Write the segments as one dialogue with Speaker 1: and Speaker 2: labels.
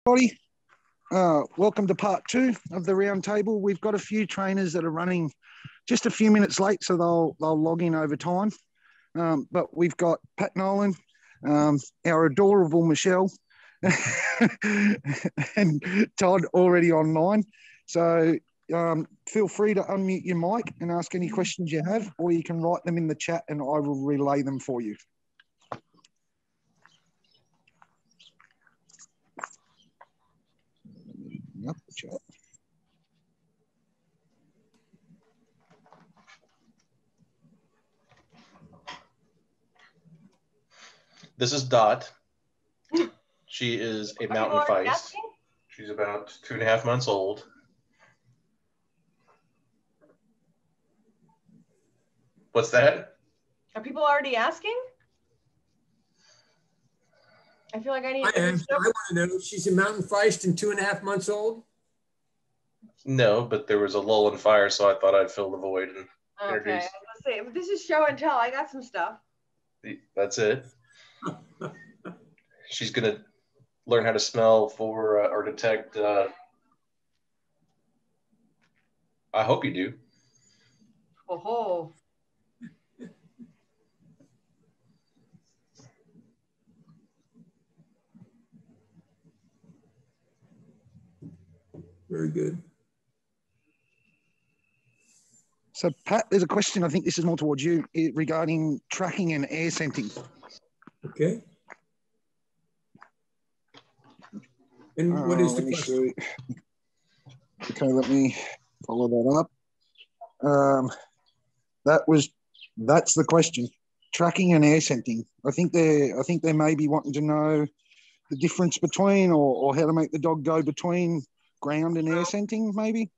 Speaker 1: Everybody, welcome to part 2 of the roundtable. We've got a few trainers that are running just a few minutes late, so they'll log in over time. But we've got Pat Nolan, our adorable Michelle, and Todd already online. So feel free to unmute your mic and ask any questions you have, or you can write them in the chat and I will relay them for you. Up the chat.
Speaker 2: This is Dot. She is a mountain feist. She's about 2.5 months old. What's that?
Speaker 3: Are people already asking? I feel like I need to.
Speaker 4: I want to know, she's a mountain feist and 2.5 months old?
Speaker 2: No, but there was a lull in fire, so I thought I'd fill the void and introduce.
Speaker 3: Okay, let's see. This is show and tell. I got some stuff.
Speaker 2: That's it. She's going to learn how to smell for or detect. I hope you do.
Speaker 3: Oh.
Speaker 4: Very good.
Speaker 1: So, Pat, there's a question, I think this is more towards you, regarding tracking and air scenting.
Speaker 4: Okay. And what is the question?
Speaker 1: Okay, let me follow that up. That's the question. Tracking and air scenting. I think they may be wanting to know the difference between or how to make the dog go between ground and air scenting, maybe.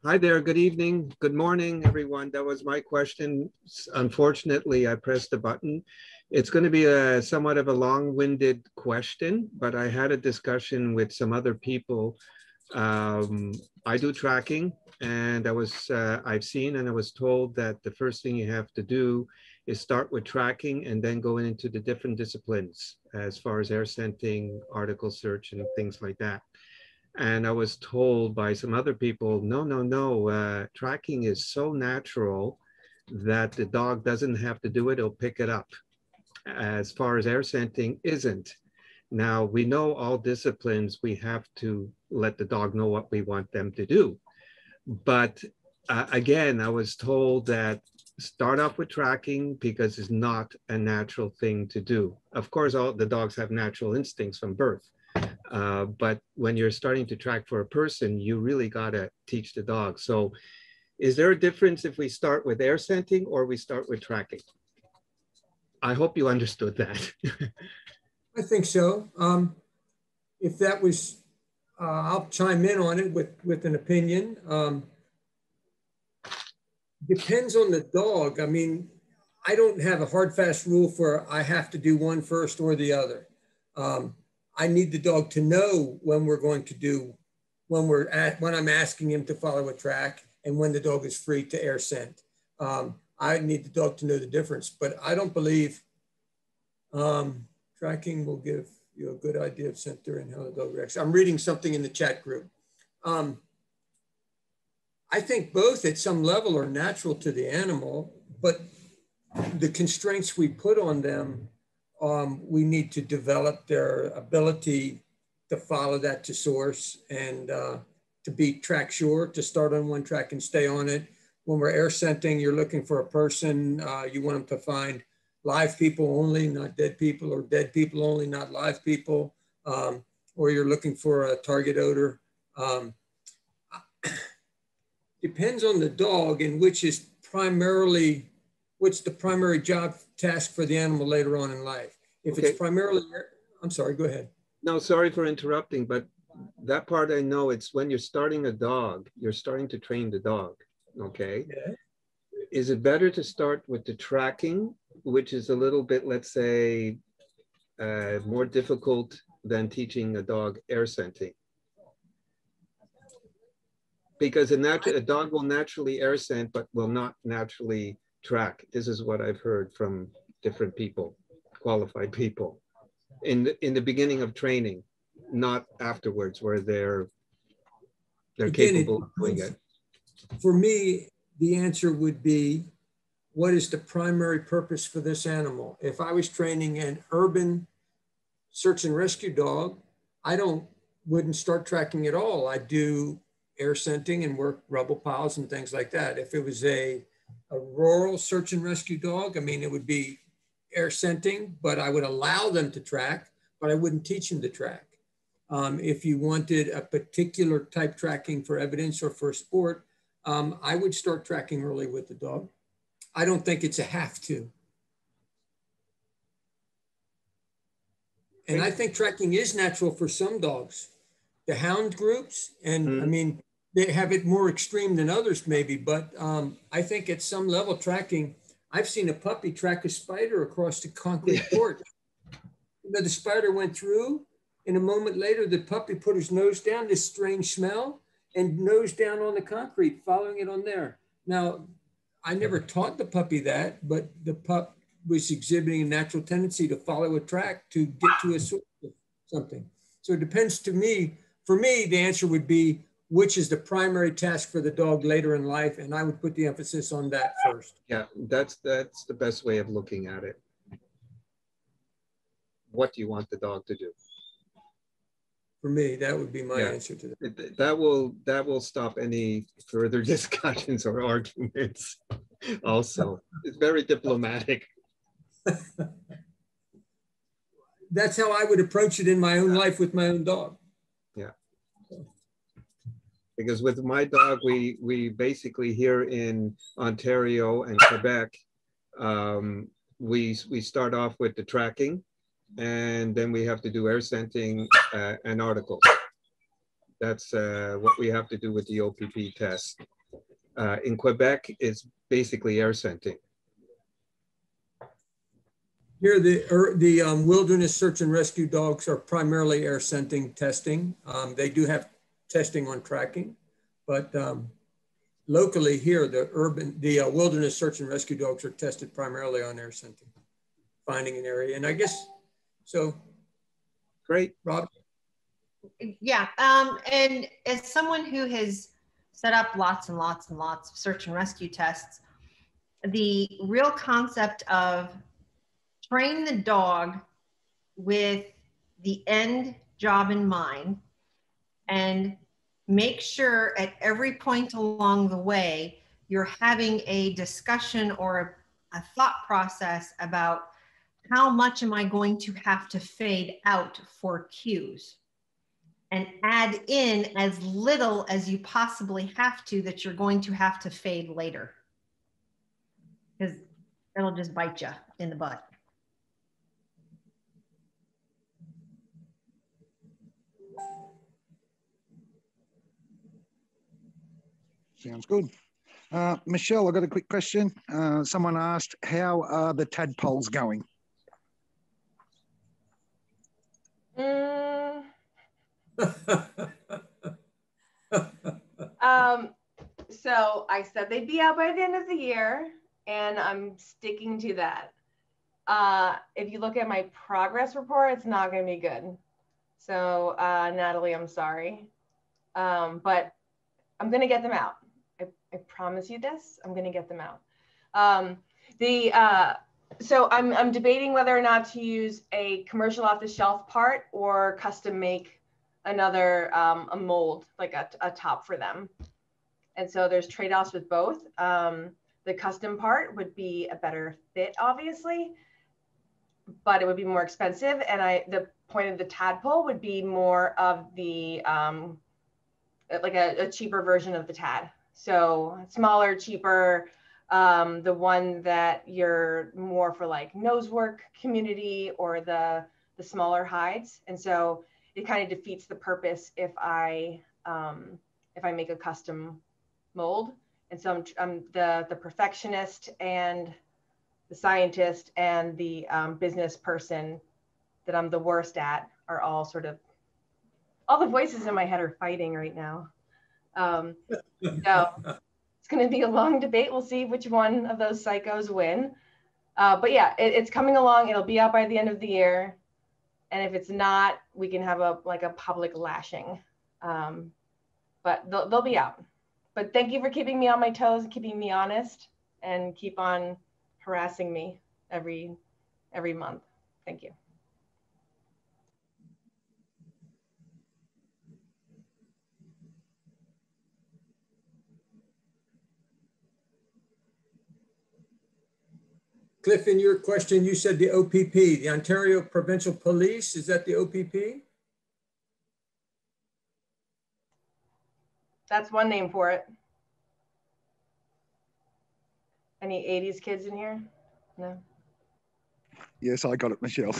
Speaker 5: Hi there, good evening, good morning, everyone. That was my question. Unfortunately, I pressed the button. It's going to be a somewhat of a long-winded question, but I had a discussion with some other people. I do tracking, and I've seen and I was told that the first thing you have to do is start with tracking and then go into the different disciplines as far as air scenting, article search, and things like that. And I was told by some other people, no, tracking is so natural that the dog doesn't have to do it, it'll pick it up. As far as air scenting isn't. Now, we know all disciplines, we have to let the dog know what we want them to do. But again, I was told that start off with tracking because it's not a natural thing to do. Of course, all the dogs have natural instincts from birth. But when you're starting to track for a person, you really got to teach the dog. So is there a difference if we start with air scenting or we start with tracking? I hope you understood that.
Speaker 4: I think so. If that was, I'll chime in on it with an opinion. Depends on the dog. I mean, I don't have a hard, fast rule for I have to do one first or the other. I need the dog to know when we're going to do, when I'm asking him to follow a track and when the dog is free to air scent. I need the dog to know the difference, but I don't believe tracking will give you a good idea of center and how the dog reacts. I'm reading something in the chat group. I think both at some level are natural to the animal, but the constraints we put on them, we need to develop their ability to follow that to source and to be track sure, to start on one track and stay on it. When we're air scenting, you're looking for a person, you want them to find live people only, not dead people, or dead people only, not live people, or you're looking for a target odor. Depends on the dog and which is primarily, what's the primary job task for the animal later on in life. If it's primarily, I'm sorry, go ahead.
Speaker 5: No, sorry for interrupting, but that part I know, it's when you're starting a dog, you're starting to train the dog, okay? Yeah. Is it better to start with the tracking, which is a little bit, let's say, more difficult than teaching a dog air scenting? Because a dog will naturally air scent, but will not naturally track. This is what I've heard from different people, qualified people, in the beginning of training. not afterwards where they're
Speaker 4: Again,
Speaker 5: capable of doing it?
Speaker 4: For me, the answer would be, what is the primary purpose for this animal? If I was training an urban search and rescue dog, I wouldn't start tracking at all. I'd do air scenting and work rubble piles and things like that. If it was a rural search and rescue dog, I mean, it would be air scenting, but I would allow them to track, but I wouldn't teach them to track. If you wanted a particular type tracking for evidence or for sport, I would start tracking early with the dog. I don't think it's a have to. And I think tracking is natural for some dogs. The hound groups, and I mean, they have it more extreme than others maybe, but I think at some level tracking, I've seen a puppy track a spider across the concrete porch. The spider went through, and a moment later, the puppy put his nose down, this strange smell, and nose down on the concrete, following it on there. Now, I never taught the puppy that, but the pup was exhibiting a natural tendency to follow a track to get to a source of something. So it depends to me. For me, the answer would be, which is the primary task for the dog later in life? And I would put the emphasis on that first.
Speaker 5: Yeah, that's the best way of looking at it. What do you want the dog to do?
Speaker 4: For me, that would be my answer to that.
Speaker 5: That will stop any further discussions or arguments. Also, it's very diplomatic.
Speaker 4: That's how I would approach it in my own life with my own dog.
Speaker 5: Yeah. Because with my dog, we basically here in Ontario and Quebec, we start off with the tracking, and then we have to do air scenting and articles. That's what we have to do with the OPP test. In Quebec, it's basically air scenting.
Speaker 4: Here, the wilderness search and rescue dogs are primarily air scenting testing. They do have testing on tracking, but locally here, the wilderness search and rescue dogs are tested primarily on air scenting, finding an area. And I guess, so.
Speaker 5: Great.
Speaker 4: Rob?
Speaker 6: Yeah, and as someone who has set up lots and lots and lots of search and rescue tests, the real concept of train the dog with the end job in mind and make sure at every point along the way you're having a discussion or a thought process about how much am I going to have to fade out for cues, and add in as little as you possibly have to that you're going to have to fade later, because it'll just bite you in the butt.
Speaker 1: Sounds good. Michelle, I've got a quick question. Someone asked, how are the tadpoles going?
Speaker 3: So I said they'd be out by the end of the year, and I'm sticking to that. If you look at my progress report, it's not going to be good. So Natalie, I'm sorry, but I'm going to get them out. I promise you this. I'm going to get them out. So I'm debating whether or not to use a commercial off-the-shelf part or custom make another a mold, like a top for them. And so there's trade-offs with both. The custom part would be a better fit, obviously, but it would be more expensive. And the point of the tadpole would be more of the like a cheaper version of the tad. So smaller, cheaper. The one that you're more for like nose work community or the smaller hides. And so it kind of defeats the purpose if I make a custom mold. And so I'm the perfectionist and the scientist and the business person that I'm the worst at are all sort of, all the voices in my head are fighting right now. So it's going to be a long debate. We'll see which one of those psychos win. But yeah, it's coming along. It'll be out by the end of the year. And if it's not, we can have a public lashing. But they'll be out. But thank you for keeping me on my toes and keeping me honest, and keep on harassing me every month. Thank you.
Speaker 4: Cliff, in your question, you said the OPP, the Ontario Provincial Police, is that the OPP?
Speaker 3: That's one name for it. Any 80s kids in here? No?
Speaker 1: Yes, I got it, Michelle.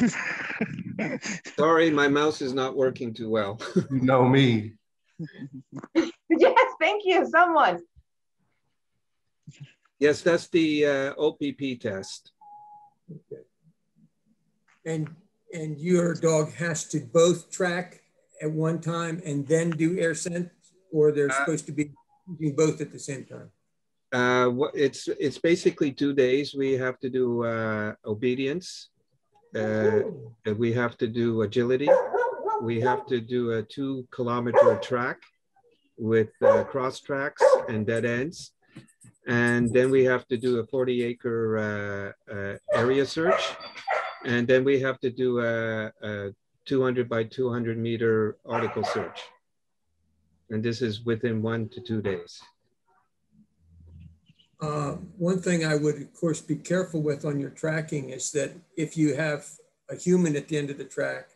Speaker 5: Sorry, my mouse is not working too well.
Speaker 2: You know me.
Speaker 3: Yes, thank you, someone.
Speaker 5: Yes, that's the OPP test.
Speaker 4: Okay. And your dog has to both track at one time and then do air scent, or they're supposed to be doing both at the same time?
Speaker 5: It's basically 2 days. We have to do obedience. We have to do agility. We have to do a 2-kilometer track with cross tracks and dead ends. And then we have to do a 40-acre area search. And then we have to do a 200 by 200 meter article search. And this is within 1 to 2 days.
Speaker 4: One thing I would, of course, be careful with on your tracking is that if you have a human at the end of the track,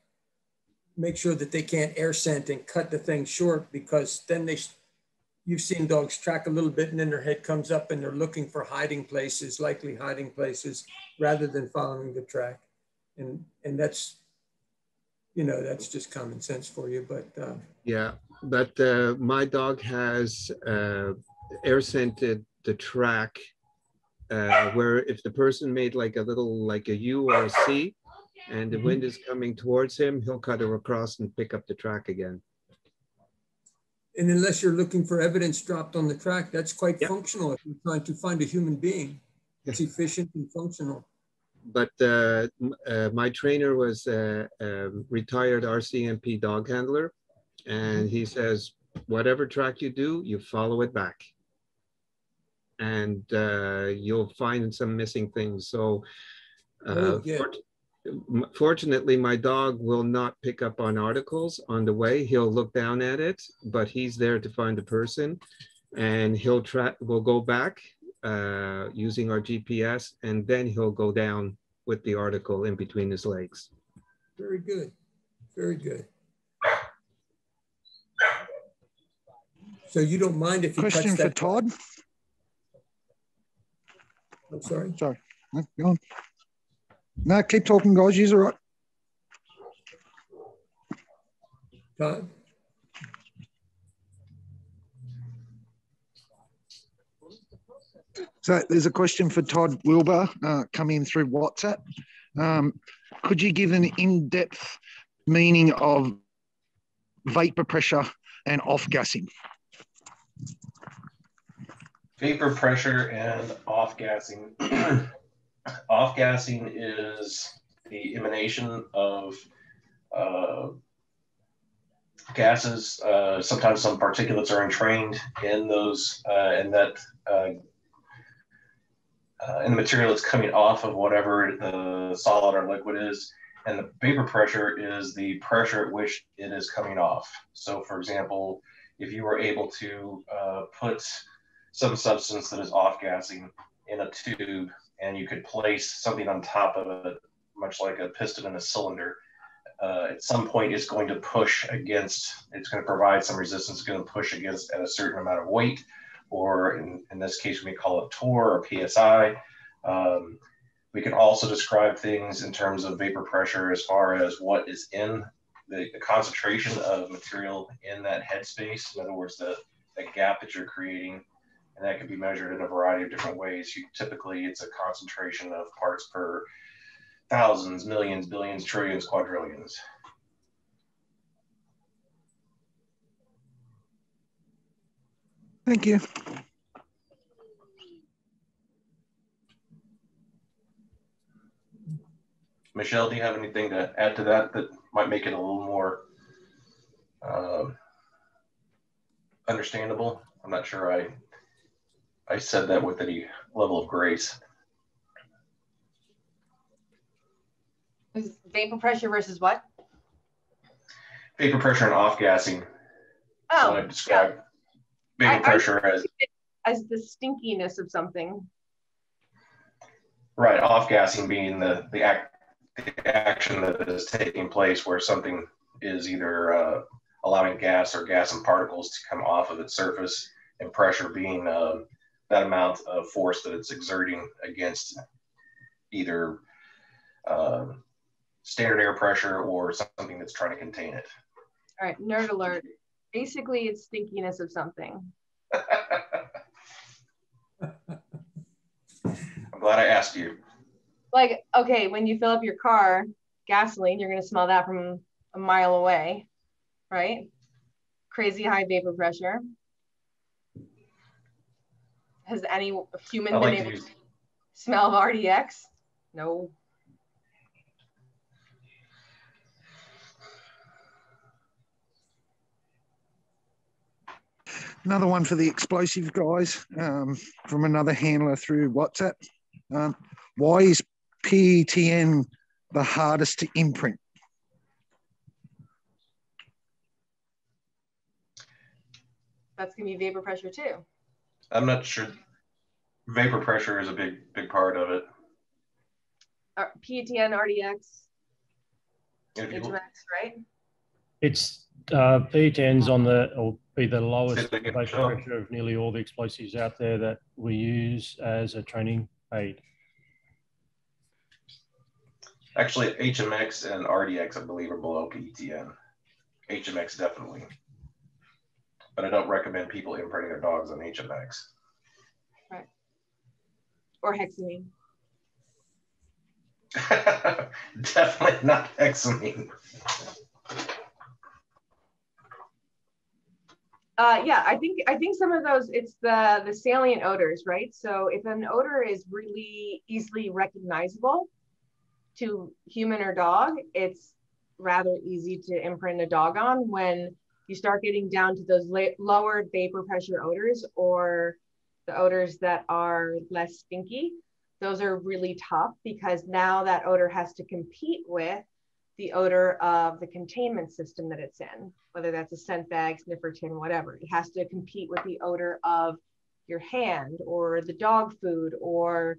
Speaker 4: make sure that they can't air scent and cut the thing short, because then you've seen dogs track a little bit and then their head comes up and they're looking for hiding places, likely hiding places, rather than following the track. And that's, you know, that's just common sense for you, but.
Speaker 5: Yeah, but my dog has air scented the track where if the person made like a U or a C and the wind is coming towards him, he'll cut her across and pick up the track again.
Speaker 4: And unless you're looking for evidence dropped on the track, that's quite functional if you're trying to find a human being. It's efficient and functional.
Speaker 5: But my trainer was a retired RCMP dog handler, and he says, whatever track you do, you follow it back. And you'll find some missing things. So fortunately, my dog will not pick up on articles on the way. He'll look down at it, but he's there to find the person, and we'll go back using our GPS, and then he'll go down with the article in between his legs.
Speaker 4: Very good, very good. So you don't mind if he
Speaker 1: Question
Speaker 4: cuts that?
Speaker 1: for Todd.
Speaker 4: I'm sorry.
Speaker 1: Sorry, no, go on. No, keep talking, guys. You're all right.
Speaker 4: Todd?
Speaker 1: So there's a question for Todd Wilbur coming through WhatsApp. Could you give an in-depth meaning of vapor pressure and off-gassing?
Speaker 2: Vapor pressure and off-gassing. Off-gassing is the emanation of gases. Sometimes some particulates are entrained in those, in the material that's coming off of whatever the solid or liquid is. And the vapor pressure is the pressure at which it is coming off. So for example, if you were able to put some substance that is off-gassing in a tube, and you could place something on top of it, much like a piston in a cylinder, at some point it's going to push against, it's going to provide some resistance, it's going to push against at a certain amount of weight, or in this case, we call it torr or PSI. We can also describe things in terms of vapor pressure as far as what is in the concentration of material in that headspace. In other words, the gap that you're creating. And that can be measured in a variety of different ways. Typically, it's a concentration of parts per thousands, millions, billions, trillions, quadrillions.
Speaker 1: Thank you.
Speaker 2: Michelle, do you have anything to add to that might make it a little more understandable. I'm not sure I said that with any level of grace.
Speaker 3: Is vapor pressure versus what?
Speaker 2: Vapor pressure and off-gassing.
Speaker 3: Oh,
Speaker 2: so I describe vapor pressure
Speaker 3: as the stinkiness of something.
Speaker 2: Right, off-gassing being the action that is taking place where something is either allowing gas or gas and particles to come off of its surface, and pressure being that amount of force that it's exerting against either standard air pressure or something that's trying to contain it.
Speaker 3: All right, nerd alert. Basically, it's stinkiness of something.
Speaker 2: I'm glad I asked you.
Speaker 3: Like, okay, when you fill up your car, gasoline, you're going to smell that from a mile away, right? Crazy high vapor pressure. Has any human been able to smell RDX? No.
Speaker 1: Another one for the explosive guys from another handler through WhatsApp. Why is PETN the hardest to imprint?
Speaker 3: That's going to be vapor pressure too.
Speaker 2: I'm not sure. Vapor pressure is a big part of it.
Speaker 3: PETN, RDX, HMX, right?
Speaker 7: It's PETN's on or be the lowest vapor pressure of nearly all the explosives out there that we use as a training aid.
Speaker 2: Actually, HMX and RDX, I believe, are below PETN. HMX definitely. But I don't recommend people imprinting their dogs on HMX.
Speaker 3: Right. Or Hexamine.
Speaker 2: Definitely not Hexamine.
Speaker 3: Yeah, I think some of those, it's the salient odors, right? So if an odor is really easily recognizable to human or dog, it's rather easy to imprint a dog on. When you start getting down to those lower vapor pressure odors, or the odors that are less stinky, those are really tough, because now that odor has to compete with the odor of the containment system that it's in, whether that's a scent bag, sniffer tin, whatever. It has to compete with the odor of your hand or the dog food or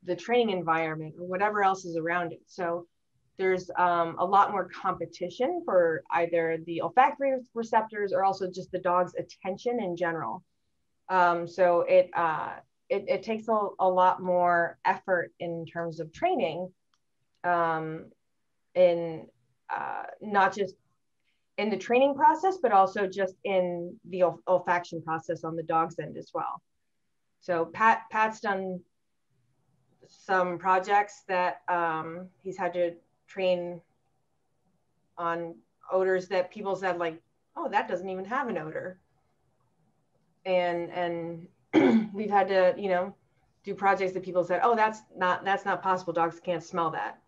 Speaker 3: the training environment or whatever else is around it. So there's a lot more competition for either the olfactory receptors or also just the dog's attention in general. So it takes a lot more effort in terms of training, in not just in the training process, but also just in the olfaction process on the dog's end as well. So Pat's done some projects that he's had to train on odors that people said, like, oh, that doesn't even have an odor. And we've had to, you know, do projects that people said, oh, that's not possible. Dogs can't smell that.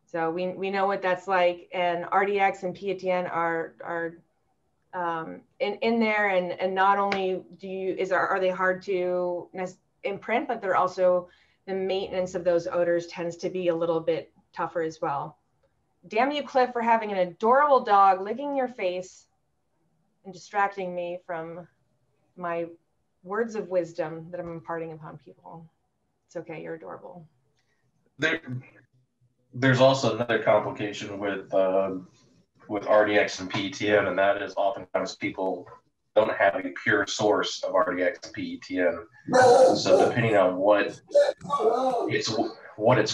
Speaker 3: So we know what that's like, and RDX and PETN are in there, and not only are they hard to imprint, but they're also, the maintenance of those odors tends to be a little bit tougher as well. Damn you, Cliff, for having an adorable dog licking your face and distracting me from my words of wisdom that I'm imparting upon people. It's okay, you're adorable.
Speaker 2: There's also another complication with RDX and PETN, and that is oftentimes people don't have a pure source of RDX and PETN. So depending on what it's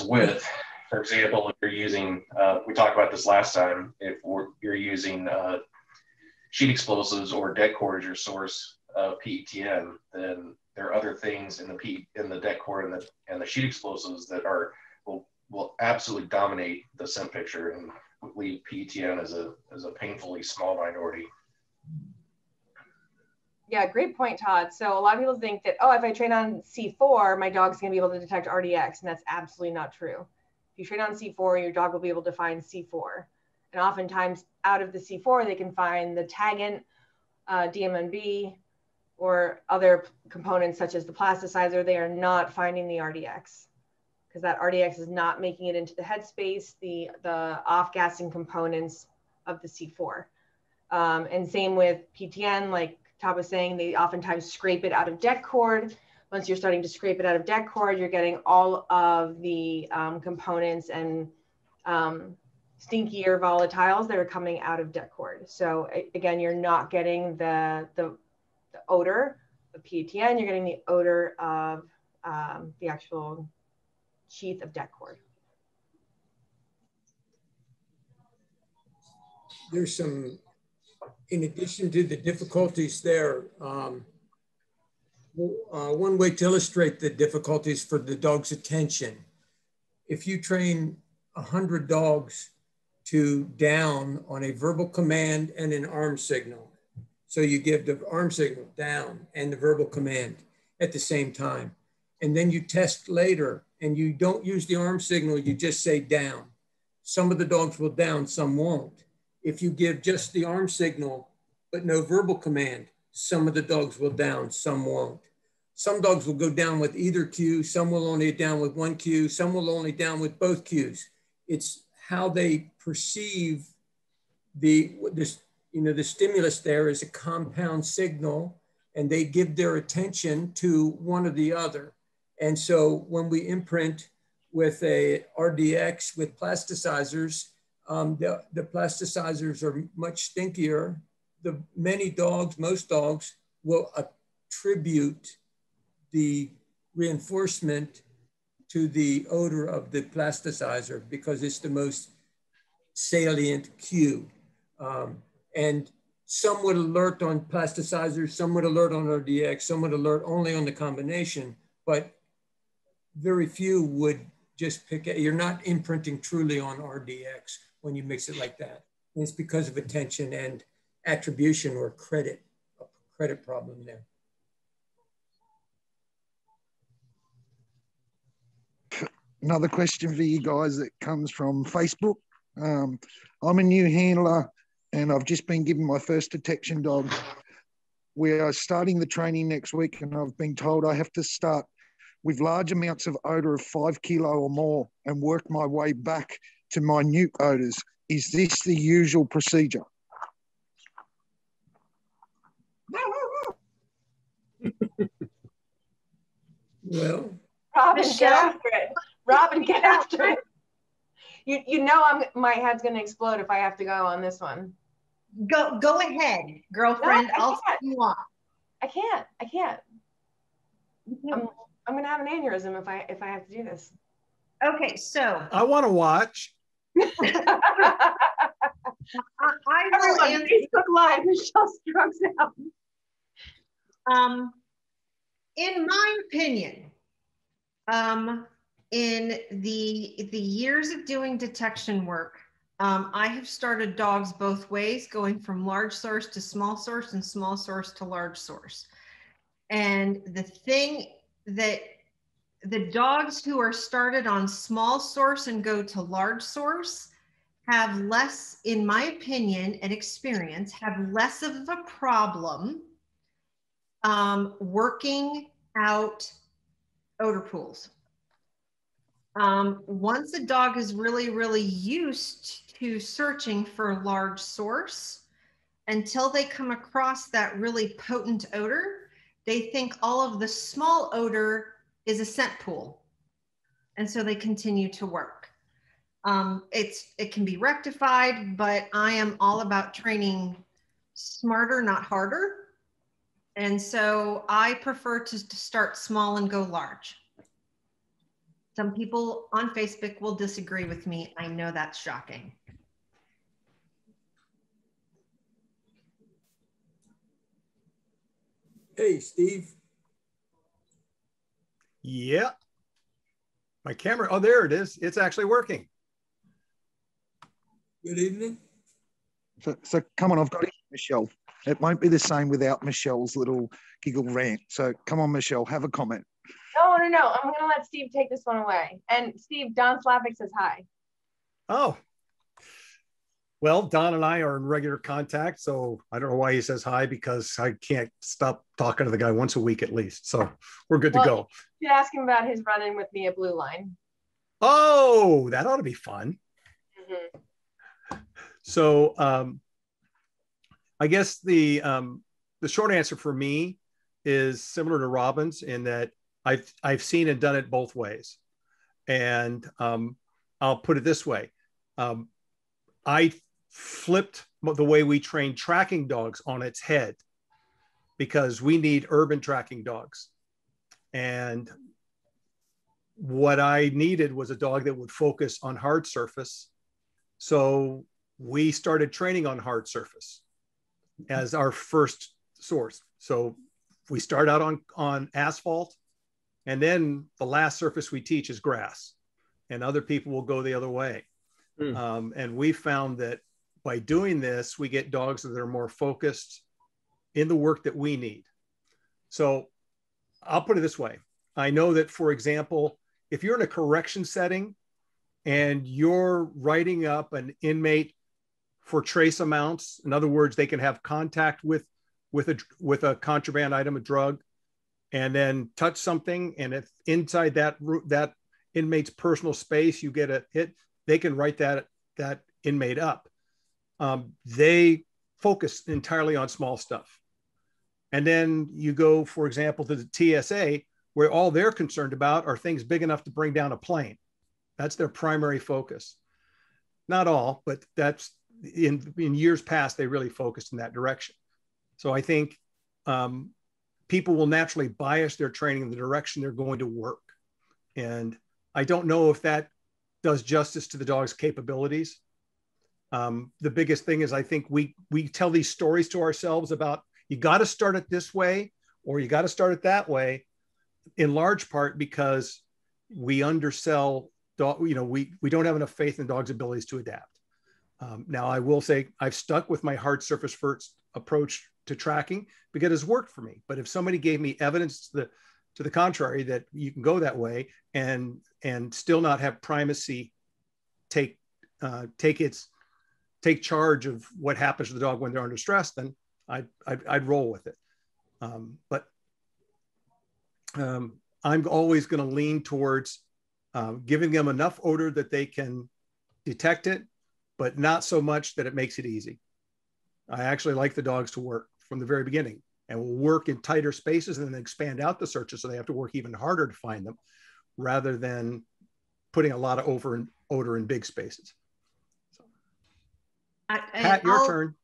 Speaker 2: with, for example, if you're using, we talked about this last time, if you're using sheet explosives or deck cord as your source of PETN, then there are other things in the deck cord and the sheet explosives that will absolutely dominate the scent picture and leave PETN as a painfully small minority.
Speaker 3: Yeah, great point, Todd. So a lot of people think that, oh, if I train on C4, my dog's gonna be able to detect RDX, and that's absolutely not true. If you train on C4, your dog will be able to find C4. And oftentimes out of the C4, they can find the tagant, DMNB, or other components such as the plasticizer. They are not finding the RDX because that RDX is not making it into the headspace, the off-gassing components of the C4. And same with PTN, like Todd was saying, they oftentimes scrape it out of deck cord. Once you're starting to scrape it out of deck cord, you're getting all of the components and stinkier volatiles that are coming out of deck cord. So again, you're not getting the odor of PTN, you're getting the odor of the actual sheath of deck cord.
Speaker 4: There's some, in addition to the difficulties there, one way to illustrate the difficulties for the dog's attention, if you train 100 dogs to down on a verbal command and an arm signal, so you give the arm signal down and the verbal command at the same time, and then you test later and you don't use the arm signal, you just say down. Some of the dogs will down, some won't. If you give just the arm signal, but no verbal command, some of the dogs will down, some won't. Some dogs will go down with either cue, some will only down with one cue, some will only down with both cues. It's how they perceive the stimulus there is a compound signal, and they give their attention to one or the other. And so when we imprint with a RDX with plasticizers, the plasticizers are much stinkier. Most dogs will attribute the reinforcement to the odor of the plasticizer because it's the most salient cue. And some would alert on plasticizers, some would alert on RDX, some would alert only on the combination, but very few would just pick it. You're not imprinting truly on RDX when you mix it like that. And it's because of attention and attribution or credit, a credit problem there.
Speaker 1: Another question for you guys that comes from Facebook. I'm a new handler and I've just been given my first detection dog. We are starting the training next week and I've been told I have to start with large amounts of odor of 5 kilo or more and work my way back to minute odors. Is this the usual procedure?
Speaker 4: Well,
Speaker 3: Robin, get after it. Robin, get after it. You know my head's gonna explode if I have to go on this one.
Speaker 6: Go ahead, girlfriend.
Speaker 3: No,
Speaker 6: I'll set you off.
Speaker 3: I can't. I'm gonna have an aneurysm if I have to do this.
Speaker 6: Okay, so
Speaker 8: I want to watch.
Speaker 6: I will answer.
Speaker 3: Facebook Live, Michelle Strokes out.
Speaker 6: In my opinion, in the years of doing detection work, I have started dogs both ways, going from large source to small source and small source to large source. And the thing that the dogs who are started on small source and go to large source have less, in my opinion and experience, have less of a problem working out odor pools. Once a dog is really, really used to searching for a large source, until they come across that really potent odor, they think all of the small odor is a scent pool. And so they continue to work. It can be rectified, but I am all about training smarter, not harder. And so I prefer to start small and go large. Some people on Facebook will disagree with me. I know that's shocking.
Speaker 4: Hey, Steve.
Speaker 8: Yeah. My camera, oh, there it is. It's actually working.
Speaker 4: Good evening.
Speaker 1: So come on, I've got it, Michelle. It won't be the same without Michelle's little giggle rant. So come on, Michelle, have a comment.
Speaker 3: No. I'm going to let Steve take this one away. And Steve, Don Slavic says hi.
Speaker 8: Oh. Well, Don and I are in regular contact, so I don't know why he says hi, because I can't stop talking to the guy once a week at least. So we're good to go.
Speaker 3: You should ask him about his run-in with me at Blue Line.
Speaker 8: Oh, that ought to be fun. So I guess the short answer for me is similar to Robin's, in that I've seen and done it both ways. And I'll put it this way. I flipped the way we train tracking dogs on its head, because we need urban tracking dogs. And what I needed was a dog that would focus on hard surface. So we started training on hard surface as our first source. So we start out on asphalt, and then the last surface we teach is grass, and other people will go the other way. And we found that by doing this, we get dogs that are more focused in the work that we need. So I'll put it this way. I know that, for example, if you're in a correction setting and you're writing up an inmate for trace amounts, in other words, they can have contact with a contraband item, a drug, and then touch something, and if inside that inmate's personal space you get a hit, they can write that inmate up. They focus entirely on small stuff. And then you go, for example, to the TSA, where all they're concerned about are things big enough to bring down a plane. That's their primary focus. Not all, but that's in years past, they really focused in that direction. So I think people will naturally bias their training in the direction they're going to work. And I don't know if that does justice to the dog's capabilities. The biggest thing is, I think we tell these stories to ourselves about, you got to start it this way, or you got to start it that way, in large part because we undersell dog. You know, we don't have enough faith in dogs' abilities to adapt. Now, I will say I've stuck with my hard surface first approach to tracking because it's worked for me. But if somebody gave me evidence to the contrary, that you can go that way and still not have primacy take charge of what happens to the dog when they're under stress, then I'd roll with it. But I'm always going to lean towards giving them enough odor that they can detect it, but not so much that it makes it easy. I actually like the dogs to work from the very beginning, and will work in tighter spaces and then expand out the searches, so they have to work even harder to find them, rather than putting a lot of odor in big spaces. So. Pat, your turn.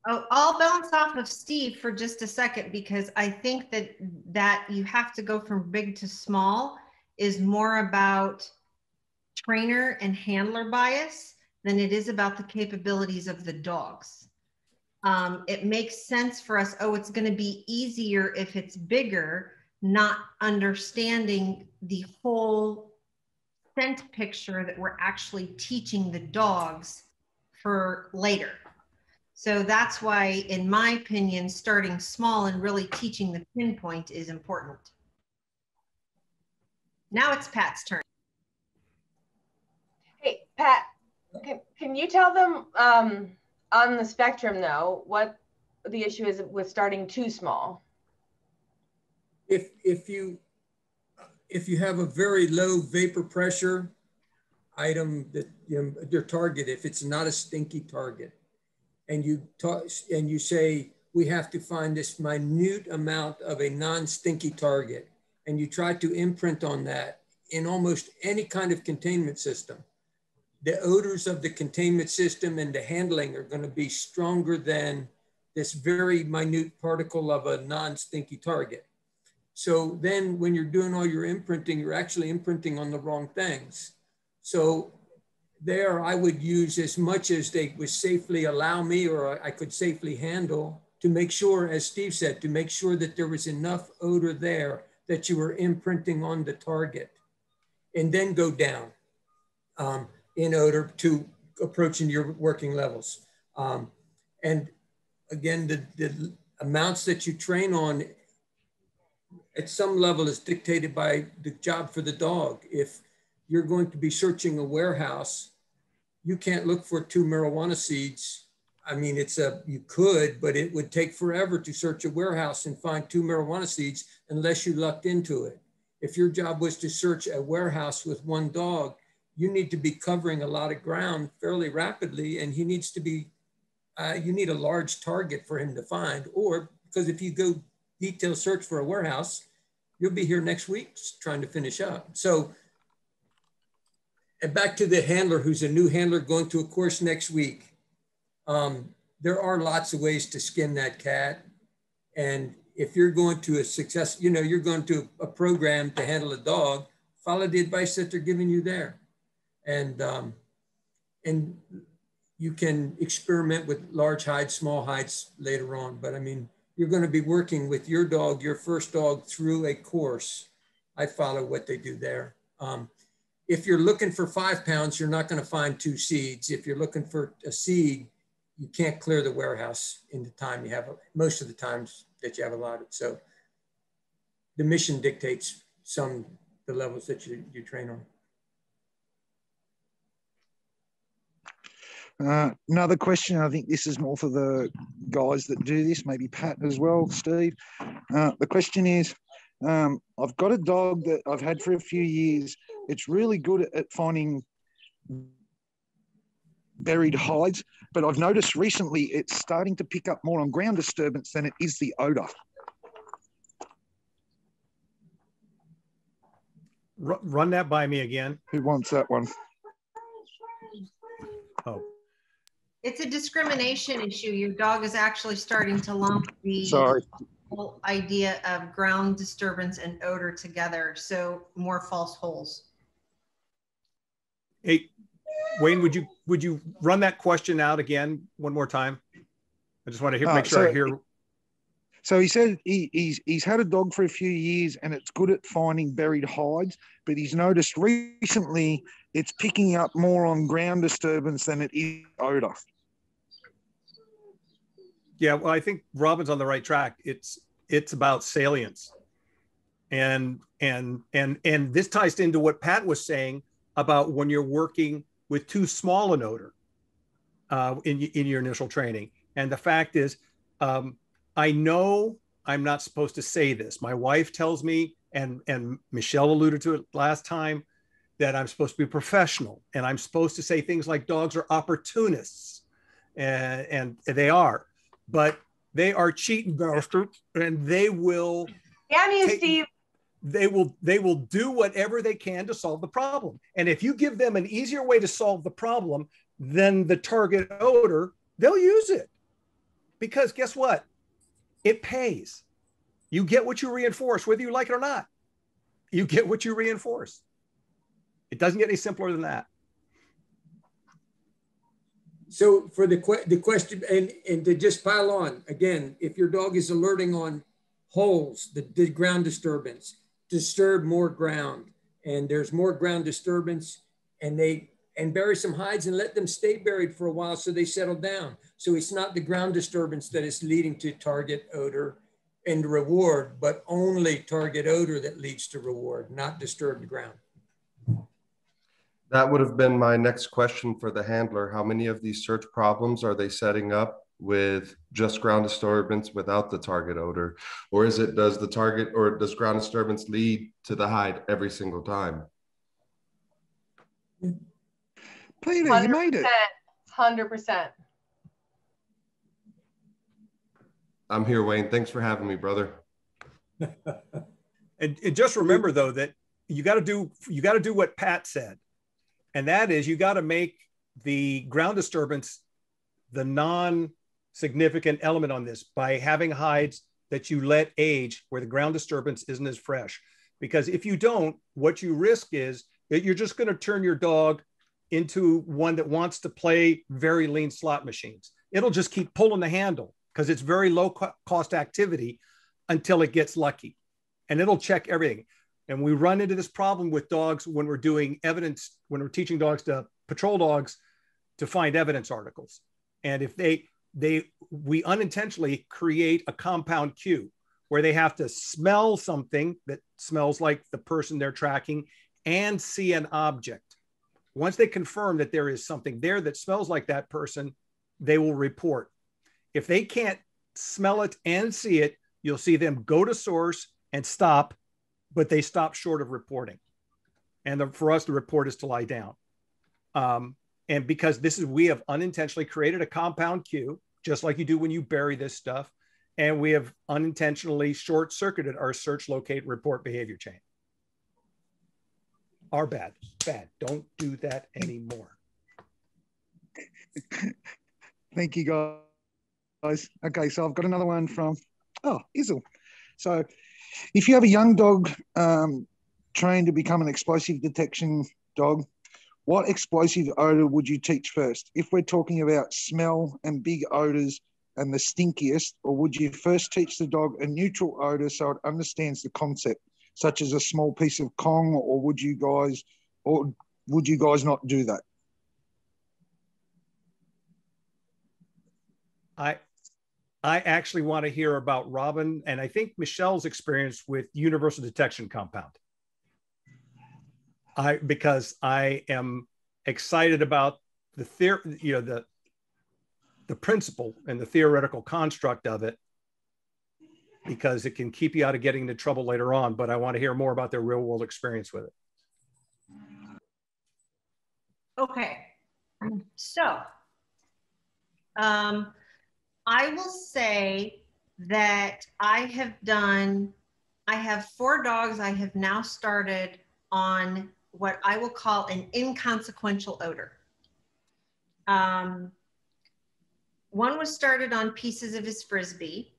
Speaker 6: I'll bounce off of Steve for just a second, because I think that you have to go from big to small is more about trainer and handler bias than it is about the capabilities of the dogs. It makes sense for us, it's going to be easier if it's bigger, not understanding the whole scent picture that we're actually teaching the dogs for later. So that's why, in my opinion, starting small and really teaching the pinpoint is important. Now it's Pat's turn.
Speaker 3: Hey, Pat, can you tell them on the spectrum, though, what the issue is with starting too small?
Speaker 4: If you have a very low vapor pressure item that your target, if it's not a stinky target, and you say we have to find this minute amount of a non-stinky target, and you try to imprint on that in almost any kind of containment system, the odors of the containment system and the handling are going to be stronger than this very minute particle of a non-stinky target. So then when you're doing all your imprinting, you're actually imprinting on the wrong things. So there I would use as much as they would safely allow me, or I could safely handle, to make sure, as Steve said, to make sure that there was enough odor there that you were imprinting on the target, and then go down in odor to approaching your working levels. And again, the amounts that you train on at some level is dictated by the job for the dog. If you're going to be searching a warehouse you can't look for 2 marijuana seeds. I mean, you could, but it would take forever to search a warehouse and find 2 marijuana seeds unless you lucked into it. If your job was to search a warehouse with 1 dog, you need to be covering a lot of ground fairly rapidly, and he needs to be, you need a large target for him to find, or because if you go detail search for a warehouse, you'll be here next week trying to finish up. So, and back to the handler who's a new handler going to a course next week. There are lots of ways to skin that cat. And if you're going to a success, you're going to a program to handle a dog, follow the advice that they're giving you there. And you can experiment with large hides, small hides later on. But I mean, you're going to be working with your dog, your first dog, through a course. I follow what they do there. If you're looking for 5 pounds, you're not going to find 2 seeds. If you're looking for a seed, you can't clear the warehouse in the time you have, most of the times that you have allotted. So the mission dictates the levels that you train
Speaker 1: on. Another question, I think this is more for the guys that do this, maybe Pat as well, Steve. The question is, I've got a dog that I've had for a few years. It's really good at finding buried hides, but I've noticed recently it's starting to pick up more on ground disturbance than it is the odor.
Speaker 8: Run that by me again.
Speaker 1: Who wants that one?
Speaker 8: Oh.
Speaker 6: It's a discrimination issue. Your dog is actually starting to lump the whole idea of ground disturbance and odor together. So more false holes.
Speaker 8: Hey, Wayne, would you run that question out again one more time? I just want to make sure I hear.
Speaker 1: So he said he's had a dog for a few years and it's good at finding buried hides, but he's noticed recently it's picking up more on ground disturbance than it is odor.
Speaker 8: Yeah, well, I think Robin's on the right track. It's about salience, and this ties into what Pat was saying about when you're working with too small an odor in your initial training. And the fact is, I know I'm not supposed to say this. My wife tells me, and Michelle alluded to it last time, that I'm supposed to be professional, and I'm supposed to say things like dogs are opportunists, and they are, but they are cheating bastards, and they will.
Speaker 3: Damn you, Steve.
Speaker 8: They will do whatever they can to solve the problem. And if you give them an easier way to solve the problem than the target odor, they'll use it. Because guess what? It pays. You get what you reinforce, whether you like it or not. You get what you reinforce. It doesn't get any simpler than that.
Speaker 4: So for the question, and to just pile on, again, if your dog is alerting on holes, the ground disturbance, disturb more ground, and there's more ground disturbance, and bury some hides and let them stay buried for a while so they settle down. So it's not the ground disturbance that is leading to target odor and reward, but only target odor that leads to reward, not disturbed ground.
Speaker 9: That would have been my next question for the handler. How many of these search problems are they setting up with just ground disturbance without the target odor? Or does ground disturbance lead to the hide every single time?
Speaker 1: Peter, you made it.
Speaker 3: 100%.
Speaker 8: I'm
Speaker 9: here, Wayne. Thanks for having me, brother.
Speaker 8: and just remember though, that you got to do what Pat said. And that is, you got to make the ground disturbance the non-significant element on this by having hides that you let age where the ground disturbance isn't as fresh. Because if you don't, what you risk is that you're just going to turn your dog into one that wants to play very lean slot machines. It'll just keep pulling the handle because it's very low cost activity until it gets lucky. And it'll check everything. And we run into this problem with dogs when we're doing evidence, when we're teaching dogs to patrol dogs to find evidence articles. And if we unintentionally create a compound cue where they have to smell something that smells like the person they're tracking and see an object. Once they confirm that there is something there that smells like that person, they will report. If they can't smell it and see it, you'll see them go to source and stop, but they stop short of reporting. And for us, the report is to lie down. And because we have unintentionally created a compound queue, just like you do when you bury this stuff. And we have unintentionally short-circuited our search, locate, report behavior chain. Our bad. Don't do that anymore.
Speaker 1: Thank you, guys. Okay, so I've got another one from, Izzle. So if you have a young dog trained to become an explosive detection dog, what explosive odor would you teach first? If we're talking about smell and big odors and the stinkiest, or would you first teach the dog a neutral odor so it understands the concept, such as a small piece of Kong, or would you guys not do that?
Speaker 8: I actually want to hear about Robin and I think Michelle's experience with universal detection compound. Because I am excited about the principle and the theoretical construct of it, because it can keep you out of getting into trouble later on. But I want to hear more about their real world experience with it.
Speaker 6: Okay, so I will say that I have 4 dogs I have now started on what I will call an inconsequential odor. One was started on pieces of his Frisbee.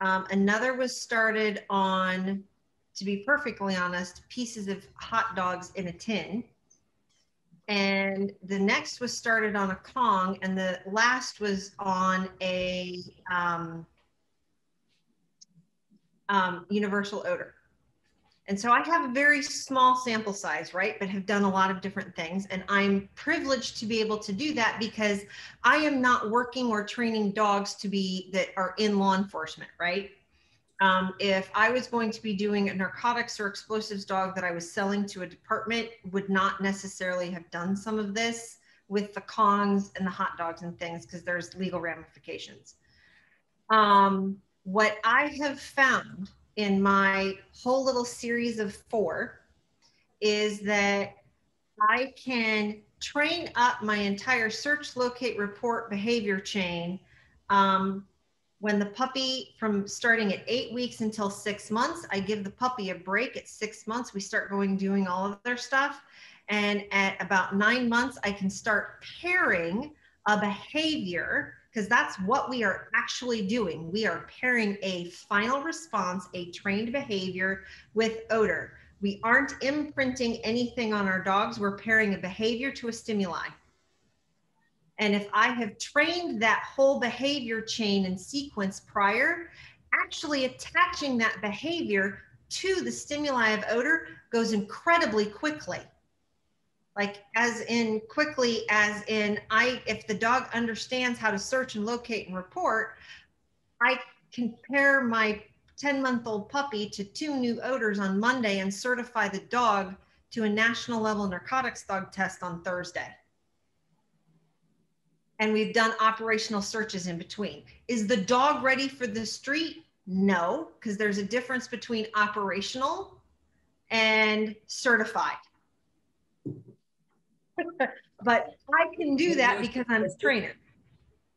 Speaker 6: Another was started on, to be perfectly honest, pieces of hot dogs in a tin. And the next was started on a Kong, and the last was on a universal odor. And so I have a very small sample size, right? But have done a lot of different things. And I'm privileged to be able to do that because I am not working or training dogs that are in law enforcement, right? If I was going to be doing a narcotics or explosives dog that I was selling to a department, would not necessarily have done some of this with the Kongs and the hot dogs and things, because there's legal ramifications. What I have found in my whole little series of 4 is that I can train up my entire search, locate, report behavior chain. When the puppy, from starting at 8 weeks until 6 months, I give the puppy a break. At 6 months, we start doing all of their stuff. And at about 9 months, I can start pairing a behavior, because that's what we are actually doing. We are pairing a final response, a trained behavior, with odor. We aren't imprinting anything on our dogs. We're pairing a behavior to a stimuli. And if I have trained that whole behavior chain and sequence prior, actually attaching that behavior to the stimuli of odor goes incredibly quickly. Like as in quickly, as in if the dog understands how to search and locate and report, I can pair my 10-month-old puppy to 2 new odors on Monday and certify the dog to a national level narcotics dog test on Thursday. And we've done operational searches in between. Is the dog ready for the street? No, because there's a difference between operational and certified. But I can do that because I'm a trainer.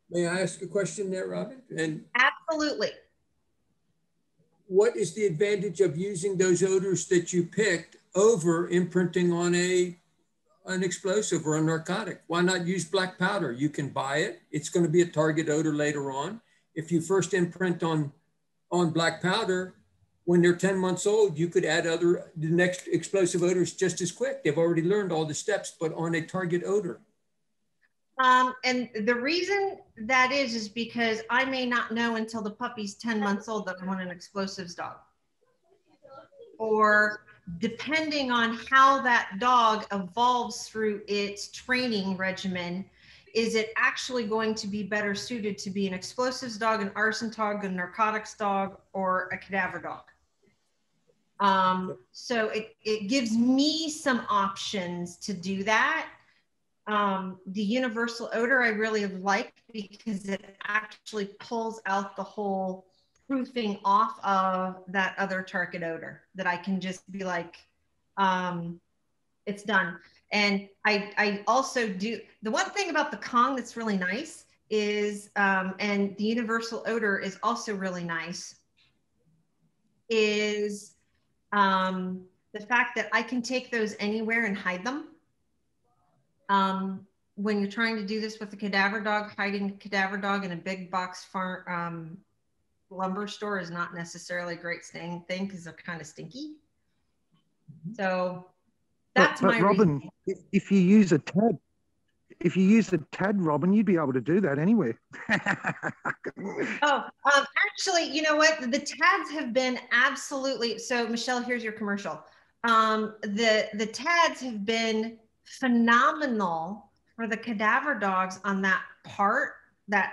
Speaker 4: May I ask a question there, Robin? And
Speaker 6: absolutely.
Speaker 4: What is the advantage of using those odors that you picked over imprinting on an explosive or a narcotic? Why not use black powder? You can buy it. It's going to be a target odor later on. If you first imprint on black powder, when they're 10 months old, you could add the next explosive odors just as quick. They've already learned all the steps, but on a target odor.
Speaker 6: And the reason that is because I may not know until the puppy's 10 months old that I want an explosives dog. Or depending on how that dog evolves through its training regimen, is it actually going to be better suited to be an explosives dog, an arson dog, a narcotics dog, or a cadaver dog? So it gives me some options to do that. The universal odor I really like because it actually pulls out the whole proofing off of that other target odor that I can just be like, it's done. And I also do, the one thing about the Kong that's really nice is, and the universal odor is also really nice, is the fact that I can take those anywhere and hide them. When you're trying to do this with a cadaver dog, hiding a cadaver dog in a big box farm, lumber store is not necessarily a great thing because they're kind of stinky. So that's my
Speaker 1: Robin,
Speaker 6: reason.
Speaker 1: if you use a TAD, Robin, you'd be able to do that anywhere.
Speaker 6: Actually, you know what? The TADs have been absolutely, so Michelle, here's your commercial. The TADs have been phenomenal for the cadaver dogs on that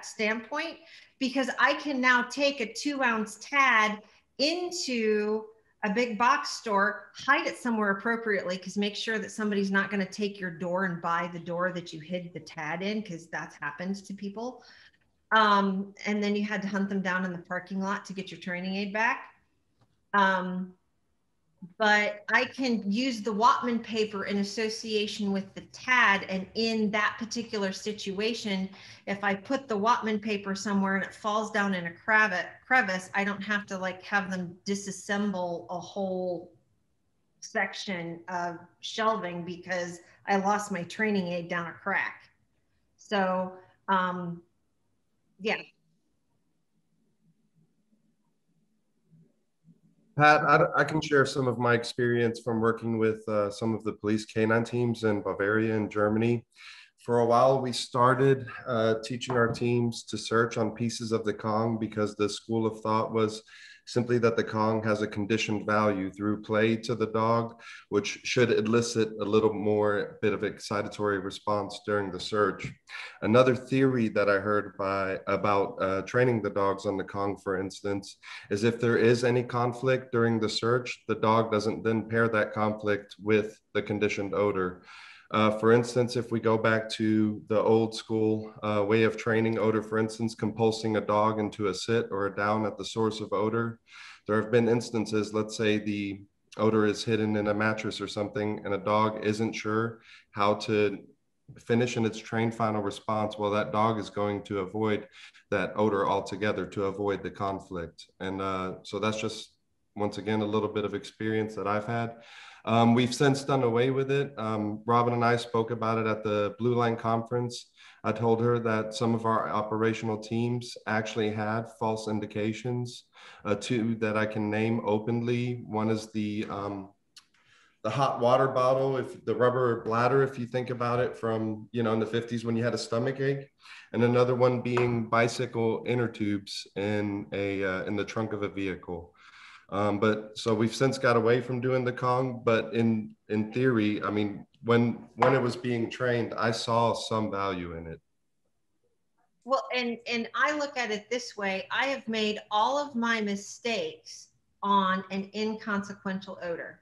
Speaker 6: standpoint, because I can now take a 2-ounce TAD into a big box store, hide it somewhere appropriately, because make sure that somebody's not going to take your door and buy the door that you hid the TAD in, because that's happened to people. And then you had to hunt them down in the parking lot to get your training aid back. But I can use the Whatman paper in association with the TAD, and in that particular situation, if I put the Whatman paper somewhere and it falls down in a crevice, I don't have to like have them disassemble a whole section of shelving because I lost my training aid down a crack. So, yeah.
Speaker 9: Pat, I can share some of my experience from working with some of the police canine teams in Bavaria and Germany. For a while, we started teaching our teams to search on pieces of the Kong because the school of thought was simply that the Kong has a conditioned value through play to the dog, which should elicit a little more bit of excitatory response during the search. Another theory that I heard about training the dogs on the Kong, for instance, is if there is any conflict during the search, the dog doesn't then pair that conflict with the conditioned odor. For instance, if we go back to the old school way of training odor, for instance, compulsing a dog into a sit or a down at the source of odor, there have been instances, let's say the odor is hidden in a mattress or something, and a dog isn't sure how to finish in its trained final response. Well, that dog is going to avoid that odor altogether to avoid the conflict. And so that's just, once again, a little bit of experience that I've had. We've since done away with it. Robin and I spoke about it at the Blue Line conference. I told her that some of our operational teams actually had false indications, two that I can name openly. One is the hot water bottle, if the rubber bladder, if you think about it from, in the 50s when you had a stomach ache, and another one being bicycle inner tubes in the trunk of a vehicle. But so we've since got away from doing the Kong, but in theory, I mean, when it was being trained, I saw some value in it.
Speaker 6: Well, and I look at it this way. I have made all of my mistakes on an inconsequential odor.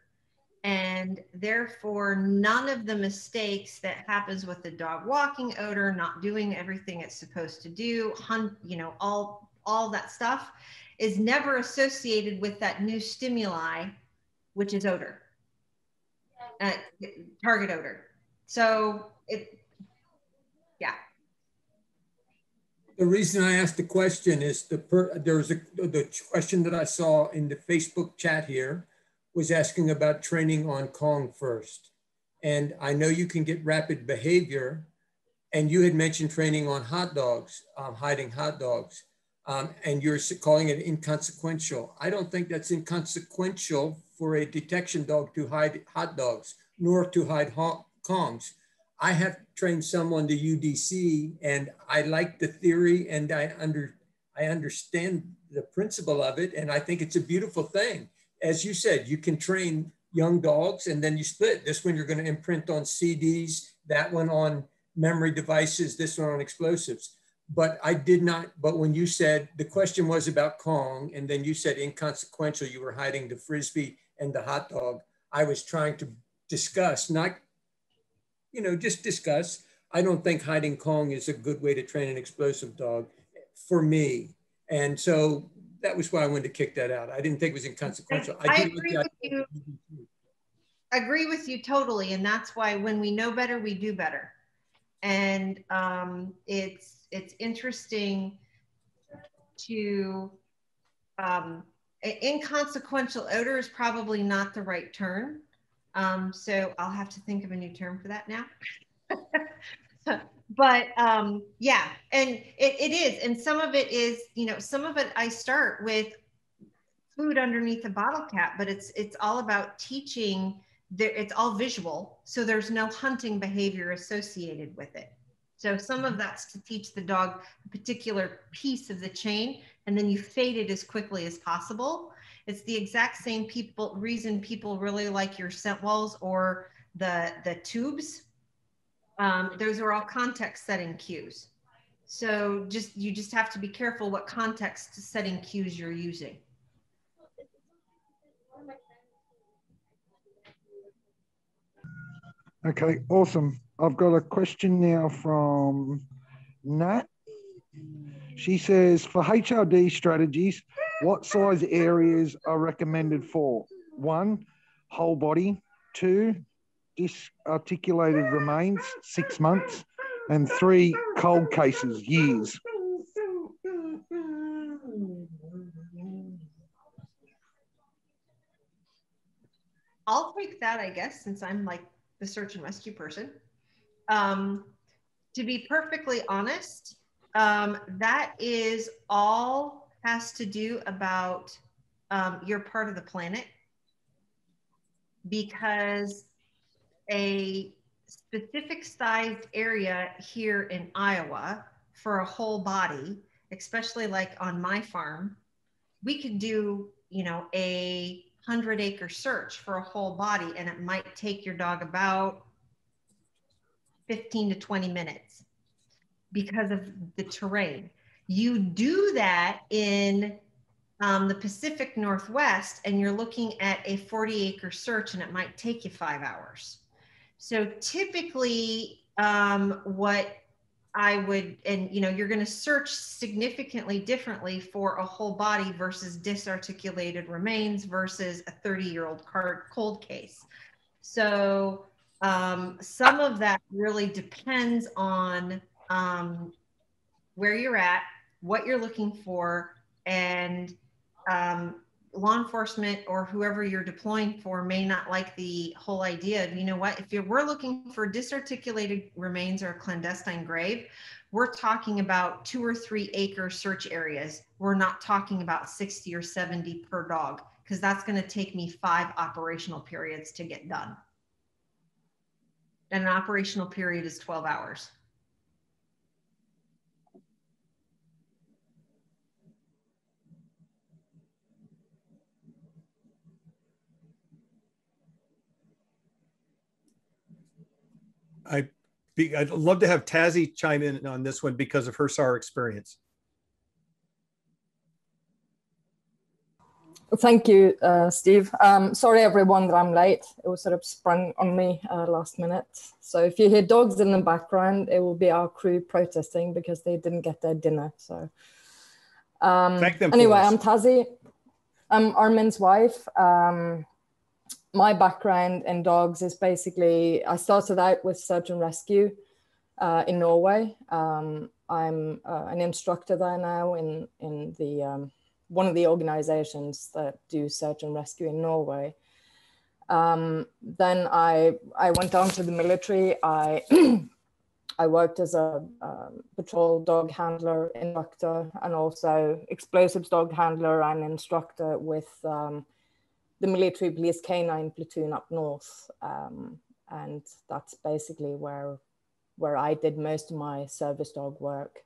Speaker 6: And therefore, none of the mistakes that happens with the dog walking odor, not doing everything it's supposed to do, all that stuff is never associated with that new stimuli, which is odor, target odor. So yeah.
Speaker 4: The reason I asked the question is the question that I saw in the Facebook chat here was asking about training on Kong first. And I know you can get rapid behavior, and you had mentioned training on hot dogs, hiding hot dogs, and you're calling it inconsequential. I don't think that's inconsequential for a detection dog to hide hot dogs, nor to hide Kongs. I have trained someone to UDC, and I like the theory, and I understand the principle of it, and I think it's a beautiful thing. As you said, you can train young dogs, and then you split. This one you're going to imprint on CDs, that one on memory devices, this one on explosives. But when you said, the question was about Kong, and then you said inconsequential, you were hiding the Frisbee and the hot dog, I was trying to discuss, not, you know, just discuss. I don't think hiding Kong is a good way to train an explosive dog for me. And so that was why I wanted to kick that out. I didn't think it was inconsequential.
Speaker 6: I agree with you. I agree with you totally. And that's why when we know better, we do better. And it's interesting to, inconsequential odor is probably not the right term. So I'll have to think of a new term for that now. But yeah, and it is. And some of it is, you know, some of it I start with food underneath the bottle cap, but it's all about teaching. It's all visual. So there's no hunting behavior associated with it. So some of that's to teach the dog a particular piece of the chain, and then you fade it as quickly as possible. It's the exact same reason people really like your scent walls or the tubes. Those are all context setting cues. So you just have to be careful what context setting cues you're using.
Speaker 1: Okay, awesome. I've got a question now from Nat. She says, for HRD strategies, what size areas are recommended for? 1, whole body. 2, disarticulated remains, 6 months. And 3, cold cases, years.
Speaker 6: I'll take that, I guess, since I'm like the search and rescue person. To be perfectly honest, that is all has to do about your part of the planet, because a specific sized area here in Iowa for a whole body, especially like on my farm, we could do, you know, a 100-acre search for a whole body, and it might take your dog about 15 to 20 minutes because of the terrain. You do that in the Pacific Northwest, and you're looking at a 40-acre search, and it might take you 5 hours. So typically what I would, and you know, you're going to search significantly differently for a whole body versus disarticulated remains versus a 30-year-old cold case. So some of that really depends on where you're at, what you're looking for, and law enforcement or whoever you're deploying for may not like the whole idea of, you know what, if we're looking for disarticulated remains or a clandestine grave, we're talking about 2 or 3 acre search areas. We're not talking about 60 or 70 per dog, because that's going to take me 5 operational periods to get done. And an operational period is 12 hours.
Speaker 8: I'd love to have Tazzy chime in on this one because of her SAR experience.
Speaker 10: Thank you, Steve. Sorry, everyone, that I'm late. It was sort of sprung on me last minute. So if you hear dogs in the background, it will be our crew protesting because they didn't get their dinner. So
Speaker 8: thank them.
Speaker 10: Anyway, I'm Tazzy. I'm Armin's wife. My background in dogs is basically, I started out with search and rescue in Norway. I'm an instructor there now in the one of the organizations that do search and rescue in Norway. Then I went on to the military. I worked as a patrol dog handler, instructor, and also explosives dog handler and instructor with the military police canine platoon up north. And that's basically where I did most of my service dog work.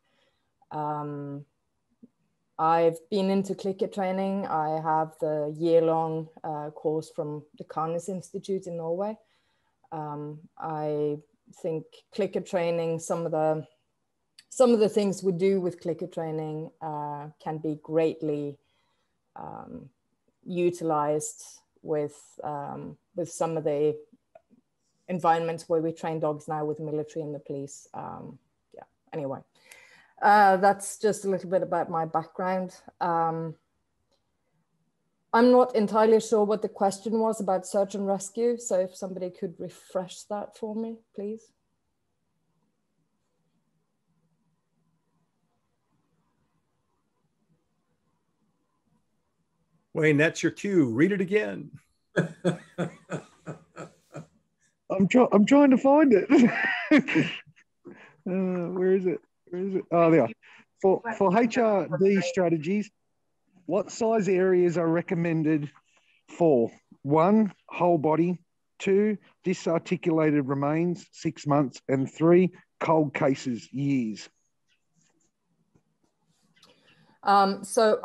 Speaker 10: I've been into clicker training. I have the year-long course from the Canis Institute in Norway. I think clicker training, some of the things we do with clicker training can be greatly utilized with some of the environments where we train dogs now with the military and the police. Yeah, anyway, that's just a little bit about my background. I'm not entirely sure what the question was about search and rescue. So if somebody could refresh that for me, please.
Speaker 8: Wayne, that's your cue. Read it again.
Speaker 1: I'm trying to find it. Where is it? Where is it? Oh, there. For HRD strategies, what size areas are recommended for? 1, whole body. 2, disarticulated remains, 6 months. And 3, cold cases, years.
Speaker 10: So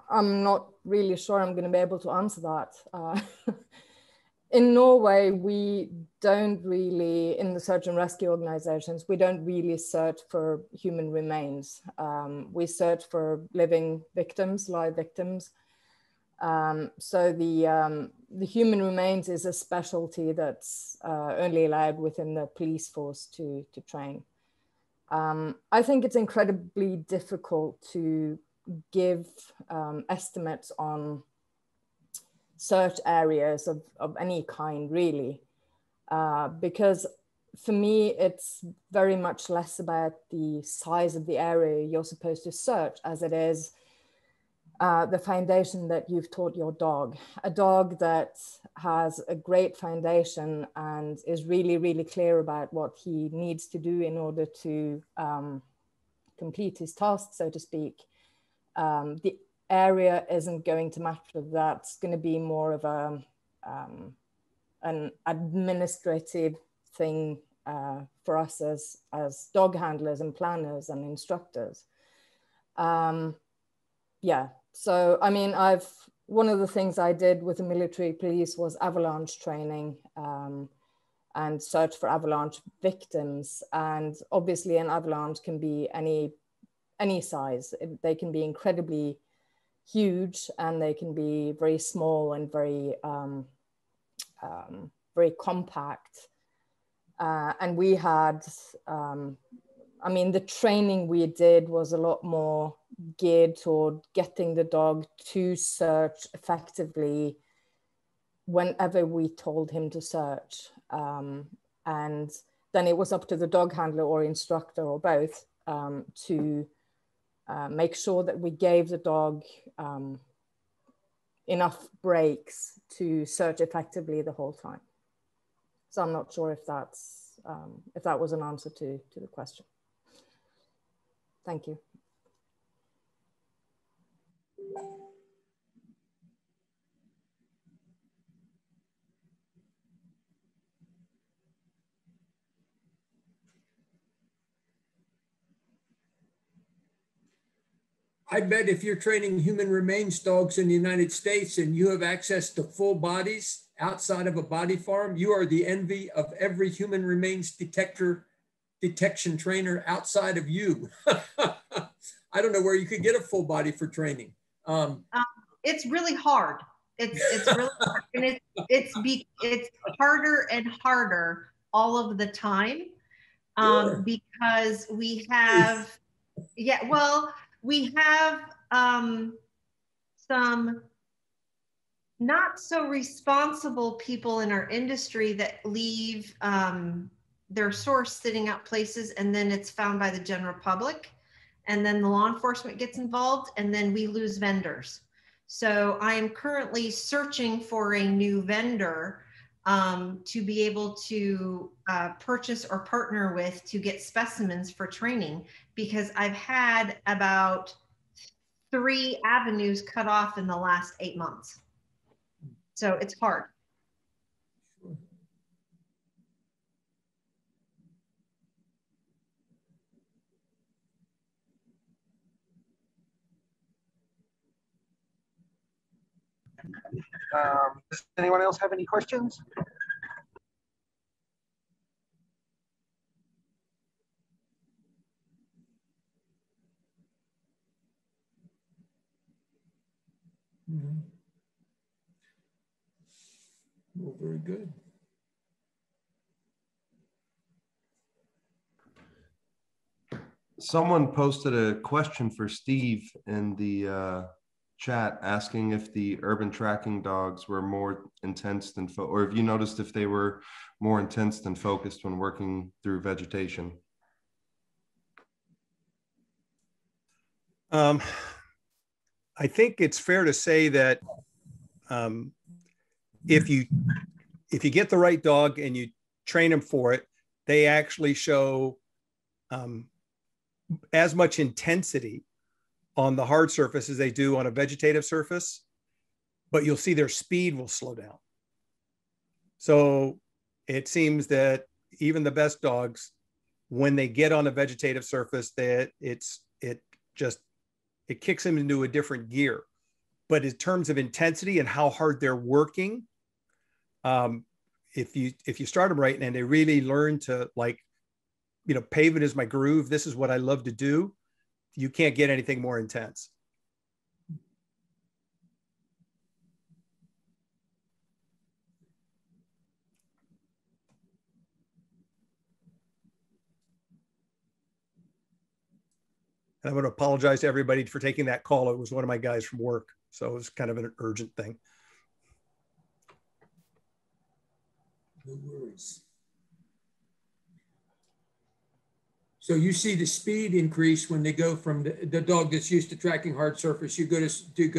Speaker 10: I'm not really sure I'm going to be able to answer that. In Norway, we don't really, in the search and rescue organizations, we don't really search for human remains. We search for living victims, live victims. So the human remains is a specialty that's only allowed within the police force to train. I think it's incredibly difficult to give estimates on search areas of any kind, really, because for me, it's very much less about the size of the area you're supposed to search as it is the foundation that you've taught your dog. A dog that has a great foundation and is really, really clear about what he needs to do in order to complete his task, so to speak. The area isn't going to matter. That's going to be more of an administrative thing for us as dog handlers and planners and instructors. Yeah, so I mean, one of the things I did with the military police was avalanche training and search for avalanche victims. And obviously an avalanche can be any size. They can be incredibly huge, and they can be very small and very compact. And we had, I mean, the training we did was a lot more geared toward getting the dog to search effectively whenever we told him to search. And then it was up to the dog handler or instructor or both to make sure that we gave the dog enough breaks to search effectively the whole time. So I'm not sure if that was an answer to the question. Thank you.
Speaker 4: I bet if you're training human remains dogs in the United States and you have access to full bodies outside of a body farm, you are the envy of every human remains detection trainer outside of you. I don't know where you could get a full body for training.
Speaker 6: It's really hard. It's really hard. And it's harder and harder all of the time because we have, yeah, well, we have some not so responsible people in our industry that leave their source sitting out places, and then it's found by the general public, and then the law enforcement gets involved, and then we lose vendors. So I am currently searching for a new vendor to be able to purchase or partner with to get specimens for training, because I've had about 3 avenues cut off in the last 8 months. So it's hard.
Speaker 1: Does anyone else have any questions?
Speaker 4: very good.
Speaker 9: Someone posted a question for Steve in the chat asking if the urban tracking dogs were more intense than, or if you noticed if they were more intense than focused when working through vegetation.
Speaker 8: I think it's fair to say that if you get the right dog and you train them for it, they actually show as much intensity on the hard surface as they do on a vegetative surface, but you'll see their speed will slow down. So it seems that even the best dogs, when they get on a vegetative surface, that it kicks them into a different gear. But in terms of intensity and how hard they're working, if you start them right and they really learn to, like, you know, pavement is my groove, this is what I love to do, you can't get anything more intense. And I'm going to apologize to everybody for taking that call. It was one of my guys from work, so it was kind of an urgent thing.
Speaker 4: No worries. So you see the speed increase when they go from the dog that's used to tracking hard surface, you go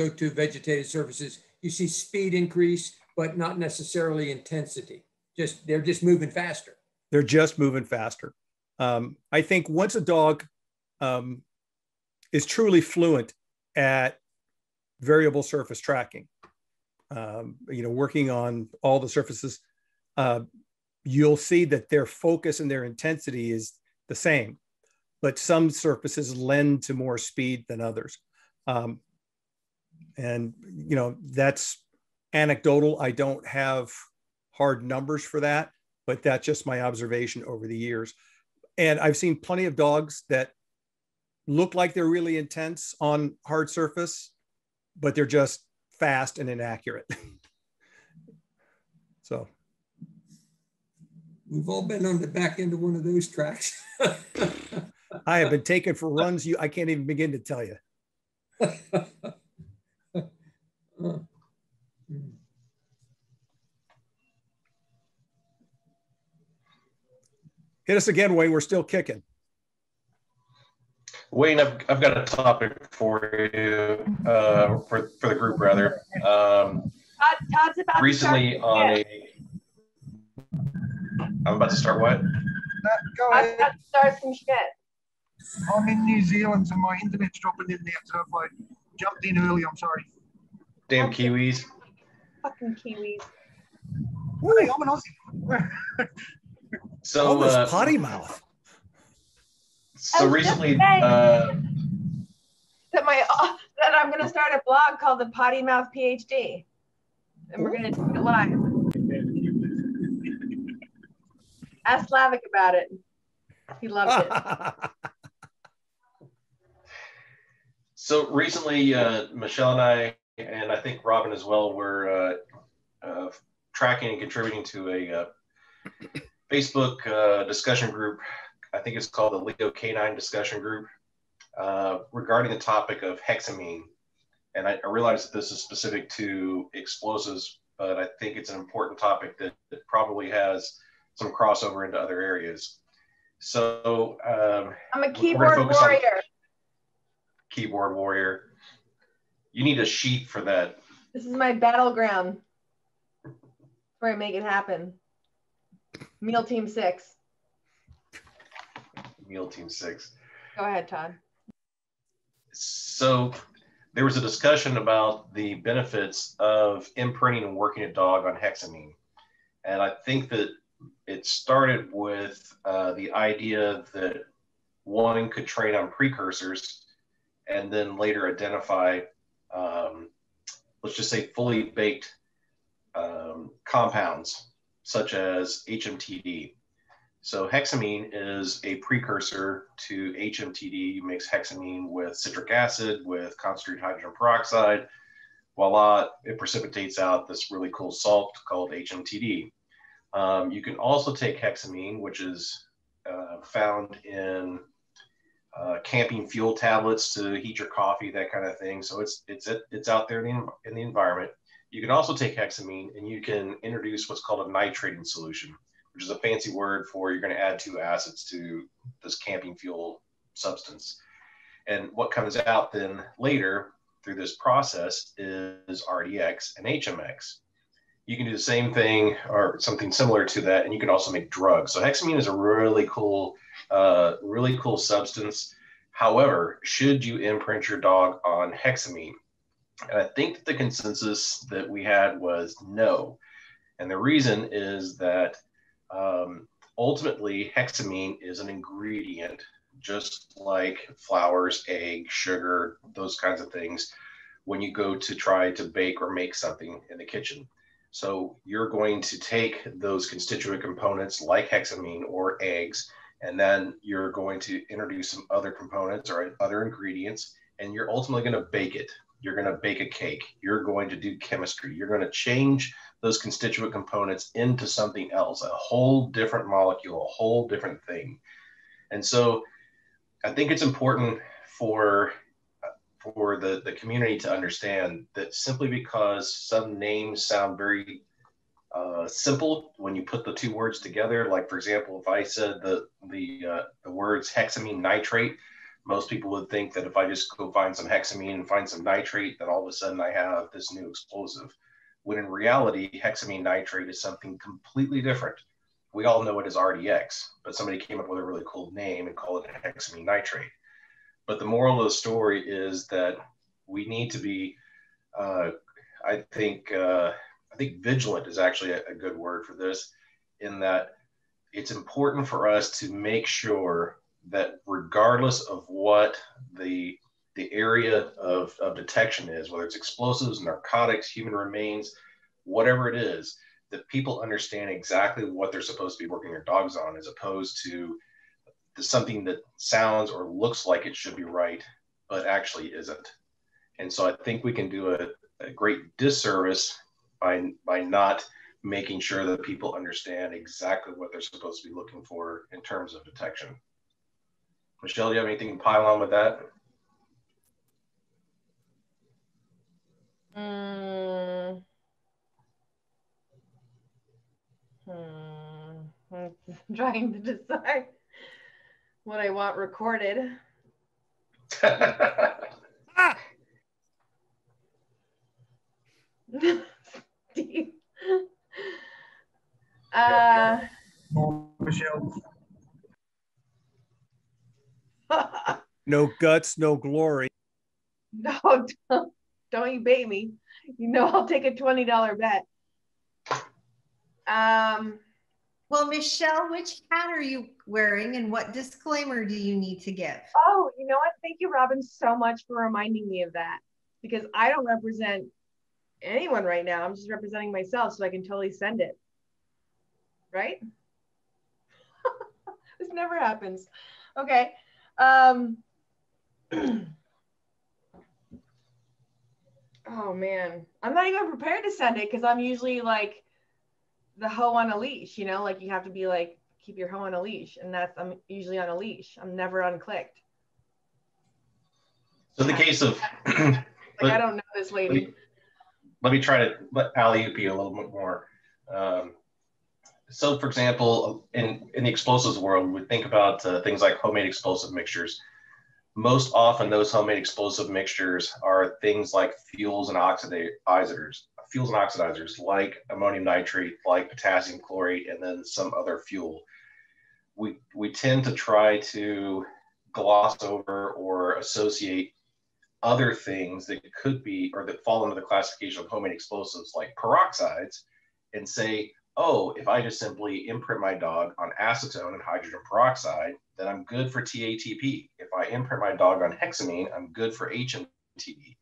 Speaker 4: to vegetated surfaces, you see speed increase, but not necessarily intensity. They're just moving faster.
Speaker 8: They're just moving faster. I think once a dog is truly fluent at variable surface tracking, you know, working on all the surfaces, you'll see that their focus and their intensity is the same, but some surfaces lend to more speed than others. And, you know, that's anecdotal. I don't have hard numbers for that, but that's just my observation over the years. And I've seen plenty of dogs that look like they're really intense on hard surface, but they're just fast and inaccurate. So.
Speaker 4: We've all been on the back end of one of those tracks.
Speaker 8: I have been taken for runs I can't even begin to tell you. Hit us again, Wayne. We're still kicking.
Speaker 2: Wayne, I've got a topic for you, for the group, rather.
Speaker 3: Todd's about
Speaker 2: recently
Speaker 3: to
Speaker 2: on I'm about to start what?
Speaker 1: Go ahead.
Speaker 3: I've start some shit.
Speaker 1: I'm in New Zealand, so my internet's dropping in there. So if I jumped in early, I'm sorry.
Speaker 2: Damn Kiwis.
Speaker 3: Fucking Kiwis.
Speaker 1: Hey, I'm an Aussie.
Speaker 2: So
Speaker 8: almost potty mouth.
Speaker 2: So recently,
Speaker 3: that I'm going to start a blog called the Potty Mouth PhD, and we're going to do it live. Ask Slavic about it. He loved it.
Speaker 2: So recently, Michelle and I think Robin as well, were tracking and contributing to a Facebook discussion group. I think it's called the Leo Canine Discussion Group, regarding the topic of hexamine. And I realize that this is specific to explosives, but I think it's an important topic that probably has some crossover into other areas. So
Speaker 3: I'm a keyboard warrior.
Speaker 2: Keyboard warrior. You need a sheet for that.
Speaker 3: This is my battleground where I make it happen. Meal Team 6.
Speaker 2: Meal Team 6.
Speaker 3: Go ahead, Todd.
Speaker 2: So there was a discussion about the benefits of imprinting and working a dog on hexamine. And I think that it started with the idea that one could train on precursors and then later identify, let's just say, fully baked compounds such as HMTD. So hexamine is a precursor to HMTD. You mix hexamine with citric acid, with concentrated hydrogen peroxide, voila, it precipitates out this really cool salt called HMTD. You can also take hexamine, which is found in camping fuel tablets to heat your coffee, that kind of thing. So it's out there in the environment. You can also take hexamine and you can introduce what's called a nitrating solution, which is a fancy word for you're going to add 2 acids to this camping fuel substance. And what comes out then later through this process is RDX and HMX. You can do the same thing or something similar to that, and you can also make drugs. So hexamine is a really cool substance. However, should you imprint your dog on hexamine? And I think that the consensus that we had was no. And the reason is that ultimately hexamine is an ingredient, just like flours, egg, sugar, those kinds of things, when you go to try to bake or make something in the kitchen. So you're going to take those constituent components like hexamine or eggs, and then you're going to introduce some other components or other ingredients, and you're ultimately going to bake it. You're going to bake a cake. You're going to do chemistry. You're going to change those constituent components into something else, a whole different molecule, a whole different thing. And so I think it's important for the community to understand that simply because some names sound very simple when you put the 2 words together, like for example, if I said the words hexamine nitrate, most people would think that if I just go find some hexamine and find some nitrate, that all of a sudden I have this new explosive. When in reality, hexamine nitrate is something completely different. We all know it as RDX, but somebody came up with a really cool name and called it hexamine nitrate. But the moral of the story is that we need to be, I think vigilant is actually a good word for this, in that it's important for us to make sure that regardless of what the area of detection is, whether it's explosives, narcotics, human remains, whatever it is, that people understand exactly what they're supposed to be working their dogs on, as opposed to something that sounds or looks like it should be right, but actually isn't. And so I think we can do a great disservice by not making sure that people understand exactly what they're supposed to be looking for in terms of detection. Michelle, do you have anything to pile on with that?
Speaker 3: I'm trying to decide what I want recorded. Steve.
Speaker 8: Michelle. No guts, no glory.
Speaker 3: No, don't you bait me. You know I'll take a $20 bet.
Speaker 6: Well, Michelle, which hat are you wearing and what disclaimer do you need to give?
Speaker 3: Oh, you know what? Thank you, Robin, so much for reminding me of that, because I don't represent anyone right now. I'm just representing myself, so I can totally send it. Right? This never happens. Okay. Oh man, I'm not even prepared to send it because I'm usually like the hoe on a leash, you know, like you have to be like, keep your hoe on a leash. And I'm usually on a leash. I'm never unclicked.
Speaker 2: So in the case of,
Speaker 3: like, I don't know this lady.
Speaker 2: Let me try to let alley-oop you a little bit more. So for example, in the explosives world, we think about things like homemade explosive mixtures. Most often those homemade explosive mixtures are things like fuels and oxidizers like ammonium nitrate, like potassium chlorate, and then some other fuel. We tend to try to gloss over or associate other things that could be, or that fall into the classification of homemade explosives like peroxides, and say, oh, if I just simply imprint my dog on acetone and hydrogen peroxide, then I'm good for TATP. If I imprint my dog on hexamine, I'm good for HMTD.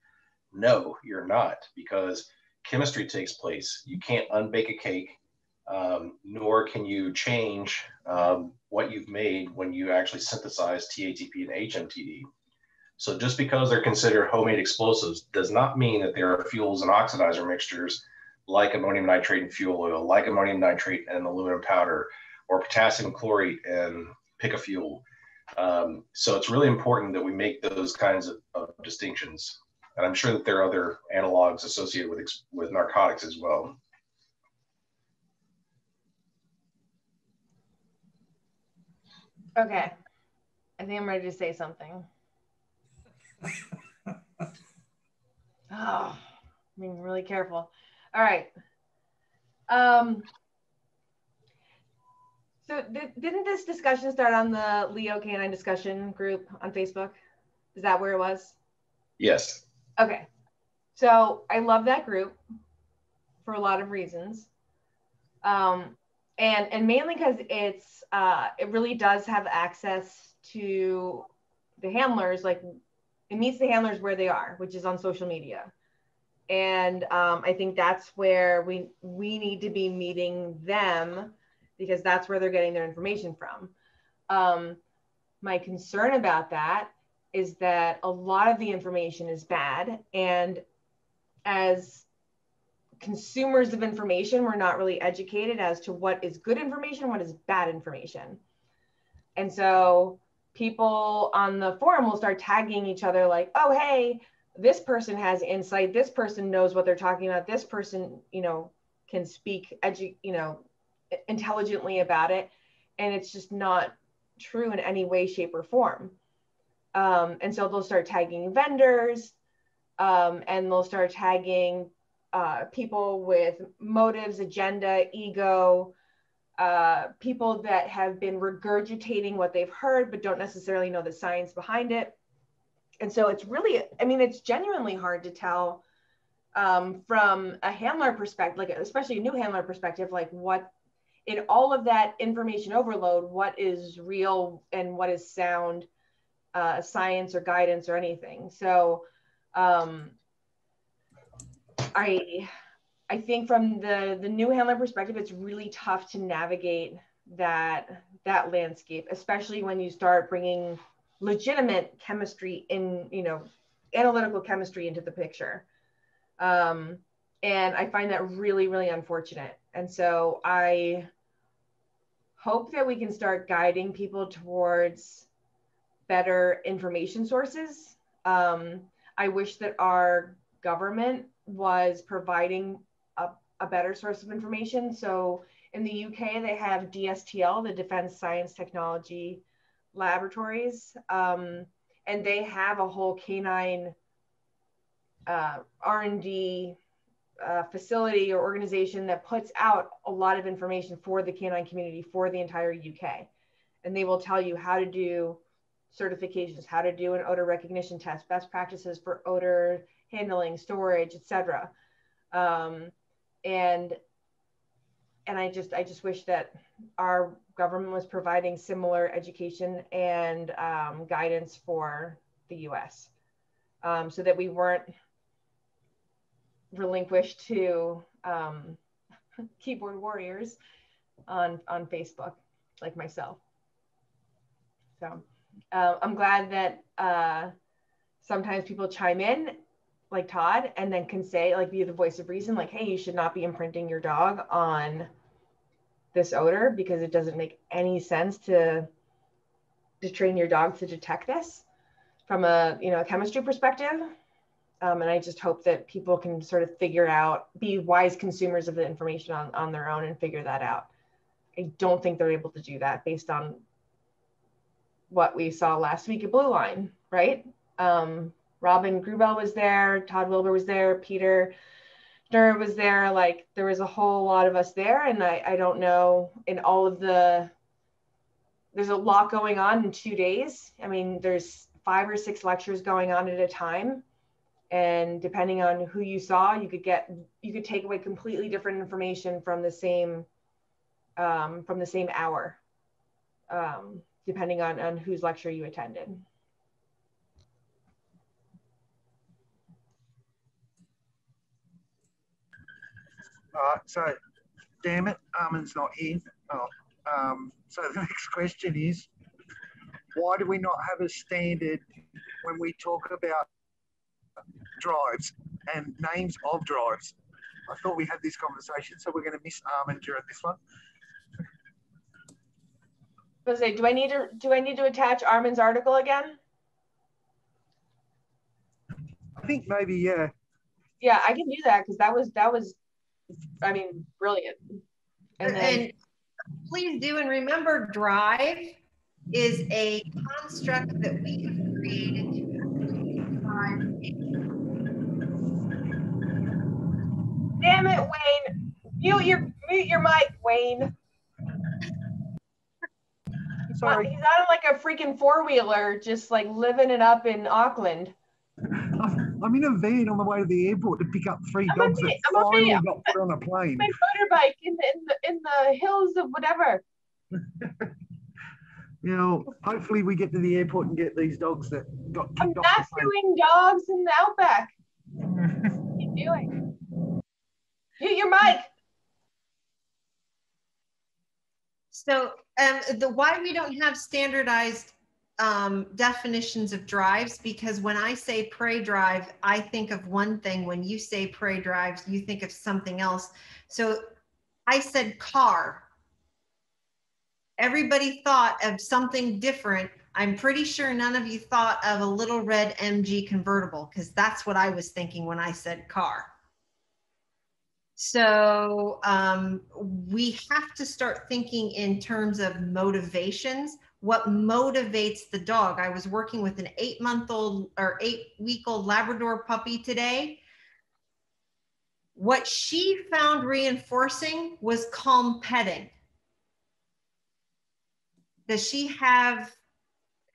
Speaker 2: No, you're not, because chemistry takes place. You can't unbake a cake, nor can you change what you've made when you actually synthesize TATP and HMTD. So just because they're considered homemade explosives does not mean that they are fuels and oxidizer mixtures like ammonium nitrate and fuel oil, like ammonium nitrate and aluminum powder, or potassium chlorate and pick a fuel. So it's really important that we make those kinds of distinctions. And I'm sure that there are other analogs associated with narcotics as well.
Speaker 3: Okay, I think I'm ready to say something. Oh, I'm being really careful. All right. So didn't this discussion start on the Leo Canine discussion group on Facebook? Is that where it was?
Speaker 2: Yes.
Speaker 3: Okay. So I love that group for a lot of reasons. And mainly because it's it really does have access to the handlers, like it meets the handlers where they are, which is on social media. And I think that's where we need to be meeting them, because that's where they're getting their information from. My concern about that is that a lot of the information is bad, and as consumers of information, we're not really educated as to what is good information, what is bad information. And so people on the forum will start tagging each other like, oh, hey, this person has insight, this person knows what they're talking about, this person, you know, can speak, intelligently about it. And it's just not true in any way, shape, or form. And so they'll start tagging vendors, and they'll start tagging people with motives, agenda, ego, people that have been regurgitating what they've heard but don't necessarily know the science behind it. And so it's really, I mean, it's genuinely hard to tell from a handler perspective, like especially a new handler perspective, like what in all of that information overload, what is real and what is sound science or guidance or anything. So I think from the new handler perspective, it's really tough to navigate that landscape, especially when you start bringing legitimate chemistry in, you know, analytical chemistry into the picture. And I find that really, really unfortunate. And so I hope that we can start guiding people towards better information sources. I wish that our government was providing a better source of information. So in the UK, they have DSTL, the Defense Science Technology Laboratories, and they have a whole canine R&D facility or organization that puts out a lot of information for the canine community for the entire UK. And they will tell you how to do certifications, how to do an odor recognition test, best practices for odor handling, storage, etc. And I just wish that our government was providing similar education and guidance for the US, so that we weren't relinquished to keyboard warriors on Facebook like myself. So I'm glad that sometimes people chime in like Todd and then can say, like, be the voice of reason, like, hey, you should not be imprinting your dog on this odor because it doesn't make any sense to train your dog to detect this from a, you know, a chemistry perspective. And I just hope that people can sort of figure out, be wise consumers of the information on their own and figure that out. I don't think they're able to do that based on what we saw last week at Blue Line, right? Robin Grubel was there, Todd Wilbur was there, Peter Durr was there. Like, there was a whole lot of us there. And I don't know, in all of there's a lot going on in 2 days. I mean, there's 5 or 6 lectures going on at a time. And depending on who you saw, you could take away completely different information from the same hour, depending on whose lecture you attended.
Speaker 1: So, damn it, Armin's not here. So the next question is, why do we not have a standard when we talk about drives and names of drives? I thought we had this conversation, so we're going to miss Armin during this one.
Speaker 3: I was gonna say, do I need to attach Armin's article again?
Speaker 1: I think maybe, yeah.
Speaker 3: Yeah, I can do that because that was, I mean, brilliant.
Speaker 6: And please do, and remember, drive is a construct that we have created to drive.
Speaker 3: Damn it, Wayne! Mute your mic, Wayne.
Speaker 1: Sorry.
Speaker 3: He's on like a freaking four-wheeler, just like living it up in Auckland.
Speaker 1: I'm in a van on the way to the airport to pick up three dogs that finally got put on a plane.
Speaker 3: My motorbike in the hills of whatever.
Speaker 1: You know, hopefully we get to the airport and get these dogs that got kicked off the plane.
Speaker 3: I'm not doing dogs in the outback. What are you doing? Mute your mic.
Speaker 6: So why we don't have standardized definitions of drives, because when I say prey drive, I think of one thing. When you say prey drives, you think of something else. So I said car. Everybody thought of something different. I'm pretty sure none of you thought of a little red MG convertible, because that's what I was thinking when I said car. So we have to start thinking in terms of motivations. What motivates the dog? I was working with an 8-month-old or 8-week-old Labrador puppy today. What she found reinforcing was calm petting. Does she have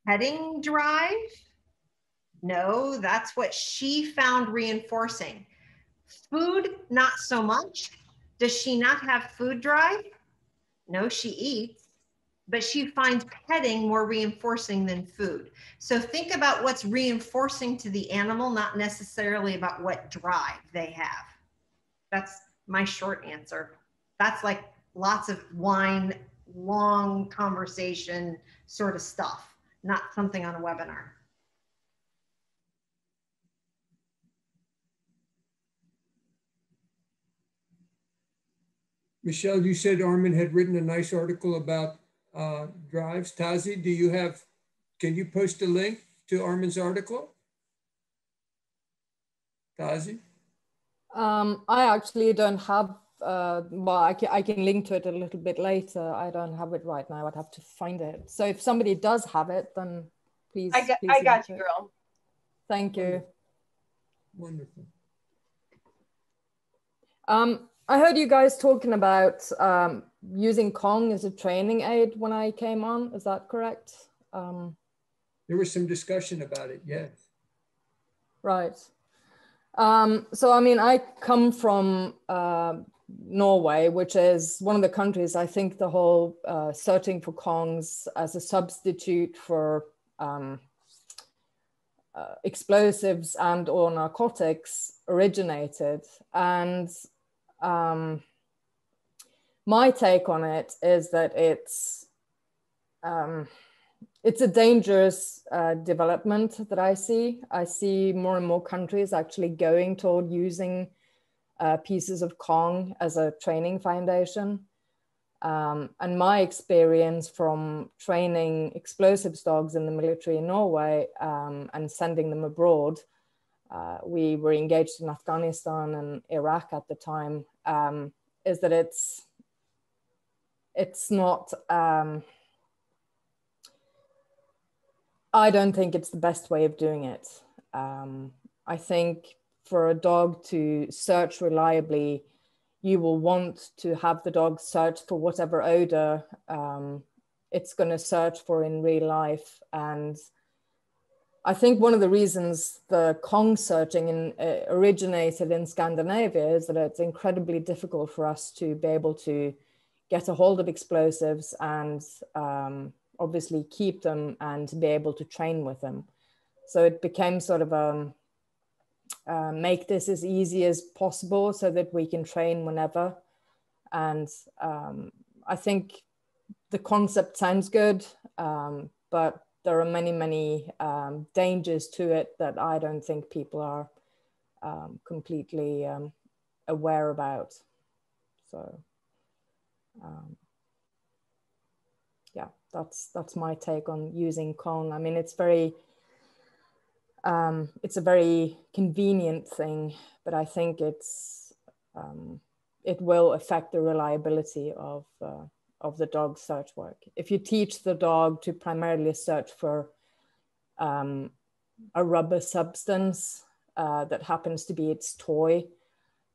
Speaker 6: petting drive? No, that's what she found reinforcing. Food, not so much. Does she not have food drive? No, she eats, but she finds petting more reinforcing than food. So think about what's reinforcing to the animal, not necessarily about what drive they have. That's my short answer. That's like lots of wine, long conversation sort of stuff, not something on a webinar.
Speaker 4: Michelle, you said Armin had written a nice article about drives. Tazi, can you post a link to Armin's article? Tazi?
Speaker 10: I actually don't have, well, I can link to it a little bit later. I don't have it right now. I'd have to find it. So if somebody does have it, then please.
Speaker 3: I got you, girl.
Speaker 10: Thank you.
Speaker 4: Wonderful.
Speaker 10: I heard you guys talking about using Kong as a training aid when I came on. Is that correct?
Speaker 4: There was some discussion about it, yes.
Speaker 10: Right. So, I mean, I come from Norway, which is one of the countries, I think the whole searching for Kongs as a substitute for explosives and or narcotics originated. And my take on it is that it's a dangerous development that I see. I see more and more countries actually going toward using pieces of Kong as a training foundation. And my experience from training explosives dogs in the military in Norway and sending them abroad, we were engaged in Afghanistan and Iraq at the time, is that it's not, I don't think it's the best way of doing it. I think for a dog to search reliably, you will want to have the dog search for whatever odor it's going to search for in real life. And I think one of the reasons the Kong searching originated in Scandinavia is that it's incredibly difficult for us to be able to get a hold of explosives and obviously keep them and be able to train with them. So it became sort of make this as easy as possible so that we can train whenever. And I think the concept sounds good, but there are many, many dangers to it that I don't think people are completely aware about. So yeah, that's my take on using Kong. I mean, it's a very convenient thing, but I think it will affect the reliability of the dog's search work. If you teach the dog to primarily search for a rubber substance that happens to be its toy,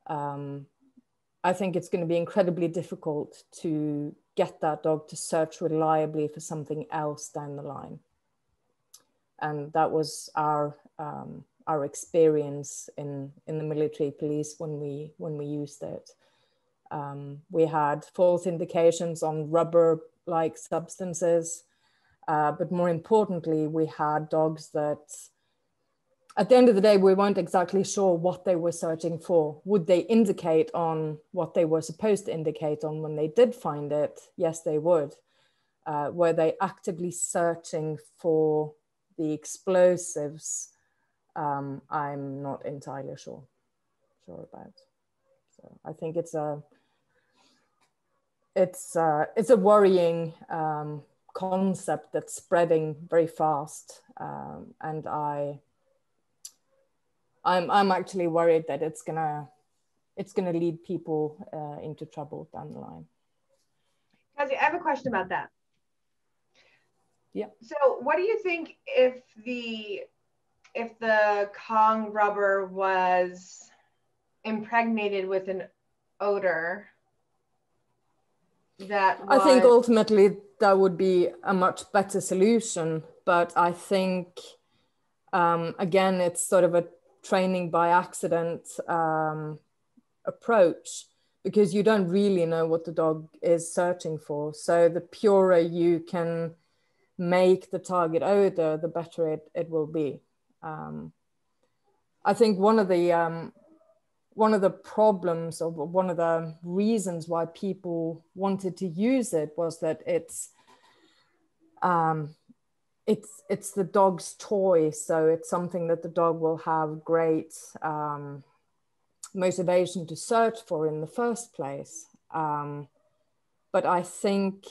Speaker 10: I think it's going to be incredibly difficult to get that dog to search reliably for something else down the line. And that was our experience in the military police when we used it. We had false indications on rubber-like substances, but more importantly, we had dogs that, at the end of the day, we weren't exactly sure what they were searching for. Would they indicate on what they were supposed to indicate on when they did find it? Yes, they would. Were they actively searching for the explosives? I'm not entirely sure about. So I think it's a worrying concept that's spreading very fast, and I'm actually worried that it's gonna lead people into trouble down the line.
Speaker 3: Kazi, I have a question about that.
Speaker 10: Yeah.
Speaker 3: So what do you think if the Kong rubber was impregnated with an odor that was...
Speaker 10: I think ultimately that would be a much better solution, but I think again, it's sort of a training by accident approach, because you don't really know what the dog is searching for. So the purer you can make the target odor, the better it will be. I think one of the problems, or one of the reasons why people wanted to use it, was that it's the dog's toy, so it's something that the dog will have great motivation to search for in the first place. But I think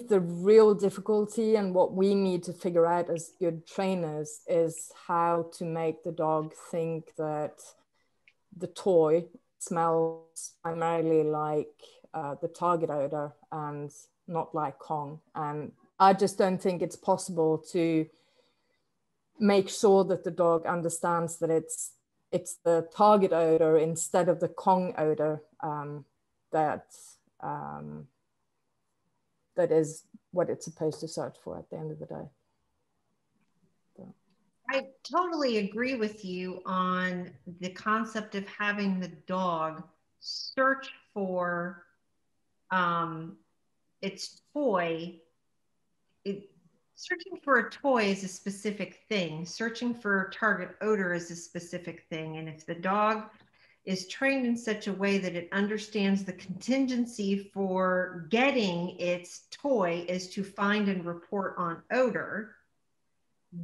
Speaker 10: the real difficulty, and what we need to figure out as good trainers, is how to make the dog think that the toy smells primarily like the target odor and not like Kong. And I just don't think it's possible to make sure that the dog understands that it's the target odor instead of the Kong odor that is what it's supposed to search for at the end of the day. So.
Speaker 6: I totally agree with you on the concept of having the dog search for its toy. Searching for a toy is a specific thing. Searching for target odor is a specific thing. And if the dog is trained in such a way that it understands the contingency for getting its toy is to find and report on odor,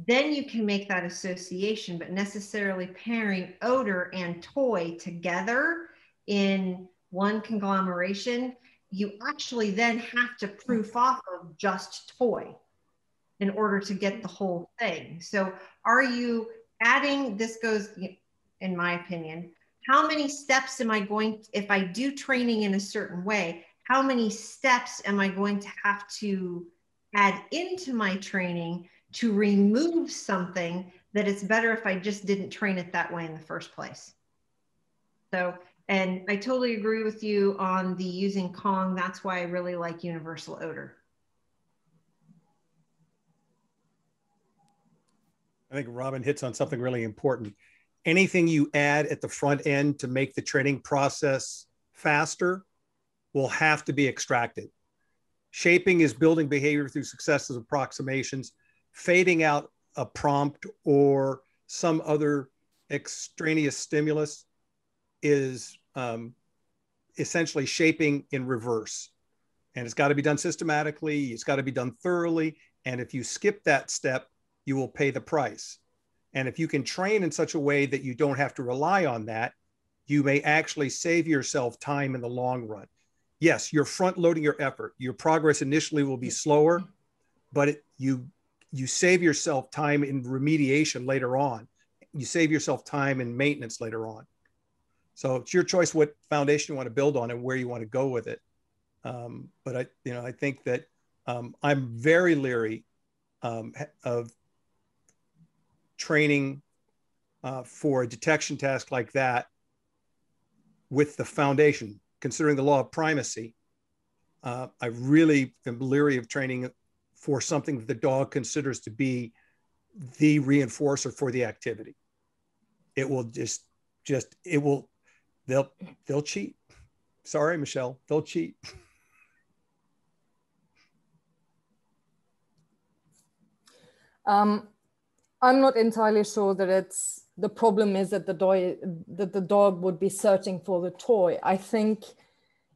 Speaker 6: then you can make that association. But necessarily pairing odor and toy together in one conglomeration, you actually then have to proof off of just toy in order to get the whole thing. So are you adding, this goes, in my opinion, how many steps am I going, if I do training in a certain way, how many steps am I going to have to add into my training to remove something that it's better if I just didn't train it that way in the first place? So, and I totally agree with you on the using Kong. That's why I really like universal odor.
Speaker 8: I think Robin hits on something really important. Anything you add at the front end to make the training process faster will have to be extracted. Shaping is building behavior through successive approximations. Fading out a prompt or some other extraneous stimulus is essentially shaping in reverse. And it's got to be done systematically. It's got to be done thoroughly. And if you skip that step, you will pay the price. And if you can train in such a way that you don't have to rely on that, you may actually save yourself time in the long run. Yes, you're front loading your effort. Your progress initially will be slower, but you save yourself time in remediation later on. You save yourself time in maintenance later on. So it's your choice what foundation you want to build on and where you want to go with it. But I think that I'm very leery of training for a detection task like that with the foundation, considering the law of primacy. I really am leery of training for something that the dog considers to be the reinforcer for the activity. It will they'll cheat. Sorry, Michelle, they'll cheat.
Speaker 10: I'm not entirely sure that the problem is that the dog would be searching for the toy. I think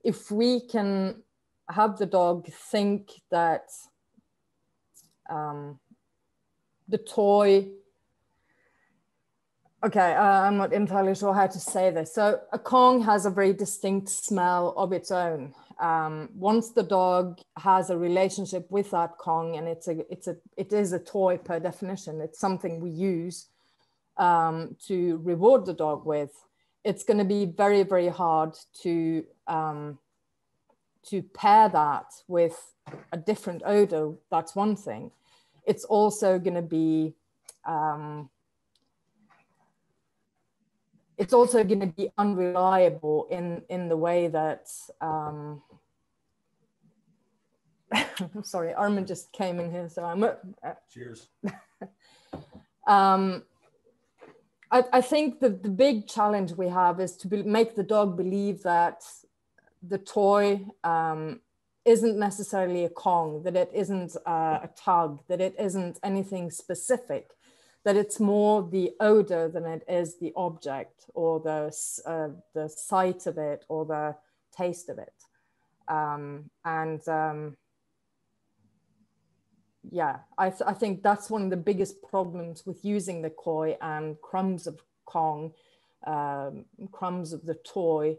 Speaker 10: if we can have the dog think that the toy, okay, I'm not entirely sure how to say this. So a Kong has a very distinct smell of its own. Once the dog has a relationship with that Kong, and it is a toy per definition, it's something we use to reward the dog with, it's going to be very, very hard to pair that with a different odor. That's one thing. It's also going to be unreliable in the way that I'm sorry, Armin just came in here, so I'm cheers. I think the big challenge we have is to make the dog believe that the toy isn't necessarily a Kong, that it isn't a tug, that it isn't anything specific, that it's more the odor than it is the object or the sight of it or the taste of it. Yeah, I think that's one of the biggest problems with using the koi and crumbs of Kong, crumbs of the toy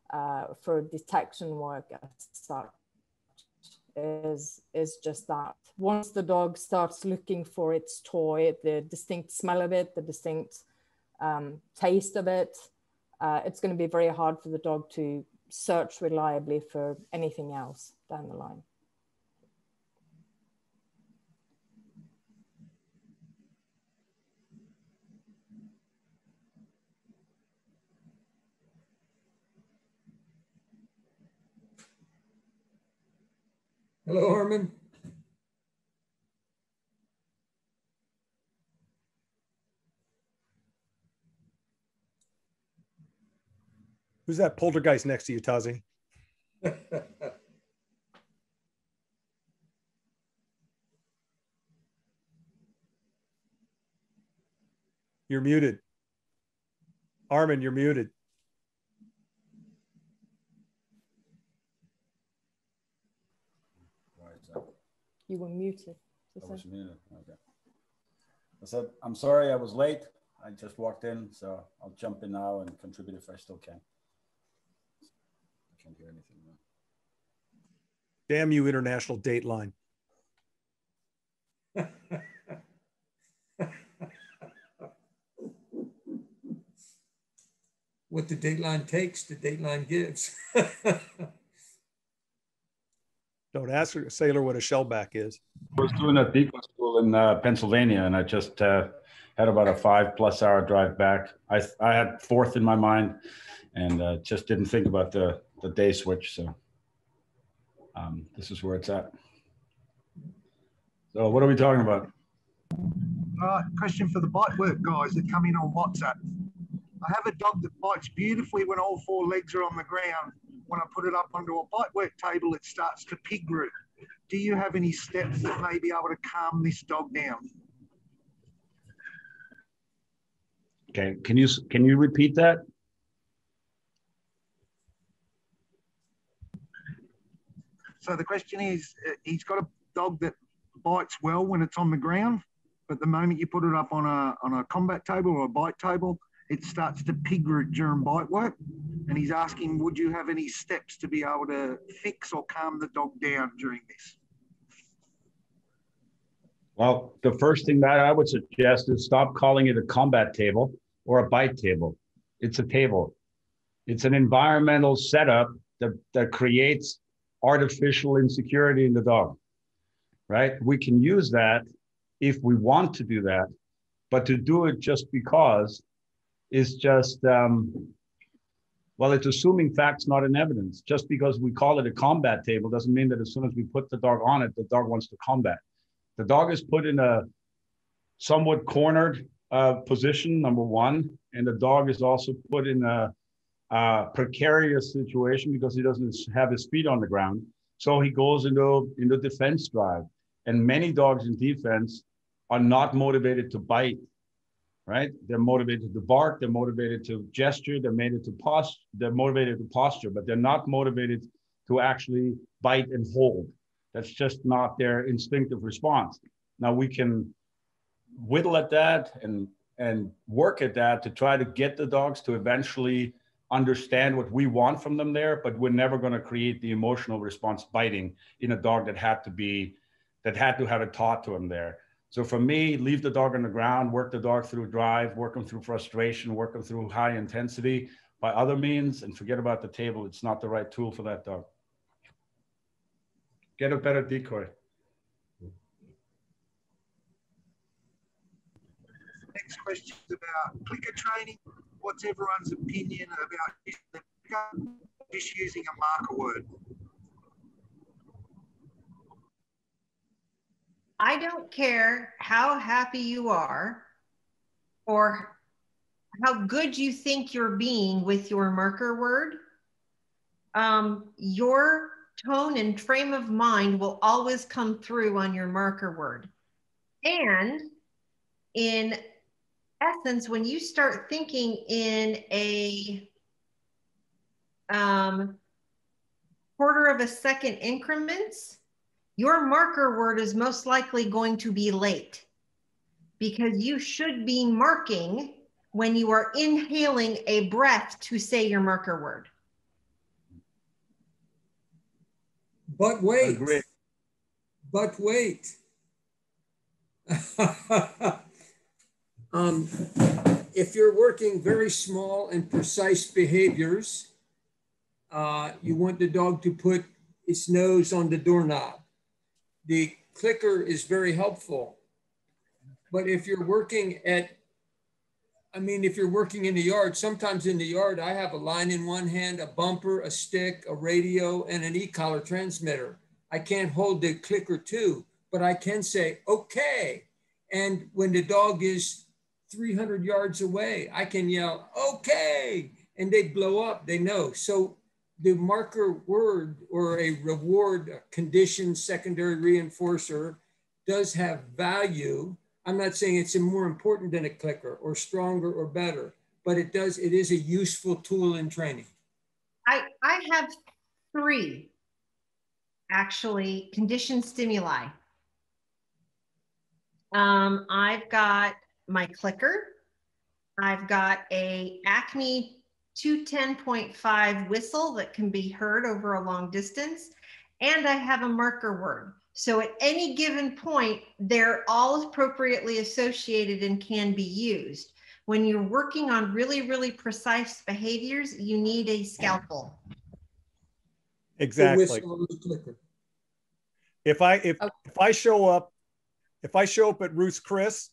Speaker 10: for detection work as such, is just that. Once the dog starts looking for its toy, the distinct smell of it, the distinct taste of it, it's going to be very hard for the dog to search reliably for anything else down the line.
Speaker 4: Hello, Armin.
Speaker 8: Who's that poltergeist next to you, Tazi? You're muted. Armin, you're muted.
Speaker 10: You were muted.
Speaker 11: I was muted. Okay. I said, I'm sorry I was late. I just walked in, so I'll jump in now and contribute if I still can. I can't hear anything now.
Speaker 8: Damn you, international Dateline.
Speaker 4: What the Dateline takes, the Dateline gives.
Speaker 8: Don't ask a sailor what a shellback is.
Speaker 11: I was doing a deacon school in Pennsylvania, and I just had about a 5+ hour drive back. I had fourth in my mind, and just didn't think about the day switch. So this is where it's at. So what are we talking about?
Speaker 1: Question for the bite work guys that come in on WhatsApp. I have a dog that bites beautifully when all 4 legs are on the ground. When I put it up onto a bite work table, it starts to pig root. Do you have any steps that may be able to calm this dog down?
Speaker 11: Okay, can you repeat that?
Speaker 1: So the question is, he's got a dog that bites well when it's on the ground, but the moment you put it up on a combat table or a bite table, it starts to pig root during bite work. And he's asking, would you have any steps to be able to fix or calm the dog down during this?
Speaker 11: Well, the first thing that I would suggest is stop calling it a combat table or a bite table. It's a table. It's an environmental setup that creates artificial insecurity in the dog, right? We can use that if we want to do that, but to do it just because is just, well, it's assuming facts, not in evidence. Just because we call it a combat table doesn't mean that as soon as we put the dog on it, the dog wants to combat. The dog is put in a somewhat cornered position, number one, and the dog is also put in a precarious situation because he doesn't have his feet on the ground. So he goes into defense drive. And many dogs in defense are not motivated to bite, right? They're motivated to bark, they're motivated to gesture, they're motivated to posture, but they're not motivated to actually bite and hold. That's just not their instinctive response. Now we can whittle at that and work at that to try to get the dogs to eventually understand what we want from them there, but we're never going to create the emotional response biting in a dog that had to have it taught to him there. So for me, leave the dog on the ground, work the dog through drive, work them through frustration, work them through high intensity by other means, and forget about the table. It's not the right tool for that dog. Get a better decoy.
Speaker 1: Next question is about clicker training. What's everyone's opinion about just using a marker word?
Speaker 6: I don't care how happy you are or how good you think you're being with your marker word. Your tone and frame of mind will always come through on your marker word. And in essence, when you start thinking in a quarter of a second increments, your marker word is most likely going to be late because you should be marking when you are inhaling a breath to say your marker word.
Speaker 4: But wait, but wait. If you're working very small and precise behaviors, you want the dog to put its nose on the doorknob. The clicker is very helpful. But if you're working if you're working in the yard, sometimes in the yard, I have a line in one hand, a bumper, a stick, a radio, and an e-collar transmitter. I can't hold the clicker too, but I can say, okay. And when the dog is 300 yards away, I can yell, okay, and they blow up, they know. So the marker word or a reward, a condition, secondary reinforcer does have value. I'm not saying it's more important than a clicker or stronger or better, but it is a useful tool in training.
Speaker 6: I have 3 actually conditioned stimuli. I've got my clicker. I've got a Acme 210.5 whistle that can be heard over a long distance. And I have a marker word. So at any given point, they're all appropriately associated and can be used. When you're working on really, really precise behaviors, you need a scalpel.
Speaker 8: Exactly. If I show up at Ruth's Chris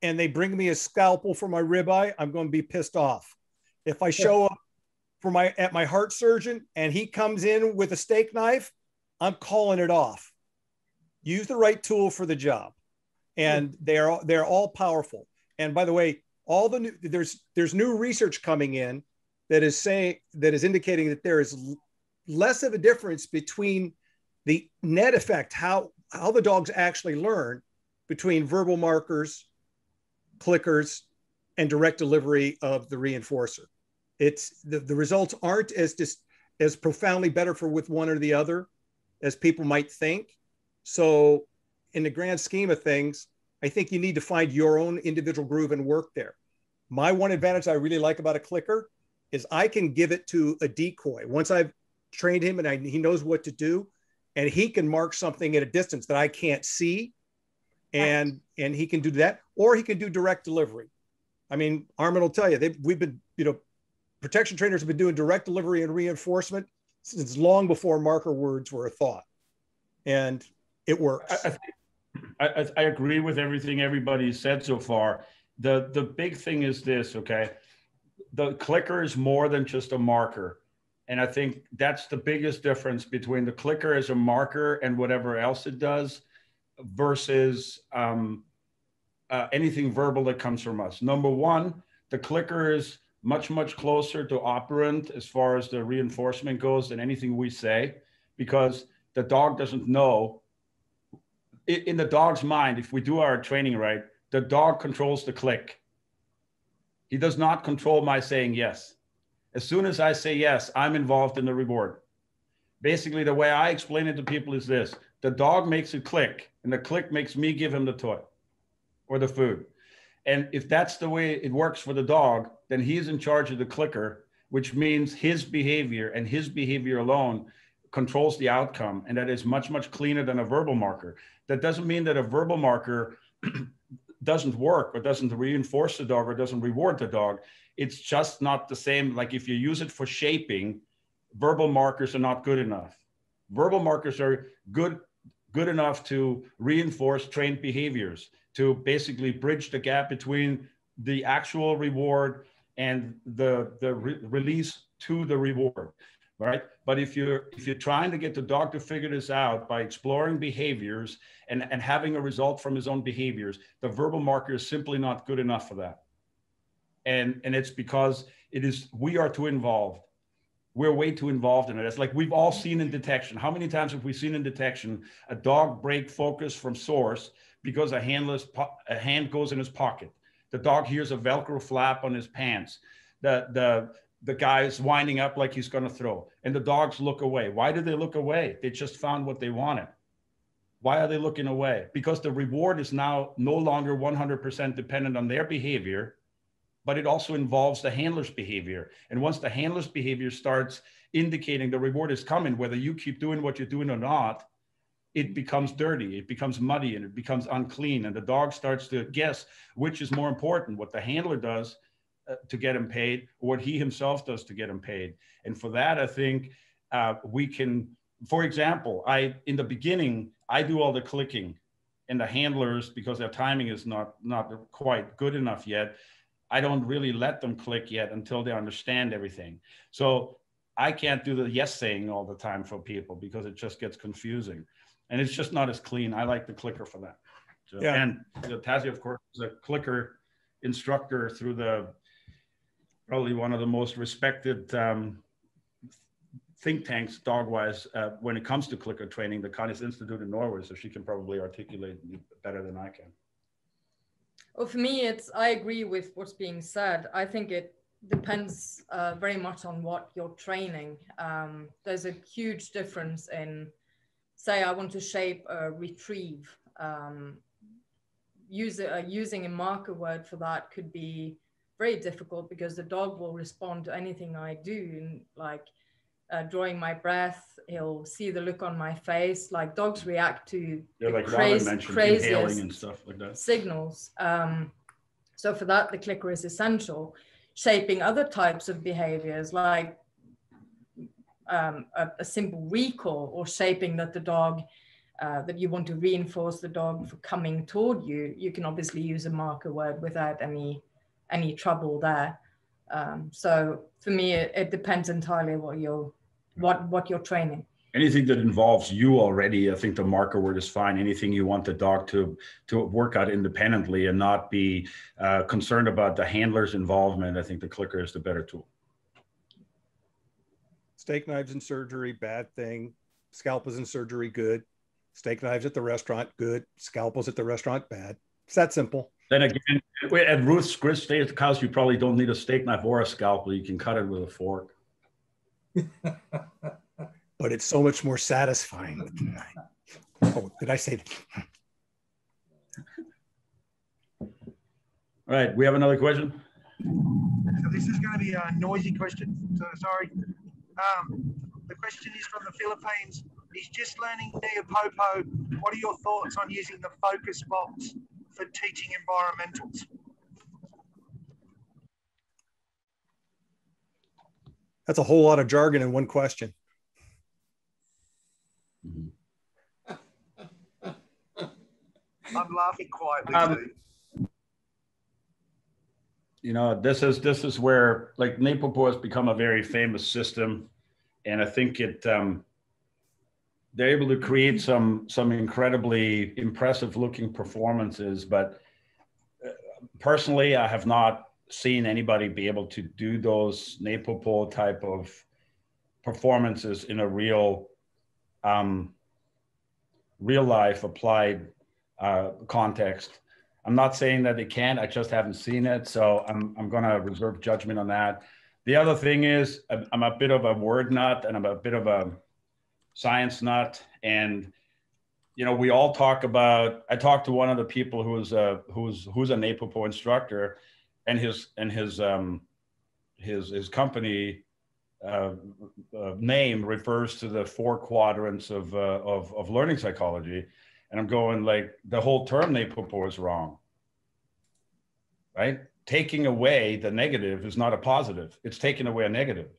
Speaker 8: and they bring me a scalpel for my ribeye, I'm going to be pissed off. If I show up at my heart surgeon and he comes in with a steak knife, I'm calling it off. Use the right tool for the job, and they're all powerful. And by the way, there's new research coming in that is indicating that there is less of a difference between the net effect, how the dogs actually learn, between verbal markers, clickers, and direct delivery of the reinforcer. It's the results aren't as profoundly better with one or the other, as people might think. So in the grand scheme of things, I think you need to find your own individual groove and work there. My one advantage I really like about a clicker is I can give it to a decoy. Once I've trained him and he knows what to do, and he can mark something at a distance that I can't see, and he can do that, or he can do direct delivery. I mean, Armin will tell you, we've been, protection trainers have been doing direct delivery and reinforcement since long before marker words were a thought, and it works.
Speaker 11: I agree with everything everybody said so far. The big thing is this, okay? The clicker is more than just a marker. And I think that's the biggest difference between the clicker as a marker and whatever else it does versus anything verbal that comes from us. Number one, the clicker is much, much closer to operant as far as the reinforcement goes than anything we say, because the dog doesn't know. In the dog's mind, if we do our training right, the dog controls the click. He does not control my saying yes. As soon as I say yes, I'm involved in the reward. Basically, the way I explain it to people is this: the dog makes a click, and the click makes me give him the toy or the food. And if that's the way it works for the dog, then he's in charge of the clicker, which means his behavior and his behavior alone controls the outcome. And that is much, much cleaner than a verbal marker. That doesn't mean that a verbal marker doesn't work or doesn't reinforce the dog or doesn't reward the dog. It's just not the same. Like if you use it for shaping, verbal markers are not good enough. Verbal markers are good enough to reinforce trained behaviors, to basically bridge the gap between the actual reward and the release to the reward, right? But if you're trying to get the dog to figure this out by exploring behaviors and having a result from his own behaviors, the verbal marker is simply not good enough for that. And it's because we are too involved. We're way too involved in it. It's like we've all seen in detection. How many times have we seen in detection a dog break focus from source because a hand goes in his pocket? The dog hears a Velcro flap on his pants. The guy's winding up like he's going to throw, and the dogs look away. Why do they look away? They just found what they wanted. Why are they looking away? Because the reward is now no longer 100% dependent on their behavior, but it also involves the handler's behavior. And once the handler's behavior starts indicating the reward is coming, whether you keep doing what you're doing or not, it becomes dirty, it becomes muddy, and it becomes unclean. And the dog starts to guess which is more important, what the handler does to get him paid, or what he himself does to get him paid. And for that, I think we can, for example, in the beginning, I do all the clicking, and the handlers, because their timing is not quite good enough yet, I don't really let them click yet until they understand everything. So I can't do the yes saying all the time for people because it just gets confusing. And it's just not as clean. I like the clicker for that. So, yeah. And Tazzy, of course, is a clicker instructor through probably one of the most respected think tanks, dog-wise, when it comes to clicker training, the Connie's Institute in Norway, so she can probably articulate better than I can.
Speaker 10: Well, for me, I agree with what's being said. I think it depends very much on what you're training. There's a huge difference in, say, I want to shape a retrieve. Using a marker word for that could be very difficult because the dog will respond to anything I do, and like drawing my breath, he'll see the look on my face. Like dogs react to craziest inhaling and stuff like that. Signals. So for that, the clicker is essential. Shaping other types of behaviors, like a simple recall, or shaping that the dog that you want to reinforce the dog for coming toward you, you can obviously use a marker word without any trouble there. So for me, it depends entirely what you're training.
Speaker 11: Anything that involves you already, I think the marker word is fine. Anything you want the dog to work out independently and not be concerned about the handler's involvement, I think the clicker is the better tool.
Speaker 8: Steak knives in surgery, bad thing. Scalpels in surgery, good. Steak knives at the restaurant, good. Scalpels at the restaurant, bad. It's that simple.
Speaker 11: Then again, at Ruth's Chris Steakhouse, you probably don't need a steak knife or a scalpel. You can cut it with a fork.
Speaker 8: but it's so much more satisfying. Oh, did I say?
Speaker 11: All right, we have another question.
Speaker 1: So this is going to be a noisy question, so sorry. The question is from the Philippines. He's just learning Neopopo. What are your thoughts on using the focus box for teaching environmentals?
Speaker 8: That's a whole lot of jargon in one question.
Speaker 1: I'm laughing quietly too.
Speaker 11: You know, this is where, like, Neopopo has become a very famous system, and I think it they're able to create some incredibly impressive looking performances. But personally, I have not seen anybody be able to do those Neopopo type of performances in a real life applied context. I'm not saying that they can't, I just haven't seen it. So I'm going to reserve judgment on that. The other thing is I'm a bit of a word nut and I'm a bit of a science nut. And, you know, we all talk about, I talked to one of the people who's a Neopopo instructor, and his company name refers to the 4 quadrants of learning psychology. And I'm going, like, the whole term Neopopo is wrong, right? Taking away the negative is not a positive. It's taking away a negative.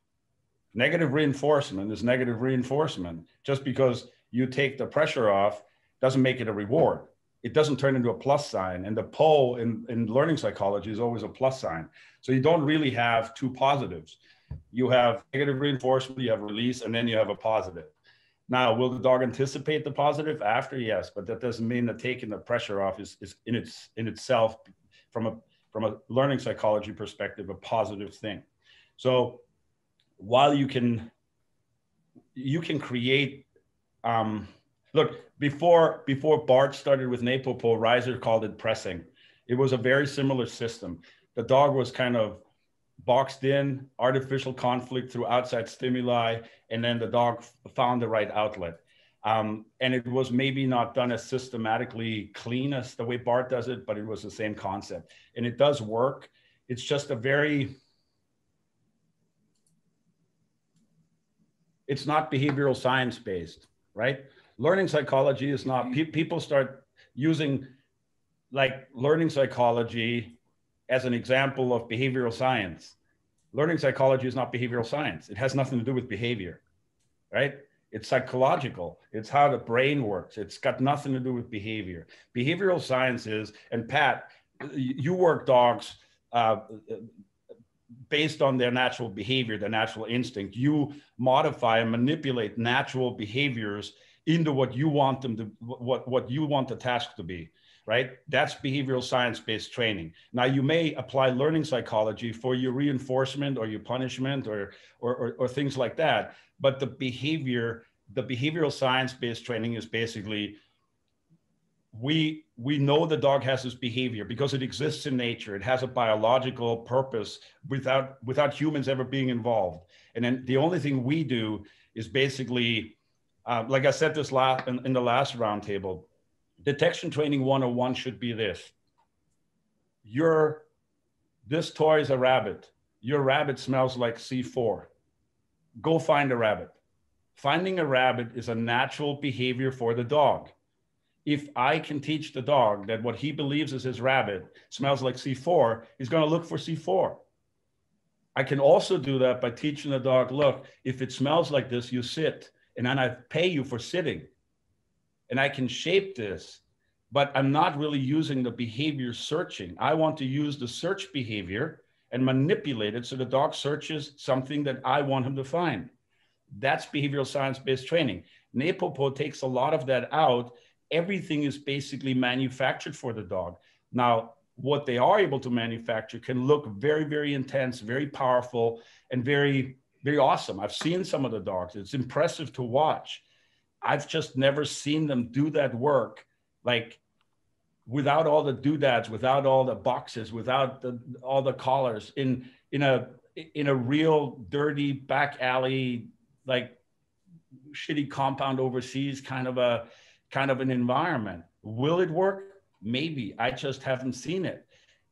Speaker 11: Negative reinforcement is negative reinforcement. Just because you take the pressure off doesn't make it a reward. It doesn't turn into a plus sign. And the po in learning psychology is always a plus sign. So you don't really have 2 positives. You have negative reinforcement, you have release, and then you have a positive. Now, will the dog anticipate the positive after? Yes, but that doesn't mean that taking the pressure off is in itself, from a learning psychology perspective, a positive thing. So while you can create, look, before Bart started with Neopopo, Reiser called it pressing. It was a very similar system. The dog was kind of boxed in, artificial conflict through outside stimuli, and then the dog found the right outlet. And it was maybe not done as systematically clean as the way Bart does it, but it was the same concept. And it does work. It's just it's not behavioral science based, right? Learning psychology is not, people start using, like, learning psychology as an example of behavioral science. Learning psychology is not behavioral science. It has nothing to do with behavior, right? It's psychological. It's how the brain works. It's got nothing to do with behavior. Behavioral science is, and Pat, you work dogs based on their natural behavior, their natural instinct. You modify and manipulate natural behaviors into what you want them to, what you want the task to be. Right? That's behavioral science-based training. Now, you may apply learning psychology for your reinforcement or your punishment or things like that. But the behavioral science-based training is basically, we know the dog has this behavior because it exists in nature. It has a biological purpose without humans ever being involved. And then the only thing we do is basically, like I said this in the last roundtable, detection training 101 should be this. This toy is a rabbit. Your rabbit smells like C4. Go find a rabbit. Finding a rabbit is a natural behavior for the dog. If I can teach the dog that what he believes is his rabbit smells like C4, he's going to look for C4. I can also do that by teaching the dog, look, if it smells like this, you sit, and then I pay you for sitting. And I can shape this, but I'm not really using the behavior searching. I want to use the search behavior and manipulate it so the dog searches something that I want him to find. That's behavioral science-based training. Neopopo takes a lot of that out. Everything is basically manufactured for the dog. Now, what they are able to manufacture can look very, very intense, very powerful, and very, very awesome. I've seen some of the dogs. It's impressive to watch. I've just never seen them do that work, like, without all the doodads, without all the boxes, without all the collars, in a real dirty back alley, like, shitty compound overseas kind of an environment. Will it work? Maybe. I just haven't seen it.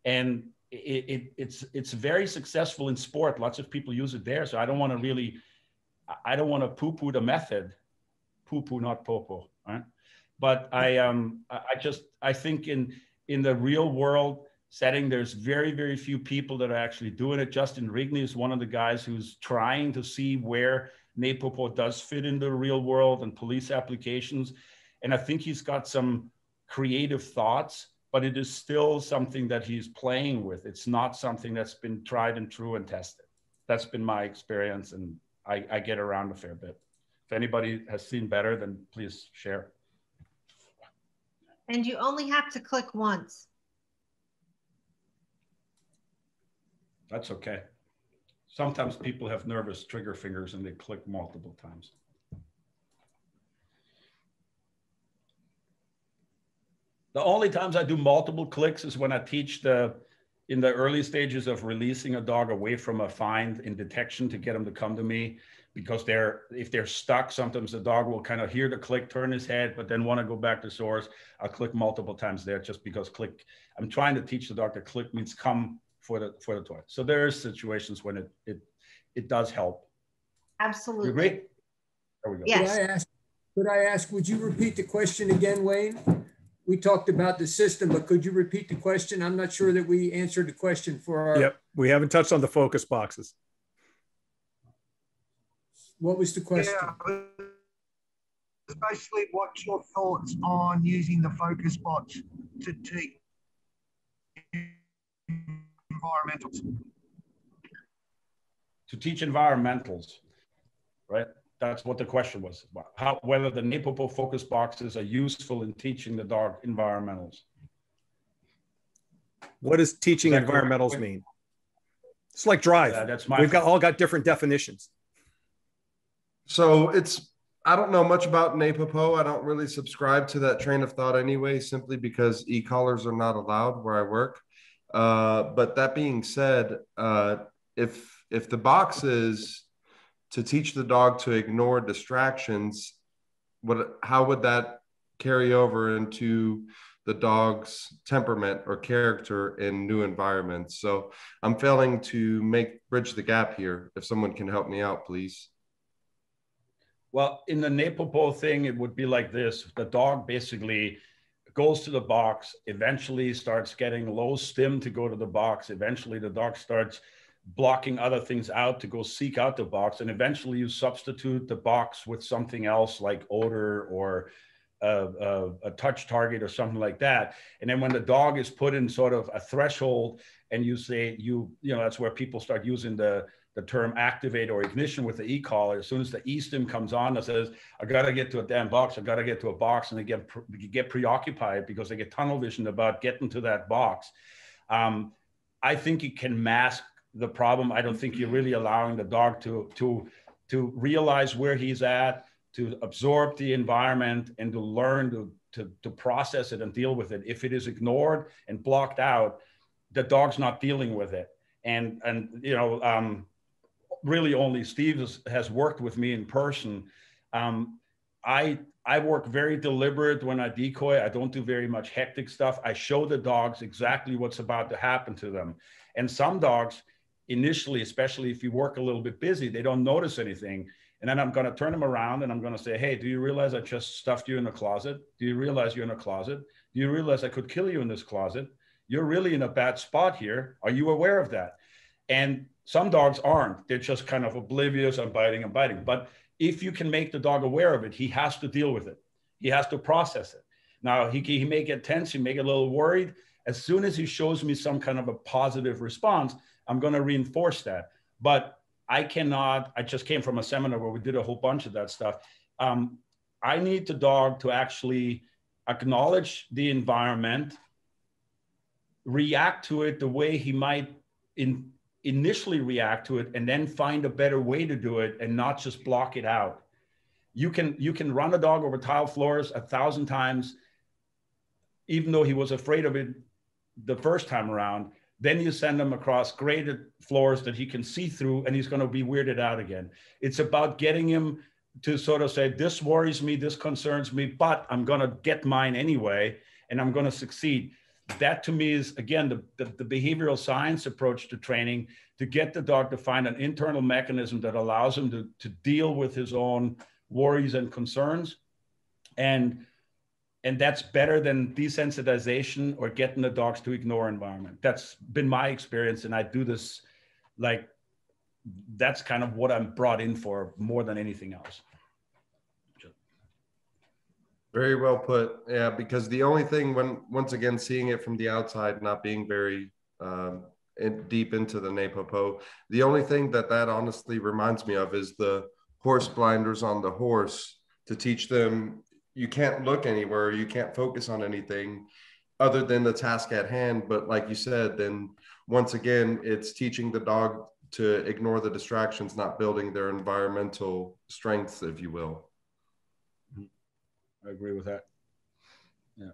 Speaker 11: And it's very successful in sport. Lots of people use it there. So I don't want to poo-poo the method. Poo-poo, not popo, right? But I think in the real world setting, there's very, very few people that are actually doing it. Justin Rigney is one of the guys who's trying to see where NAPOPO does fit in the real world and police applications. And I think he's got some creative thoughts, but it is still something that he's playing with. It's not something that's been tried and true and tested. That's been my experience, and I get around a fair bit. If anybody has seen better, then please share.
Speaker 6: And you only have to click once.
Speaker 11: That's okay. Sometimes people have nervous trigger fingers and they click multiple times. The only times I do multiple clicks is when I teach in the early stages of releasing a dog away from a find in detection to get them to come to me, because if they're stuck, sometimes the dog will kind of hear the click, turn his head, but then want to go back to source. I'll click multiple times there just because I'm trying to teach the dog that click means come for the toy. So there are situations when it does help.
Speaker 6: Absolutely.
Speaker 11: You agree? There we go.
Speaker 6: Yes.
Speaker 4: Could I ask, would you repeat the question again, Wayne? We talked about the system, but could you repeat the question? I'm not sure that we answered the question for our...
Speaker 8: Yep, we haven't touched on the focus boxes.
Speaker 4: What was the question?
Speaker 1: Yeah, basically, what's your thoughts on using the focus box to teach environmentals?
Speaker 11: To teach environmentals, right? That's what the question was, whether the NAPOPO focus boxes are useful in teaching the dog environmentals.
Speaker 8: What does teaching environmentals mean? It's like drive. We've all got different definitions.
Speaker 9: So I don't know much about NAPOPO. I don't really subscribe to that train of thought anyway, simply because e-collars are not allowed where I work. But that being said, if the box is to teach the dog to ignore distractions, how would that carry over into the dog's temperament or character in new environments? So I'm failing to bridge the gap here. If someone can help me out, please.
Speaker 11: Well, in the NAPOPO thing, it would be like this. The dog basically goes to the box, eventually starts getting low stim to go to the box. Eventually the dog starts blocking other things out to go seek out the box. And eventually you substitute the box with something else like odor or a touch target or something like that. And then when the dog is put in sort of a threshold and you say, that's where people start using the term activate or ignition with the e-collar. As soon as the e-stim comes on, it says, I got to get to a damn box. I got to get to a box. And they get preoccupied because they get tunnel vision about getting to that box. I think it can mask the problem. I don't think you're really allowing the dog to realize where he's at, to absorb the environment, and to learn to process it and deal with it. If it is ignored and blocked out, the dog's not dealing with it. And really only Steve has worked with me in person. I work very deliberate when I decoy. I don't do very much hectic stuff. I show the dogs exactly what's about to happen to them. And some dogs, initially, especially if you work a little bit busy, they don't notice anything. And then I'm going to turn them around and I'm going to say, hey, do you realize I just stuffed you in a closet? Do you realize you're in a closet? Do you realize I could kill you in this closet? You're really in a bad spot here. Are you aware of that? And some dogs aren't. They're just kind of oblivious and biting and biting. But if you can make the dog aware of it, he has to deal with it. He has to process it. Now, he may get tense, he may get a little worried. As soon as he shows me some kind of a positive response, I'm going to reinforce that. But I just came from a seminar where we did a whole bunch of that stuff. I need the dog to actually acknowledge the environment, react to it the way he might initially react to it, and then find a better way to do it and not just block it out. You can run a dog over tile floors 1,000 times, even though he was afraid of it the first time around. Then you send him across graded floors that he can see through, and he's going to be weirded out again. It's about getting him to sort of say, this worries me, this concerns me, but I'm going to get mine anyway, and I'm going to succeed. That to me is, again, the behavioral science approach to training, to get the dog to find an internal mechanism that allows him to deal with his own worries and concerns. And that's better than desensitization or getting the dogs to ignore environment. That's been my experience. And I do this, like, that's kind of what I'm brought in for more than anything else.
Speaker 9: Very well put. Yeah, because the only thing, when once again seeing it from the outside, not being very deep into the NAPOPO, the only thing that honestly reminds me of is the horse blinders on the horse, to teach them you can't look anywhere, you can't focus on anything other than the task at hand. But like you said, then once again, it's teaching the dog to ignore the distractions, not building their environmental strengths, if you will.
Speaker 11: I agree with that. Yeah.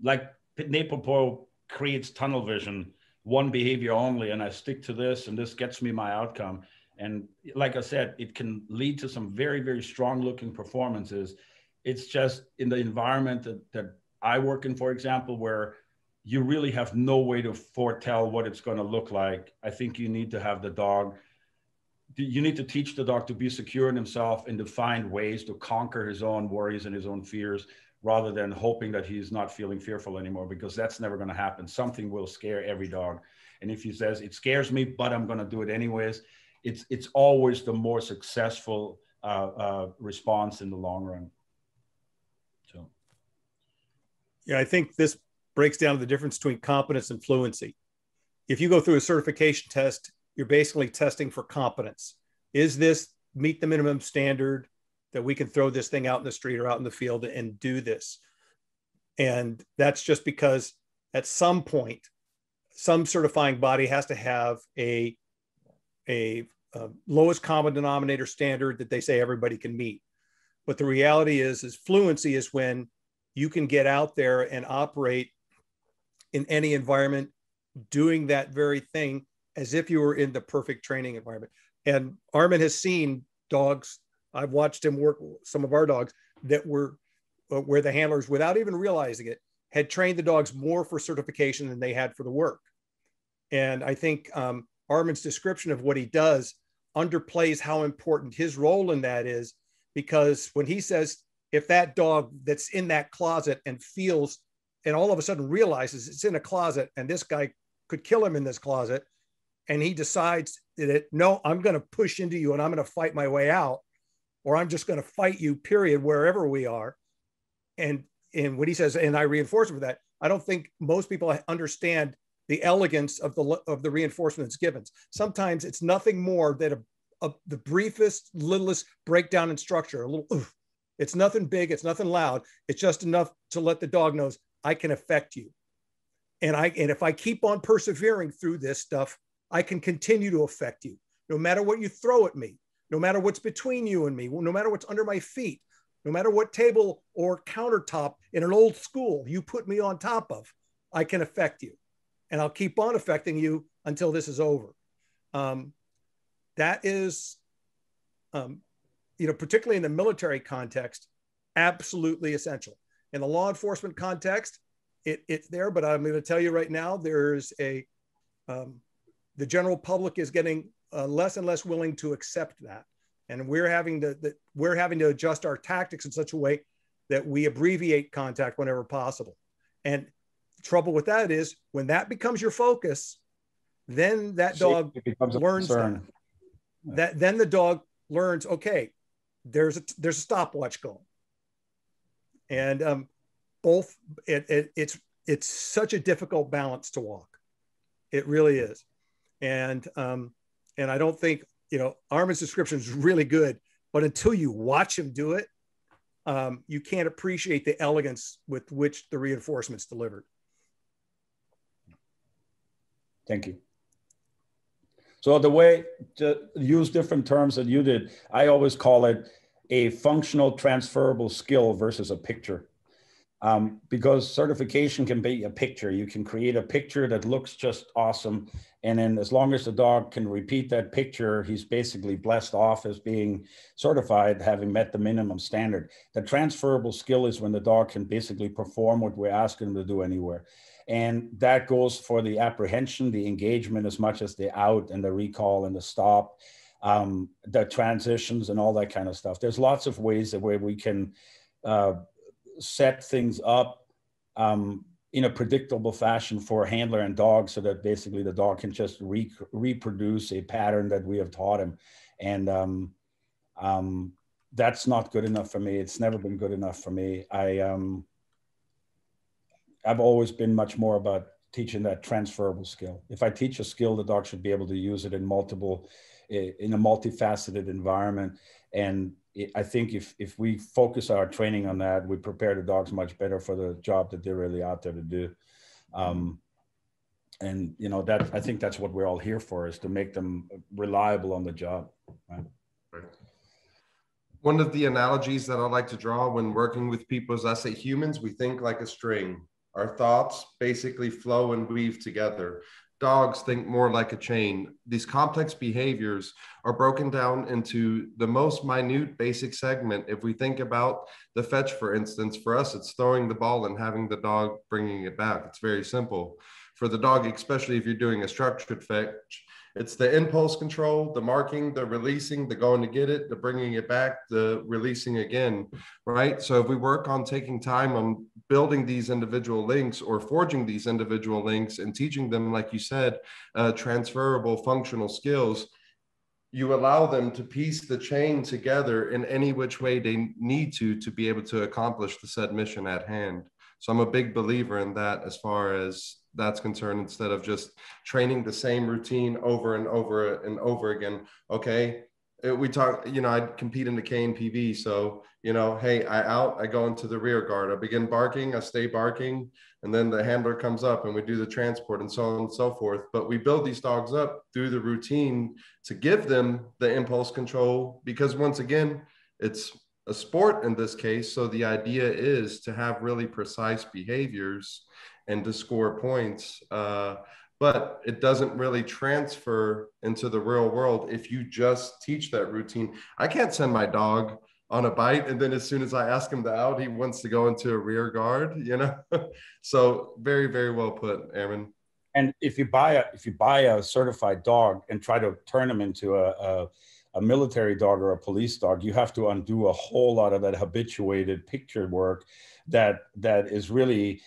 Speaker 11: Like NAPOPO creates tunnel vision, one behavior only, and I stick to this, and this gets me my outcome. And like I said, it can lead to some very, very strong looking performances. It's just in the environment that I work in, for example, where you really have no way to foretell what it's going to look like. I think you need to have the dog, you need to teach the dog to be secure in himself and to find ways to conquer his own worries and his own fears, rather than hoping that he's not feeling fearful anymore, because that's never going to happen. Something will scare every dog. And if he says, it scares me, but I'm going to do it anyways, it's always the more successful response in the long run. So,
Speaker 8: yeah, I think this breaks down the difference between competence and fluency. If you go through a certification test, you're basically testing for competence. Is this meet the minimum standard that we can throw this thing out in the street or out in the field and do this? And that's just because at some point, some certifying body has to have a lowest common denominator standard that they say everybody can meet. But the reality is fluency is when you can get out there and operate in any environment, doing that very thing as if you were in the perfect training environment. And Armin has seen dogs, I've watched him work some of our dogs that were where the handlers, without even realizing it, had trained the dogs more for certification than they had for the work. And I think Armin's description of what he does underplays how important his role in that is, because when he says, if that dog that's in that closet and feels, and all of a sudden realizes it's in a closet and this guy could kill him in this closet, and he decides that, no, I'm going to push into you and I'm going to fight my way out, or I'm just going to fight you, period, wherever we are. And when he says, and I reinforce it with that, I don't think most people understand the elegance of the reinforcement that's given. Sometimes it's nothing more than the briefest, littlest breakdown in structure, a little, oof. It's nothing big, it's nothing loud. It's just enough to let the dog knows I can affect you. And if I keep on persevering through this stuff, I can continue to affect you, no matter what you throw at me, no matter what's between you and me, no matter what's under my feet, no matter what table or countertop in an old school you put me on top of, I can affect you. And I'll keep on affecting you until this is over. That is, particularly in the military context, absolutely essential. In the law enforcement context, it's there, but I'm going to tell you right now, there's the general public is getting less and less willing to accept that. And we're having to adjust our tactics in such a way that we abbreviate contact whenever possible. And the trouble with that is when that becomes your focus, then that dog learns that. Then the dog learns, okay, there's a stopwatch going. And it's such a difficult balance to walk. It really is. And I don't think, Armin's description is really good, but until you watch him do it, you can't appreciate the elegance with which the reinforcement's delivered.
Speaker 11: Thank you. So the way to use different terms that you did, I always call it a functional transferable skill versus a picture. Because certification can be a picture. You can create a picture that looks just awesome. And then as long as the dog can repeat that picture, he's basically blessed off as being certified, having met the minimum standard. The transferable skill is when the dog can basically perform what we're asking him to do anywhere. And that goes for the apprehension, the engagement, as much as the out and the recall and the stop, the transitions and all that kind of stuff. There's lots of ways that where we can set things up in a predictable fashion for handler and dog, so that basically the dog can just reproduce a pattern that we have taught him. And that's not good enough for me. It's never been good enough for me. I've always been much more about teaching that transferable skill. If I teach a skill, the dog should be able to use it in a multifaceted environment. And I think if we focus our training on that, we prepare the dogs much better for the job that they're really out there to do. And you know, that I think that's what we're all here for, is to make them reliable on the job. Right?
Speaker 9: One of the analogies that I like to draw when working with people is, I say humans, we think like a string. Our thoughts basically flow and weave together. Dogs think more like a chain. These complex behaviors are broken down into the most minute basic segment. If we think about the fetch, for instance, for us, it's throwing the ball and having the dog bringing it back. It's very simple. For the dog, especially if you're doing a structured fetch, it's the impulse control, the marking, the releasing, the going to get it, the bringing it back, the releasing again, right? So if we work on taking time on building these individual links or forging these individual links and teaching them, like you said, transferable functional skills, you allow them to piece the chain together in any which way they need to be able to accomplish the said mission at hand. So I'm a big believer in that as far as that's concerned, instead of just training the same routine over and over and over again. Okay, we talk, you know, I compete in the KNPV. So, you know, hey, I go into the rear guard, I begin barking, I stay barking, and then the handler comes up and we do the transport and so on and so forth. But we build these dogs up through the routine to give them the impulse control, because once again, it's a sport in this case. So the idea is to have really precise behaviors and to score points. But it doesn't really transfer into the real world if you just teach that routine. I can't send my dog on a bite, and then as soon as I ask him to out, he wants to go into a rear guard, you know? So very, very well put, Aaron.
Speaker 11: And if you buy a certified dog and try to turn him into a military dog or a police dog, you have to undo a whole lot of that habituated picture work that is really,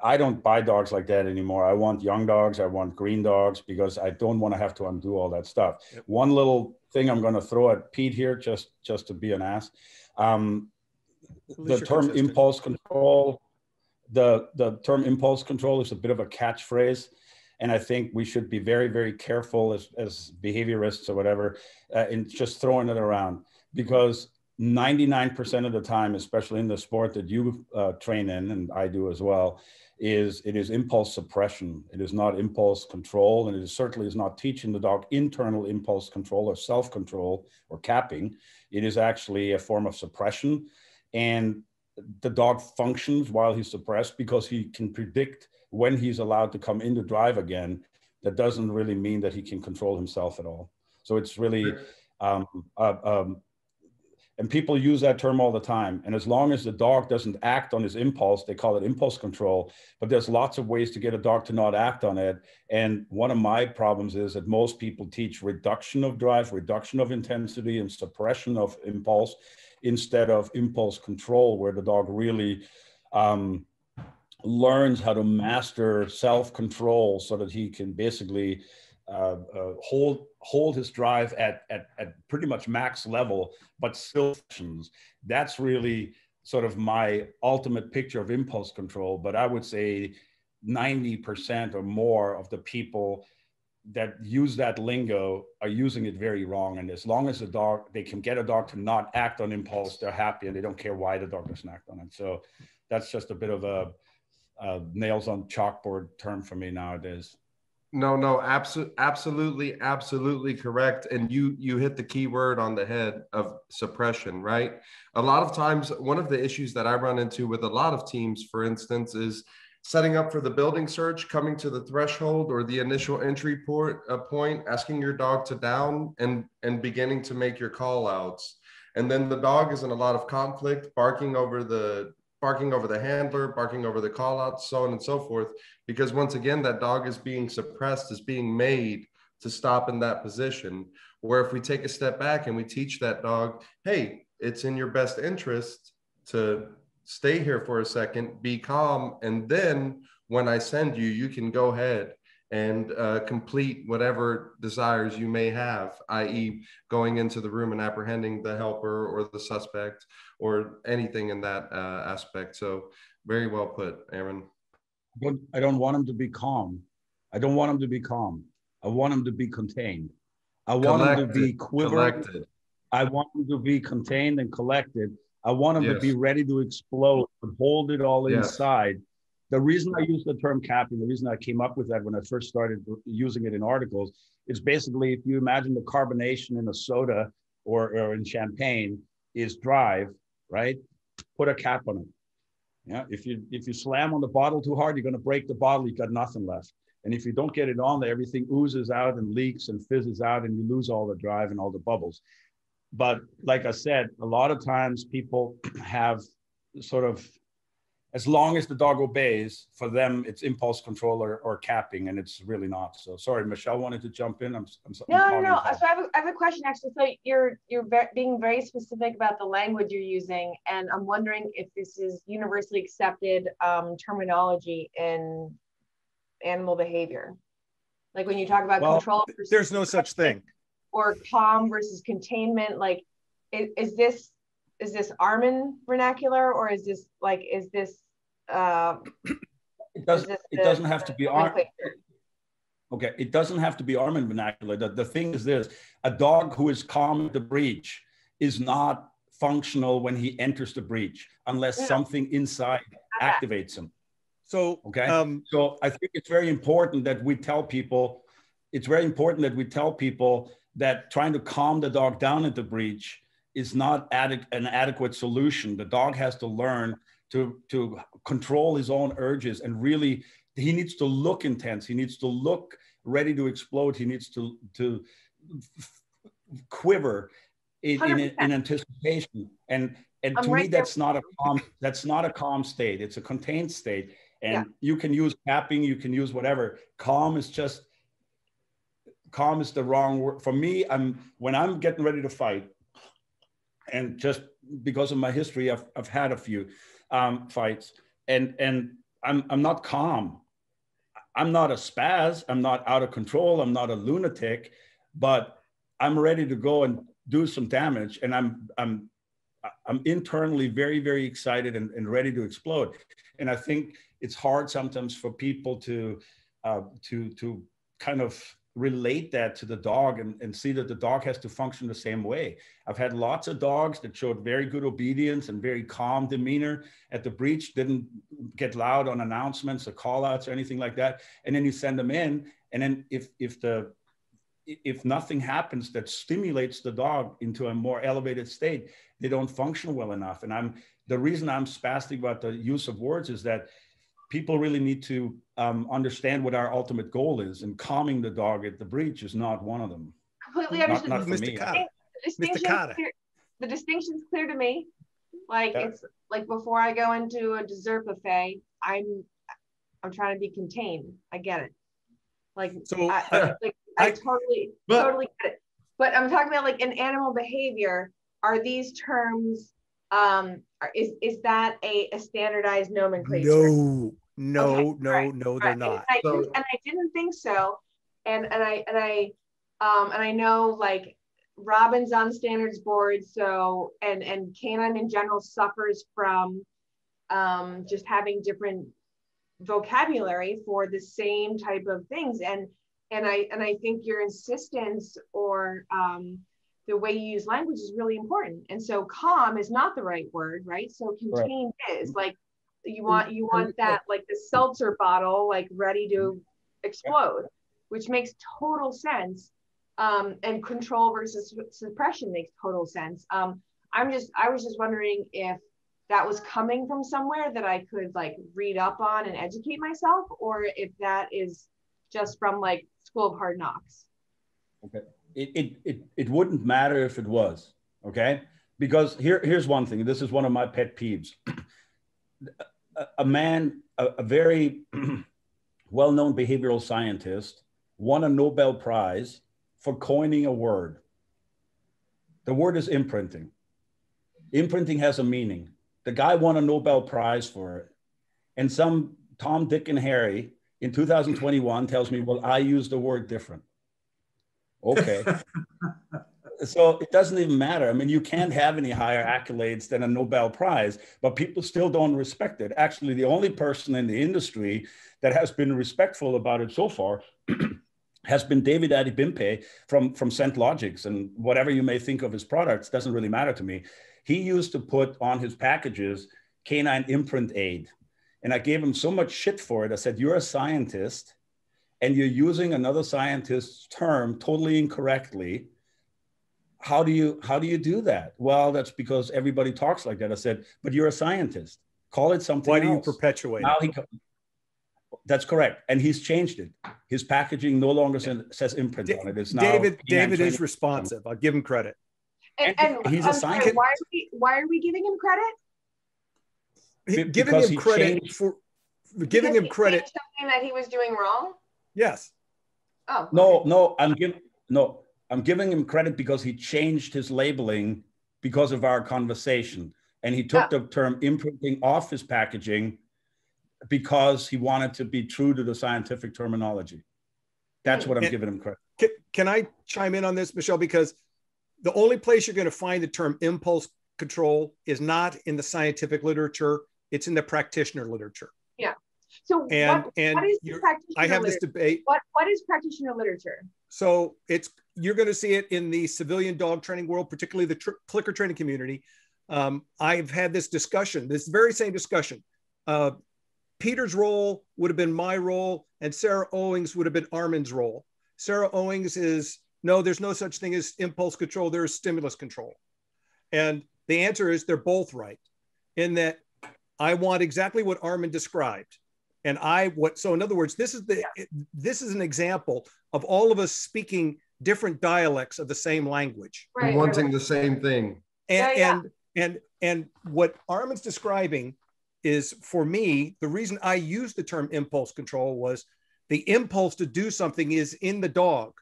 Speaker 11: I don't buy dogs like that anymore. I want young dogs. I want green dogs, because I don't want to have to undo all that stuff. Yep. One little thing I'm going to throw at Pete here, just to be an ass. The term impulse control, the term impulse control is a bit of a catchphrase. And I think we should be very, very careful as behaviorists or whatever in just throwing it around, because 99% of the time, especially in the sport that you train in, and I do as well, it is impulse suppression. It is not impulse control, and it certainly is not teaching the dog internal impulse control or self-control or capping. It is actually a form of suppression, and the dog functions while he's suppressed because he can predict when he's allowed to come into drive again. That doesn't really mean that he can control himself at all. So it's really, and people use that term all the time. And as long as the dog doesn't act on his impulse, they call it impulse control. But there's lots of ways to get a dog to not act on it. And one of my problems is that most people teach reduction of drive, reduction of intensity, and suppression of impulse instead of impulse control, where the dog really learns how to master self-control so that he can basically hold his drive at pretty much max level, but still functions. That's really sort of my ultimate picture of impulse control. But I would say 90% or more of the people that use that lingo are using it very wrong. And as long as they can get a dog to not act on impulse, they're happy, and they don't care why the dog doesn't act on it. So that's just a bit of a nails on chalkboard term for me nowadays.
Speaker 9: No, absolutely correct. And you hit the key word on the head of suppression, right? A lot of times, one of the issues that I run into with a lot of teams, for instance, is setting up for the building search, coming to the threshold or the initial entry point, asking your dog to down and beginning to make your call outs. And then the dog is in a lot of conflict, barking over the handler, barking over the call outs, so on and so forth. Because once again, that dog is being suppressed, is being made to stop in that position. Where if we take a step back and we teach that dog, hey, it's in your best interest to stay here for a second, be calm, and then when I send you, you can go ahead and complete whatever desires you may have, i.e. going into the room and apprehending the helper or the suspect or anything in that aspect. So very well put, Aaron.
Speaker 11: I don't want him to be calm. I don't want him to be calm. I want him to be contained. I want him to be quivering. I want him to be contained and collected. I want him to be ready to explode, but hold it all inside. The reason I use the term capping, the reason I came up with that when I first started using it in articles, is basically if you imagine the carbonation in a soda or in champagne is drive, right? Put a cap on it. Yeah, if you slam on the bottle too hard, you're going to break the bottle. You've got nothing left. And if you don't get it on there, everything oozes out and leaks and fizzes out, and you lose all the drive and all the bubbles. But like I said, a lot of times people have sort of, as long as the dog obeys, for them, it's impulse control or capping, and it's really not. So sorry, Michelle wanted to jump in.
Speaker 3: No. So I have a question actually. So you're being very specific about the language you're using, and I'm wondering if this is universally accepted terminology in animal behavior. Like when you talk about control.
Speaker 8: There's no such thing.
Speaker 3: Or calm versus containment. Like, is this Armin vernacular, or is this
Speaker 11: it doesn't have to be Armin. Okay, it doesn't have to be Armin vernacular. The thing is this: a dog who is calm at the breach is not functional when he enters the breach unless something inside activates him.
Speaker 8: So
Speaker 11: so I think it's very important that we tell people. It's very important that we tell people that trying to calm the dog down at the breach is not an adequate solution. The dog has to learn to control his own urges, and really he needs to look intense. He needs to look ready to explode. He needs to quiver in anticipation. And to me, that's not a calm state. It's a contained state. And you can use capping, you can use whatever. Calm is the wrong word. For me, when I'm getting ready to fight, and just because of my history, I've had a few fights, and I'm not calm. I'm not a spaz. I'm not out of control. I'm not a lunatic, but I'm ready to go and do some damage. And I'm internally very, very excited and ready to explode. And I think it's hard sometimes for people to kind of relate that to the dog and see that the dog has to function the same way. I've had lots of dogs that showed very good obedience and very calm demeanor at the breach, didn't get loud on announcements or call outs or anything like that. And then you send them in, and then if nothing happens that stimulates the dog into a more elevated state, they don't function well enough. And the reason I'm spastic about the use of words is that people really need to understand what our ultimate goal is, and calming the dog at the breach is not one of them.
Speaker 3: Completely understood.
Speaker 11: Not for me.
Speaker 3: The distinction's clear to me. Like it's like before I go into a dessert buffet, I'm trying to be contained. I get it. Like so, I totally get it. But I'm talking about like in animal behavior. Are these terms? Is that a standardized nomenclature?
Speaker 8: No, they're not.
Speaker 3: And I didn't think so. And I know like Robin's on standards board, so and canine in general suffers from just having different vocabulary for the same type of things. And I think your insistence or the way you use language is really important. And so calm is not the right word, right? So contained is like you want that like the seltzer bottle like ready to explode. which makes total sense. And control versus suppression makes total sense. I was just wondering if that was coming from somewhere that I could like read up on and educate myself, or if that is just from like School of Hard Knocks. Okay.
Speaker 11: It wouldn't matter if it was, okay? Because here's one thing. This is one of my pet peeves. A very well-known behavioral scientist won a Nobel Prize for coining a word. The word is imprinting. Imprinting has a meaning. The guy won a Nobel Prize for it. And some Tom, Dick, and Harry in 2021 tells me, well, I used the word different. Okay. So it doesn't even matter. I mean, you can't have any higher accolades than a Nobel Prize, but people still don't respect it. Actually, the only person in the industry that has been respectful about it so far has been David Adibimpe from ScentLogix, and whatever you may think of his products doesn't really matter to me. He used to put on his packages canine imprint aid. And I gave him so much shit for it. I said, you're a scientist and you're using another scientist's term totally incorrectly. How do you do that? Well, that's because everybody talks like that. I said, but you're a scientist. Call it something else.
Speaker 8: Why do you perpetuate it?
Speaker 11: That's correct. And he's changed it. His packaging no longer says imprint on it. It's now
Speaker 8: David is responsive. I'll give him credit.
Speaker 3: And
Speaker 11: he's a scientist.
Speaker 3: Why are we giving him credit?
Speaker 8: Giving him credit for giving him credit.
Speaker 3: Something that he was doing wrong?
Speaker 8: Yes.
Speaker 3: Oh.
Speaker 11: No, I'm giving him credit because he changed his labeling because of our conversation. And he took the term imprinting off his packaging because he wanted to be true to the scientific terminology. That's what I'm giving him credit.
Speaker 8: Can I chime in on this, Michelle? Because the only place you're going to find the term impulse control is not in the scientific literature. It's in the practitioner literature.
Speaker 3: Yeah. So what is the practitioner
Speaker 8: I have this debate.
Speaker 3: What is practitioner literature?
Speaker 8: So you're going to see it in the civilian dog training world, particularly the clicker training community. I've had this discussion, this very same discussion. Peter's role would have been my role, and Sarah Owings would have been Armin's role. Sarah Owings is, no, there's no such thing as impulse control. There is stimulus control. And the answer is they're both right, in that I want exactly what Armin described. And so in other words, this is an example of all of us speaking different dialects of the same language.
Speaker 9: Right, and wanting the same thing.
Speaker 8: And what Armin's describing is, for me, the reason I used the term impulse control was the impulse to do something is in the dog,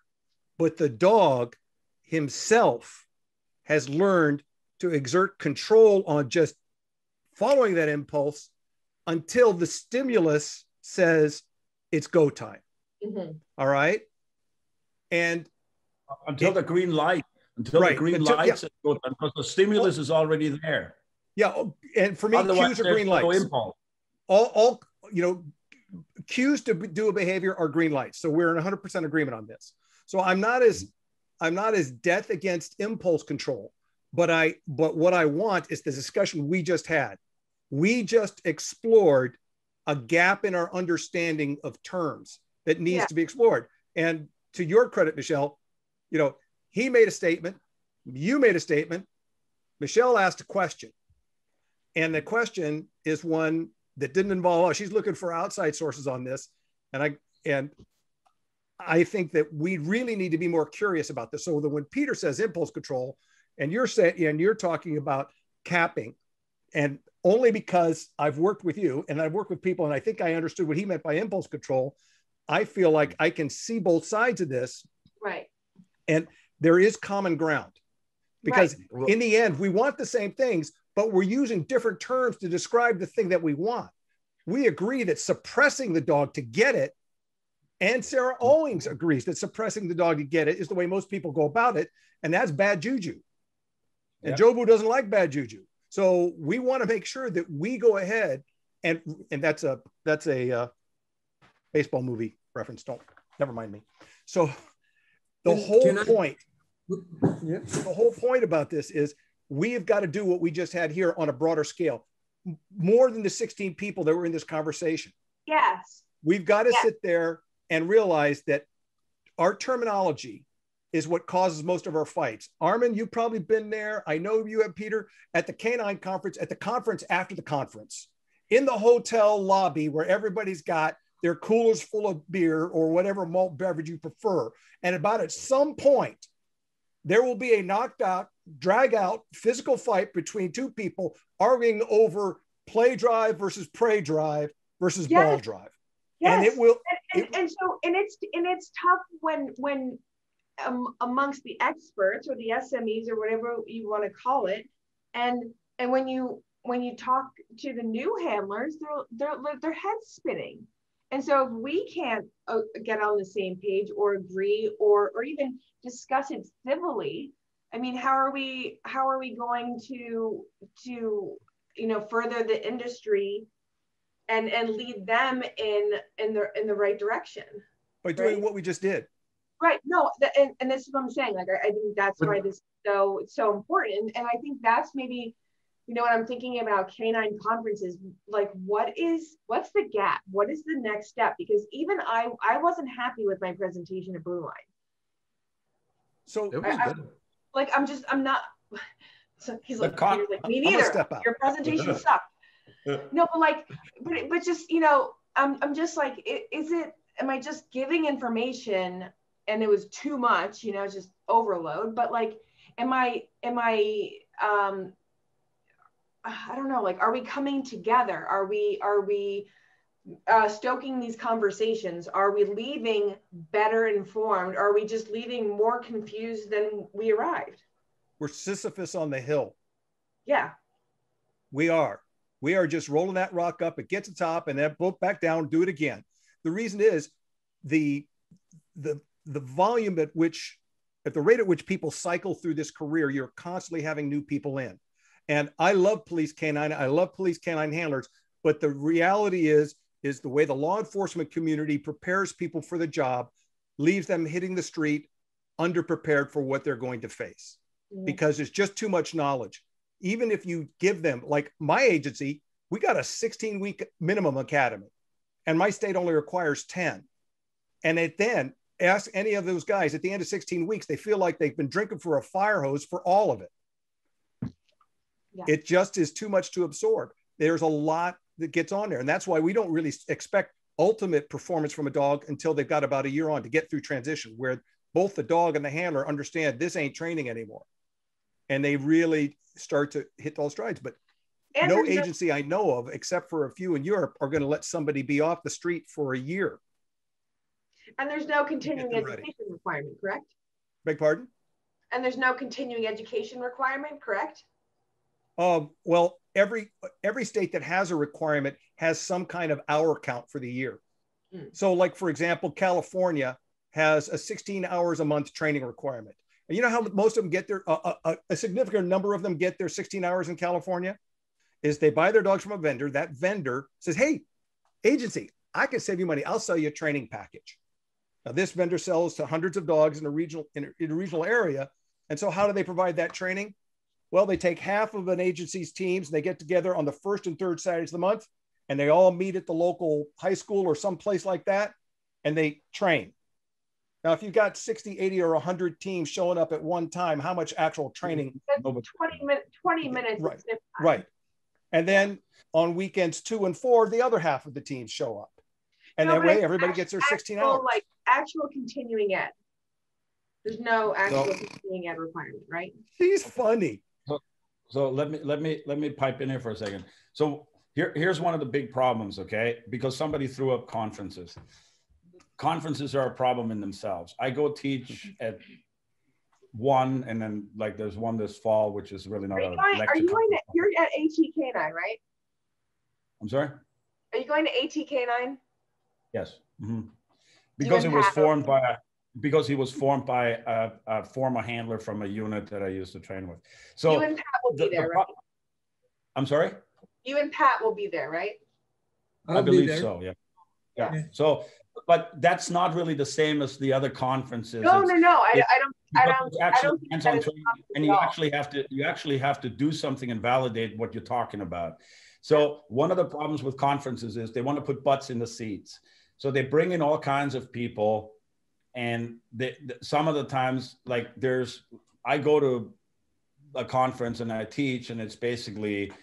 Speaker 8: but the dog himself has learned to exert control on just following that impulse until the stimulus says it's go time. Mm-hmm. All right. And
Speaker 11: until the green light, the green light says go time, because the stimulus is already there.
Speaker 8: Yeah. And for me, cues are green lights. All cues to do a behavior are green lights. So we're in 100% agreement on this. So I'm not as death against impulse control, but what I want is the discussion we just had. We just explored a gap in our understanding of terms that needs to be explored. And to your credit, Michelle, he made a statement, you made a statement, Michelle asked a question. And the question is one that didn't involve, she's looking for outside sources on this. And I think that we really need to be more curious about this. So that when Peter says impulse control, and you're talking about capping, and only because I've worked with you and I've worked with people, and I think I understood what he meant by impulse control, I feel like I can see both sides of this.
Speaker 3: Right.
Speaker 8: And there is common ground, because in the end, we want the same things, but we're using different terms to describe the thing that we want. We agree that suppressing the dog to get it, and Sarah Owings agrees that suppressing the dog to get it is the way most people go about it, and that's bad juju. And Jobu doesn't like bad juju. So we want to make sure that we go ahead, and that's a baseball movie reference. Never mind me. So the whole point about this is we have got to do what we just had here on a broader scale, more than the 16 people that were in this conversation.
Speaker 3: Yes.
Speaker 8: We've got to sit there and realize that our terminology is what causes most of our fights. Armin, you've probably been there. I know you have, Peter, at the canine conference, at the conference after the conference, in the hotel lobby where everybody's got their coolers full of beer or whatever malt beverage you prefer. And about at some point, there will be a knocked out, drag out physical fight between two people arguing over play drive versus prey drive versus ball drive.
Speaker 3: Yes.
Speaker 8: And it will.
Speaker 3: And it's tough when amongst the experts or the SMEs or whatever you want to call it, and when you talk to the new handlers, their heads spinning. And so if we can't get on the same page or agree or even discuss it civilly, I mean, how are we going to further the industry and lead them in the right direction?
Speaker 8: By doing what we just did.
Speaker 3: Right. No, and this is what I'm saying. Like, I think that's why this is so important. And I think that's maybe, when I'm thinking about canine conferences, like what's the gap? What is the next step? Because even I wasn't happy with my presentation at Blue Line.
Speaker 8: So I'm not. So he's like, me neither. Your presentation sucked.
Speaker 3: No, but just, I'm just like, am I just giving information and it was too much, just overload, but like, am I I don't know, like, are we coming together? Are we stoking these conversations? Are we leaving better informed? Are we just leaving more confused than we arrived?
Speaker 8: We're Sisyphus on the hill.
Speaker 3: Yeah.
Speaker 8: We are just rolling that rock up. It gets to the top and then boop back down, do it again. The reason is the volume at the rate at which people cycle through this career, you're constantly having new people in. And I love police canine. I love police canine handlers. But the reality is the way the law enforcement community prepares people for the job leaves them hitting the street underprepared for what they're going to face, because there's just too much knowledge. Even if you give them, like my agency, we got a 16-week minimum academy, and my state only requires 10. And then ask any of those guys at the end of 16 weeks, they feel like they've been drinking for a fire hose for all of it. Yeah. It just is too much to absorb. There's a lot that gets on there. And that's why we don't really expect ultimate performance from a dog until they've got about a year on to get through transition, where both the dog and the handler understand this ain't training anymore. And they really start to hit those strides. But no agency I know of, except for a few in Europe, are going to let somebody be off the street for a year.
Speaker 3: And there's no continuing education requirement, correct?
Speaker 8: Beg pardon?
Speaker 3: And there's no continuing education requirement, correct?
Speaker 8: Well, every state that has a requirement has some kind of hour count for the year. So like, for example, California has a 16 hours a month training requirement. And you know how most of them get their, a significant number of them get their 16 hours in California is they buy their dogs from a vendor. That vendor says, hey, agency, I can save you money. I'll sell you a training package. Now this vendor sells to hundreds of dogs in a regional area. And so how do they provide that training? Well, they take half of an agency's teams and they get together on the first and third Saturdays of the month, and they all meet at the local high school or someplace like that, and they train. Now, if you've got 60, 80, or 100 teams showing up at one time, how much actual training?
Speaker 3: 20 minutes.
Speaker 8: Right, right. And then on weekends 2 and 4, the other half of the teams show up. And that way everybody gets their 16 hours.
Speaker 3: Like actual continuing ed. There's no actual continuing ed requirement, right?
Speaker 8: He's funny.
Speaker 11: So let me pipe in here for a second. So here's one of the big problems, okay? Because somebody threw up conferences. Conferences are a problem in themselves. I go teach at one, and then like there's one this fall, which is really not a lecture.
Speaker 3: You're at ATK9, right?
Speaker 11: I'm sorry?
Speaker 3: Are you going to ATK9?
Speaker 11: Yes. Mm-hmm. Because he was formed by a former handler from a unit that I used to train with. So
Speaker 3: you and Pat will be there, right?
Speaker 11: I'm sorry?
Speaker 3: You and Pat will be there, right?
Speaker 11: I believe so, yeah. Yeah. So, but that's not really the same as the other conferences.
Speaker 3: No. I don't think that is
Speaker 11: and you actually have to do something and validate what you're talking about. So one of the problems with conferences is they want to put butts in the seats. So they bring in all kinds of people, And some of the times, like I go to a conference and I teach, and it's basically,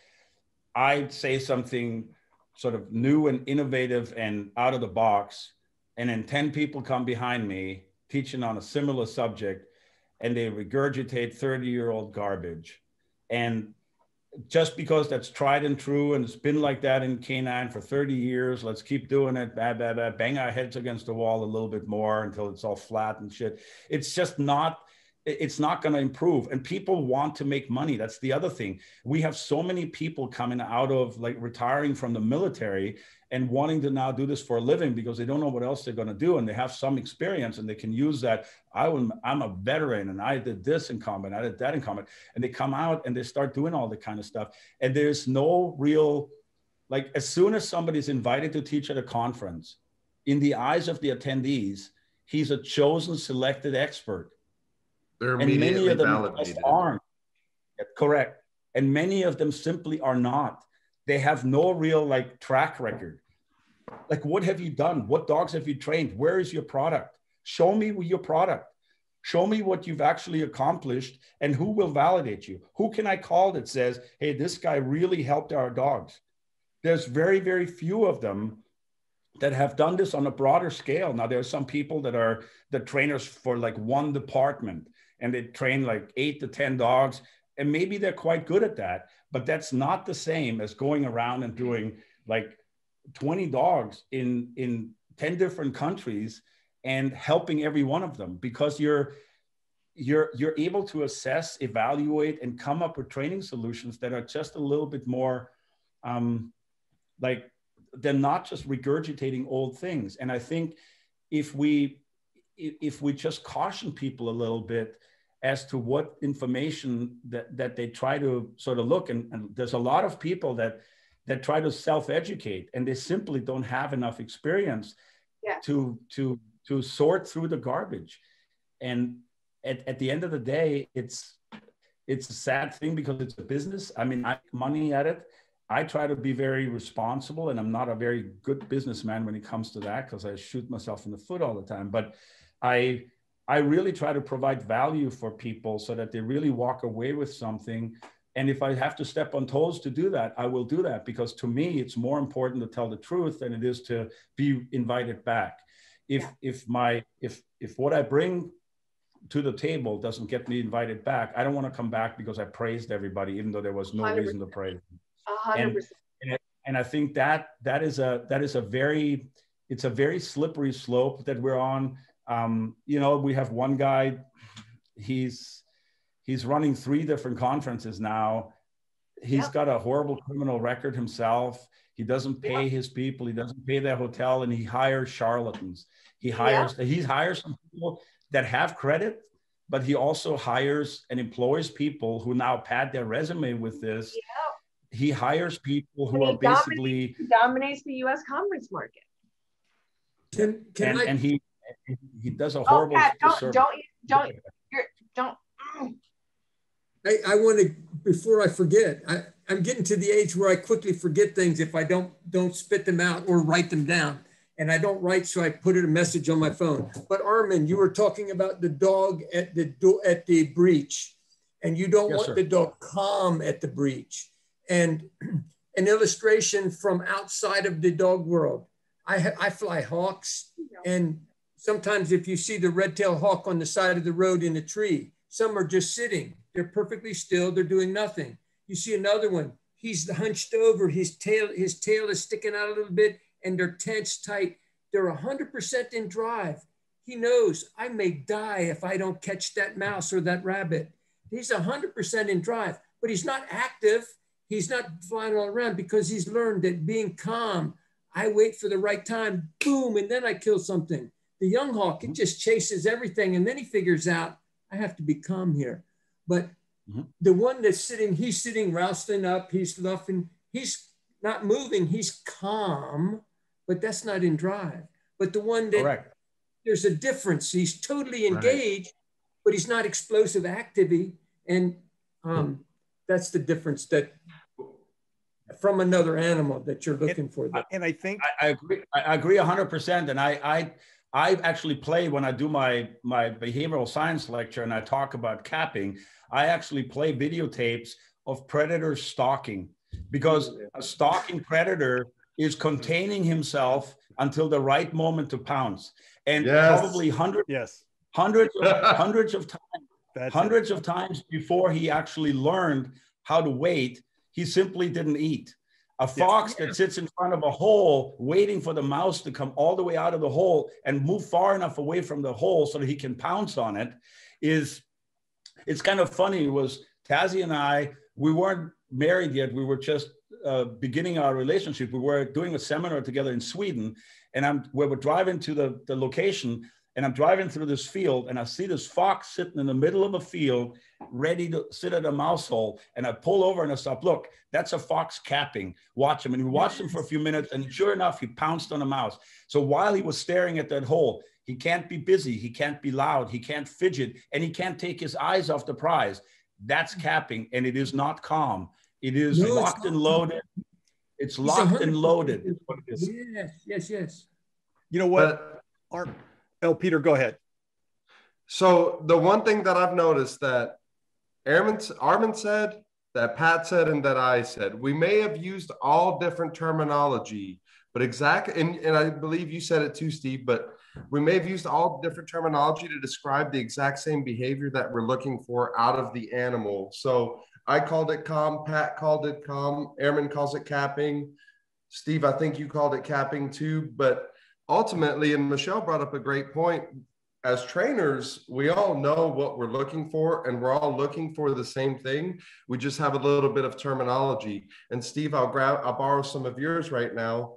Speaker 11: I say something sort of new and innovative and out of the box, and then 10 people come behind me teaching on a similar subject, and they regurgitate 30-year-old garbage. And just because that's tried and true, and it's been like that in canine for 30 years, let's keep doing it, bang our heads against the wall a little bit more until it's all flat and shit. It's just not, it's not going to improve. And people want to make money. That's the other thing. We have so many people coming out of, like, retiring from the military and wanting to now do this for a living because they don't know what else they're going to do. And they have some experience and they can use that. I'm a veteran and I did this in combat, I did that in combat. And they come out and they start doing all that kind of stuff. And there's no real, like, as soon as somebody's invited to teach at a conference, in the eyes of the attendees, he's a chosen, selected expert.
Speaker 9: They're
Speaker 11: And many of them
Speaker 9: validated.
Speaker 11: just aren't. Correct. And many of them simply are not. They have no real, like, track record. Like, what have you done? What dogs have you trained? Where is your product? Show me your product. Show me what you've actually accomplished, and who will validate you. Who can I call that says, hey, this guy really helped our dogs? There's very, very few of them that have done this on a broader scale. Now, there are some people that are the trainers for, like, one department, and they train like 8 to 10 dogs, and maybe they're quite good at that, but that's not the same as going around and doing like 20 dogs in 10 different countries and helping every one of them, because you're able to assess, evaluate, and come up with training solutions that are just a little bit more like, they're not just regurgitating old things. And I think if we just caution people a little bit as to what information that they try to sort of look, and there's a lot of people that try to self-educate, and they simply don't have enough experience to sort through the garbage. And at the end of the day, it's a sad thing because it's a business. I mean, I make money at it. I try to be very responsible, and I'm not a very good businessman when it comes to that because I shoot myself in the foot all the time. But I really try to provide value for people so that they really walk away with something. And if I have to step on toes to do that, I will do that, because to me, it's more important to tell the truth than it is to be invited back. If what I bring to the table doesn't get me invited back, I don't want to come back because I praised everybody, even though there was no 100%. Reason to praise.
Speaker 3: 100%.
Speaker 11: And I think that is a very slippery slope that we're on. You know, we have one guy, he's running 3 different conferences now. He's got a horrible criminal record himself. He doesn't pay his people. He doesn't pay their hotel, and he hires charlatans. He hires some people that have credit, but he also hires and employs people who now pad their resume with this. He hires people who are basically
Speaker 3: dominates the U.S. conference market.
Speaker 11: And he does a horrible service.
Speaker 4: I want to, before I forget, I'm getting to the age where I quickly forget things if I don't spit them out or write them down. And I don't write, so I put a message on my phone. But Armin, you were talking about the dog at the breach, and you don't want the dog calm at the breach. And an illustration from outside of the dog world. I fly hawks, and sometimes if you see the red-tailed hawk on the side of the road in a tree, some are just sitting. They're perfectly still. They're doing nothing. You see another one. He's hunched over. His tail is sticking out a little bit, and they're tense tight. They're 100% in drive. He knows I may die if I don't catch that mouse or that rabbit. He's 100% in drive, but he's not active. He's not flying all around because he's learned that being calm, I wait for the right time, boom, and then I kill something. The young hawk, it just chases everything, and then he figures out, I have to be calm here. But the one that's sitting, he's sitting rousting up, he's luffing, he's not moving, he's calm, but that's not in drive. But the one that, there's a difference. He's totally engaged, but he's not explosive activity. And that's the difference that from another animal that you're looking for.
Speaker 8: And I think
Speaker 11: I agree 100%. And I actually play when I do my behavioral science lecture and I talk about capping, I actually play videotapes of predators stalking, because a stalking predator is containing himself until the right moment to pounce. And probably hundreds of times before he actually learned how to wait, he simply didn't eat. A fox that sits in front of a hole waiting for the mouse to come all the way out of the hole and move far enough away from the hole so that he can pounce on it it's kind of funny. It was Tazzy and I, we weren't married yet. We were just beginning our relationship. We were doing a seminar together in Sweden, and we were driving to the location, and I'm driving through this field, and I see this fox sitting in the middle of a field, ready to sit at a mouse hole. And I pull over and I stop. Look, that's a fox capping. Watch him. And we watched him for a few minutes, and sure enough, he pounced on a mouse. So while he was staring at that hole, he can't be busy, he can't be loud, he can't fidget, and he can't take his eyes off the prize. That's capping, and it is not calm. It is locked and loaded. It's locked and loaded. Is what it is.
Speaker 4: Yes.
Speaker 8: You know what? Peter, go ahead.
Speaker 9: So the one thing that I've noticed that Armin said, that Pat said, and that I said, we may have used all different terminology, but and I believe you said it too, Steve, but we may have used all different terminology to describe the exact same behavior that we're looking for out of the animal. So I called it calm, Pat called it calm, Airman calls it capping. Steve, I think you called it capping too, but ultimately, and Michelle brought up a great point, as trainers, we all know what we're looking for, and we're all looking for the same thing. We just have a little bit of terminology. And Steve, I'll borrow some of yours right now.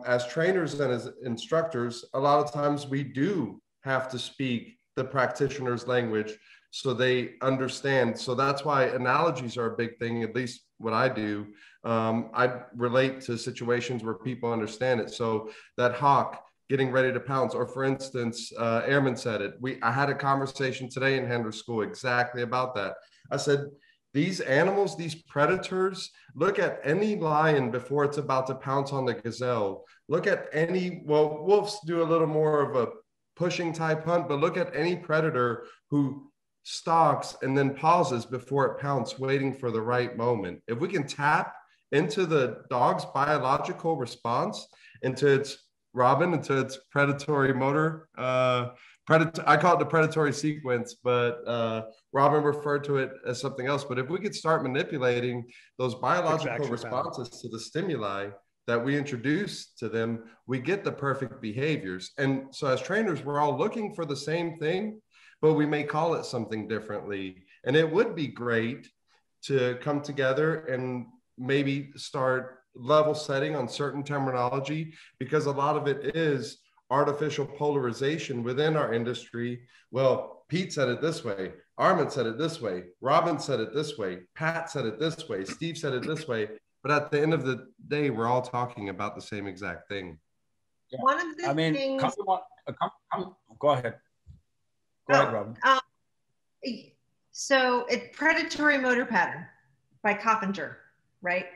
Speaker 9: As trainers and as instructors, a lot of times we do have to speak the practitioner's language so they understand. So that's why analogies are a big thing, at least what I do. I relate to situations where people understand it. So that hawk getting ready to pounce, or for instance, Airman said it. I had a conversation today in Handler School exactly about that. I said, these animals, these predators, look at any lion before it's about to pounce on the gazelle. Look at wolves do a little more of a pushing type hunt, but look at any predator who stalks and then pauses before it pounces, waiting for the right moment. If we can tap into the dog's biological response, into its predatory motor, I call it the predatory sequence, but Robin referred to it as something else. But if we could start manipulating those biological responses to the stimuli that we introduce to them, we get the perfect behaviors. And so as trainers, we're all looking for the same thing, but we may call it something differently. And it would be great to come together and maybe start level setting on certain terminology, because a lot of it is artificial polarization within our industry. Well, Pete said it this way, Armin said it this way, Robin said it this way, Pat said it this way, Steve said it this way, but at the end of the day, we're all talking about the same exact thing.
Speaker 11: Yeah.
Speaker 6: One of the things...
Speaker 11: Go ahead. Go ahead, Robin.
Speaker 6: So it's predatory motor pattern by Coppinger, right?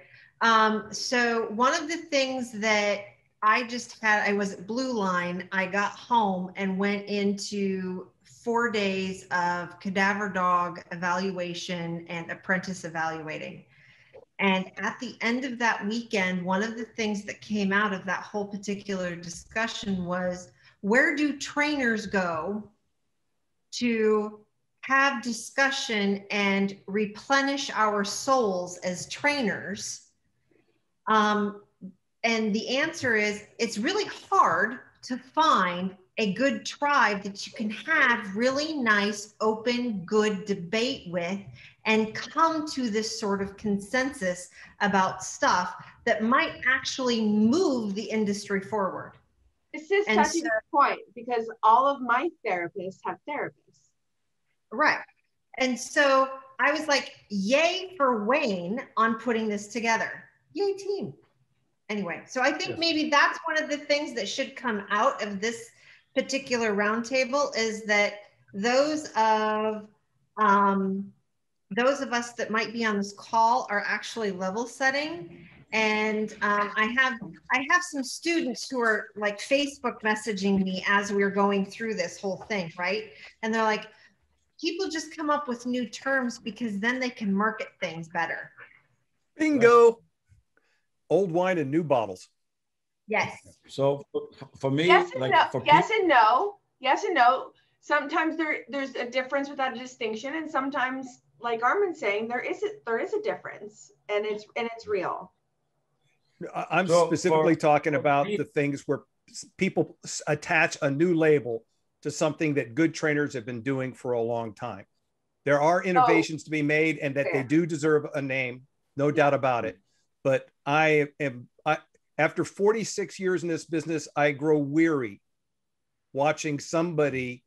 Speaker 6: So one of the things that I was at Blue Line, I got home and went into 4 days of cadaver dog evaluation and apprentice evaluating. And at the end of that weekend, one of the things that came out of that whole particular discussion was, where do trainers go to have discussion and replenish our souls as trainers? And the answer is, it's really hard to find a good tribe that you can have really nice, open, good debate with and come to this sort of consensus about stuff that might actually move the industry forward.
Speaker 3: This is such a good point, because all of my therapists have therapists.
Speaker 6: Right. And so I was like, yay for Wayne on putting this together. Yay team. Anyway, so I think maybe that's one of the things that should come out of this particular roundtable, is that those of us that might be on this call are actually level setting And I have some students who are like Facebook messaging me as we're going through this whole thing, right? And they're like, people just come up with new terms because then they can market things better.
Speaker 8: Bingo. Old wine in new bottles.
Speaker 6: Yes.
Speaker 11: So for me,
Speaker 3: yes and
Speaker 11: like
Speaker 3: no.
Speaker 11: for
Speaker 3: Yes and no. Yes and no. Sometimes there's a difference without a distinction, and sometimes, like Armin's saying, there is a difference, and it's real.
Speaker 8: I'm specifically talking about the things where people attach a new label to something that good trainers have been doing for a long time. There are innovations to be made, and that they do deserve a name, no doubt about it. But after 46 years in this business, I grow weary watching somebody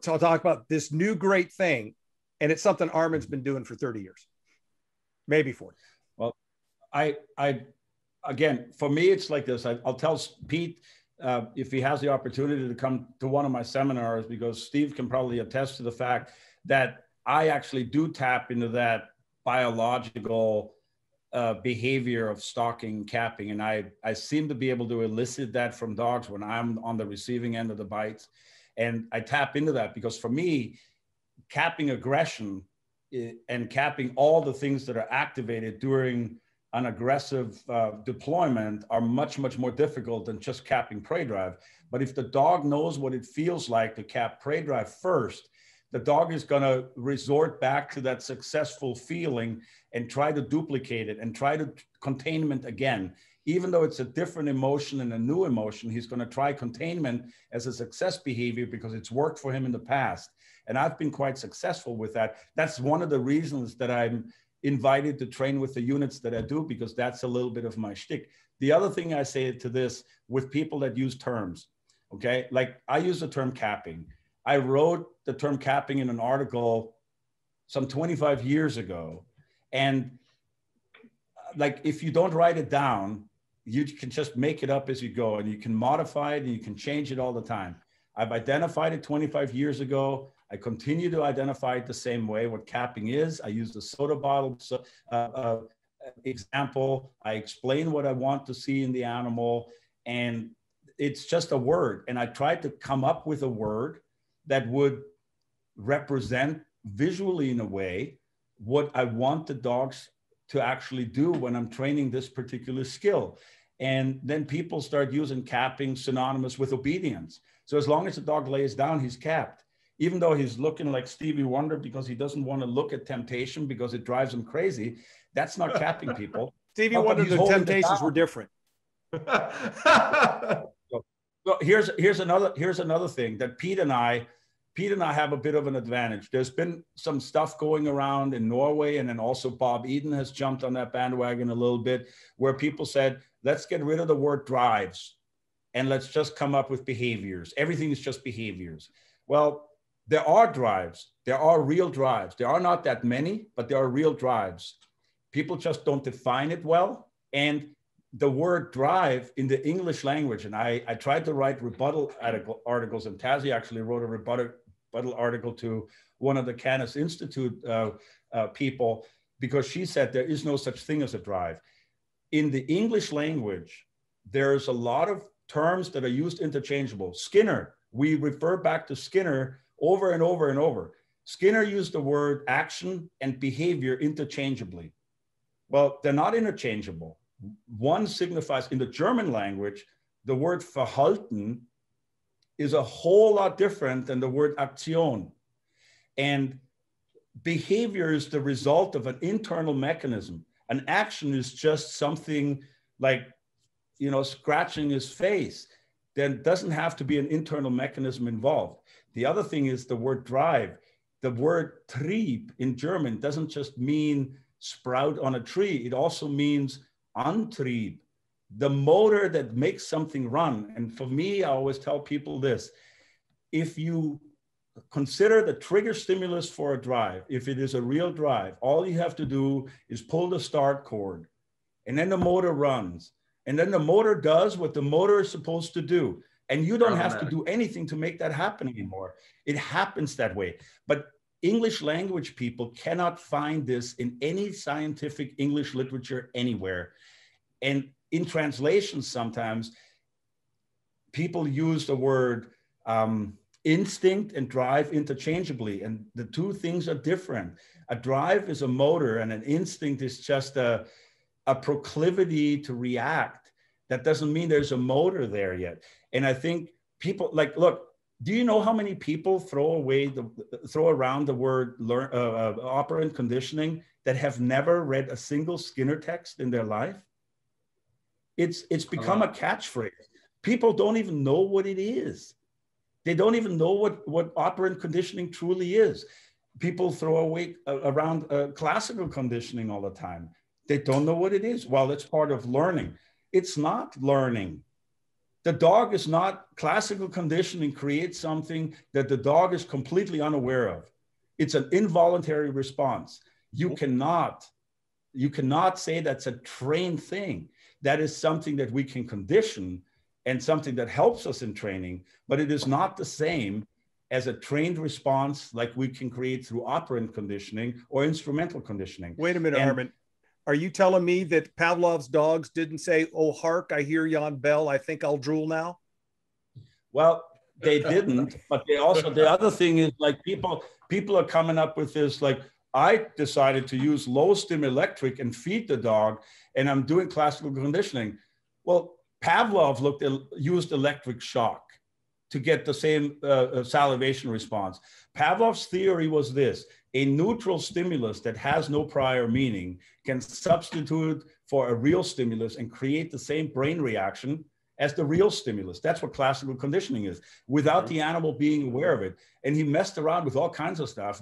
Speaker 8: talk about this new great thing, and it's something Armin's been doing for 30 years, maybe 40.
Speaker 11: Well, again, for me, it's like this. I'll tell Pete if he has the opportunity to come to one of my seminars, because Steve can probably attest to the fact that I actually do tap into that biological behavior of stalking, capping. And I seem to be able to elicit that from dogs when I'm on the receiving end of the bites. And I tap into that because for me, capping aggression and capping all the things that are activated during an aggressive deployment are much, much more difficult than just capping prey drive. But if the dog knows what it feels like to cap prey drive first, the dog is going to resort back to that successful feeling and try to duplicate it and try to containment again. Even though it's a different emotion and a new emotion, he's going to try containment as a success behavior because it's worked for him in the past. And I've been quite successful with that. That's one of the reasons that I'm invited to train with the units that I do, because that's a little bit of my shtick. The other thing I say to this with people that use terms, okay? Like I use the term capping. I wrote the term capping in an article some 25 years ago. And like, if you don't write it down, you can just make it up as you go, and you can modify it and you can change it all the time. I've identified it 25 years ago. I continue to identify it the same way, what capping is. I use the soda bottle example. I explain what I want to see in the animal, and it's just a word. And I tried to come up with a word that would represent visually, in a way, what I want the dogs to actually do when I'm training this particular skill. And then people start using capping synonymous with obedience. So as long as the dog lays down, he's capped. Even though he's looking like Stevie Wonder because he doesn't want to look at temptation because it drives him crazy, that's not capping, people.
Speaker 8: Stevie Wonder, the temptations were different.
Speaker 11: So here's another thing that Pete and I have a bit of an advantage. There's been some stuff going around in Norway, and then also Bob Eden has jumped on that bandwagon a little bit, where people said, let's get rid of the word drives and let's just come up with behaviors. Everything is just behaviors. Well, there are drives. There are real drives. There are not that many, but there are real drives. People just don't define it well. And the word drive in the English language, and I tried to write rebuttal articles, and Tazi actually wrote a rebuttal article to one of the Canis Institute people, because she said there is no such thing as a drive. In the English language, there's a lot of terms that are used interchangeable. Skinner, we refer back to Skinner over and over and over. Skinner used the word action and behavior interchangeably. Well, they're not interchangeable. One signifies, in the German language, the word Verhalten is a whole lot different than the word Aktion. And behavior is the result of an internal mechanism. An action is just something like, you know, scratching his face. There doesn't have to be an internal mechanism involved. The other thing is the word drive. The word Trieb in German doesn't just mean sprout on a tree. It also means Antrieb, the motor that makes something run. And for me, I always tell people this: if you consider the trigger stimulus for a drive, if it is a real drive, all you have to do is pull the start cord, and then the motor runs. And then the motor does what the motor is supposed to do. And you don't have to do anything to make that happen anymore. It happens that way. But English language people cannot find this in any scientific English literature anywhere. And in translation, sometimes people use the word instinct and drive interchangeably, and the two things are different. A drive is a motor, and an instinct is just a proclivity to react. That doesn't mean there's a motor there yet. And I think people like, look, do you know how many people throw around the word operant conditioning that have never read a single Skinner text in their life? It's become a catchphrase. People don't even know what it is. They don't even know what operant conditioning truly is. People throw around classical conditioning all the time. They don't know what it is. Well, it's part of learning. It's not learning. The dog is not, classical conditioning creates something that the dog is completely unaware of. It's an involuntary response. You cannot say that's a trained thing. That is something that we can condition and something that helps us in training, but it is not the same as a trained response like we can create through operant conditioning or instrumental conditioning.
Speaker 8: Wait a minute, Armin. Are you telling me that Pavlov's dogs didn't say, "Oh, hark, I hear yon bell, I think I'll drool now"?
Speaker 11: Well, they didn't, but they also, the other thing is like people are coming up with this, like, I decided to use low stim electric and feed the dog, and I'm doing classical conditioning. Well, Pavlov used electric shock to get the same salivation response. Pavlov's theory was this: a neutral stimulus that has no prior meaning can substitute for a real stimulus and create the same brain reaction as the real stimulus. That's what classical conditioning is, without the animal being aware of it. And he messed around with all kinds of stuff.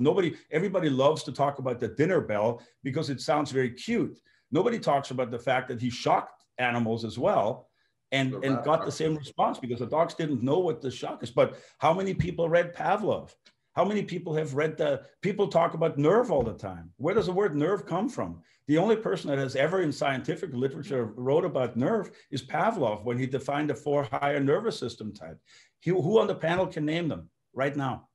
Speaker 11: Everybody loves to talk about the dinner bell because it sounds very cute. Nobody talks about the fact that he shocked animals as well and got the same response because the dogs didn't know what the shock is. But how many people read Pavlov? How many people have read people talk about nerve all the time? Where does the word nerve come from? The only person that has ever in scientific literature wrote about nerve is Pavlov when he defined the 4 higher nervous system type. Who on the panel can name them right now?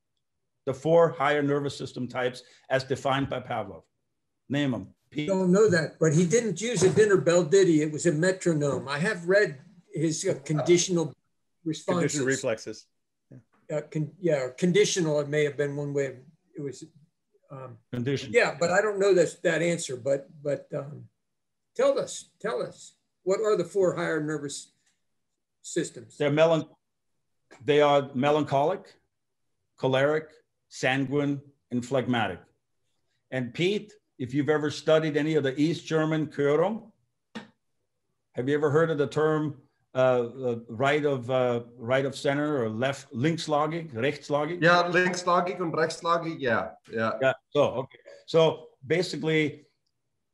Speaker 11: The 4 higher nervous system types as defined by Pavlov. Name them.
Speaker 4: I don't know that, but he didn't use a dinner bell, did he? It was a metronome. I have read his conditional responses.
Speaker 8: Conditioned reflexes.
Speaker 4: Conditional, it may have been one way. It was
Speaker 11: conditioned.
Speaker 4: Yeah, but I don't know that answer. But tell us, what are the 4 higher nervous systems?
Speaker 11: They are melancholic, choleric, sanguine, and phlegmatic. And Pete, if you've ever studied any of the East German Körung, have you ever heard of the term right of center or left, linkslagig, rechtslagig?
Speaker 9: Yeah, linkslagig and rechtslagig, yeah.
Speaker 11: So, okay. So basically,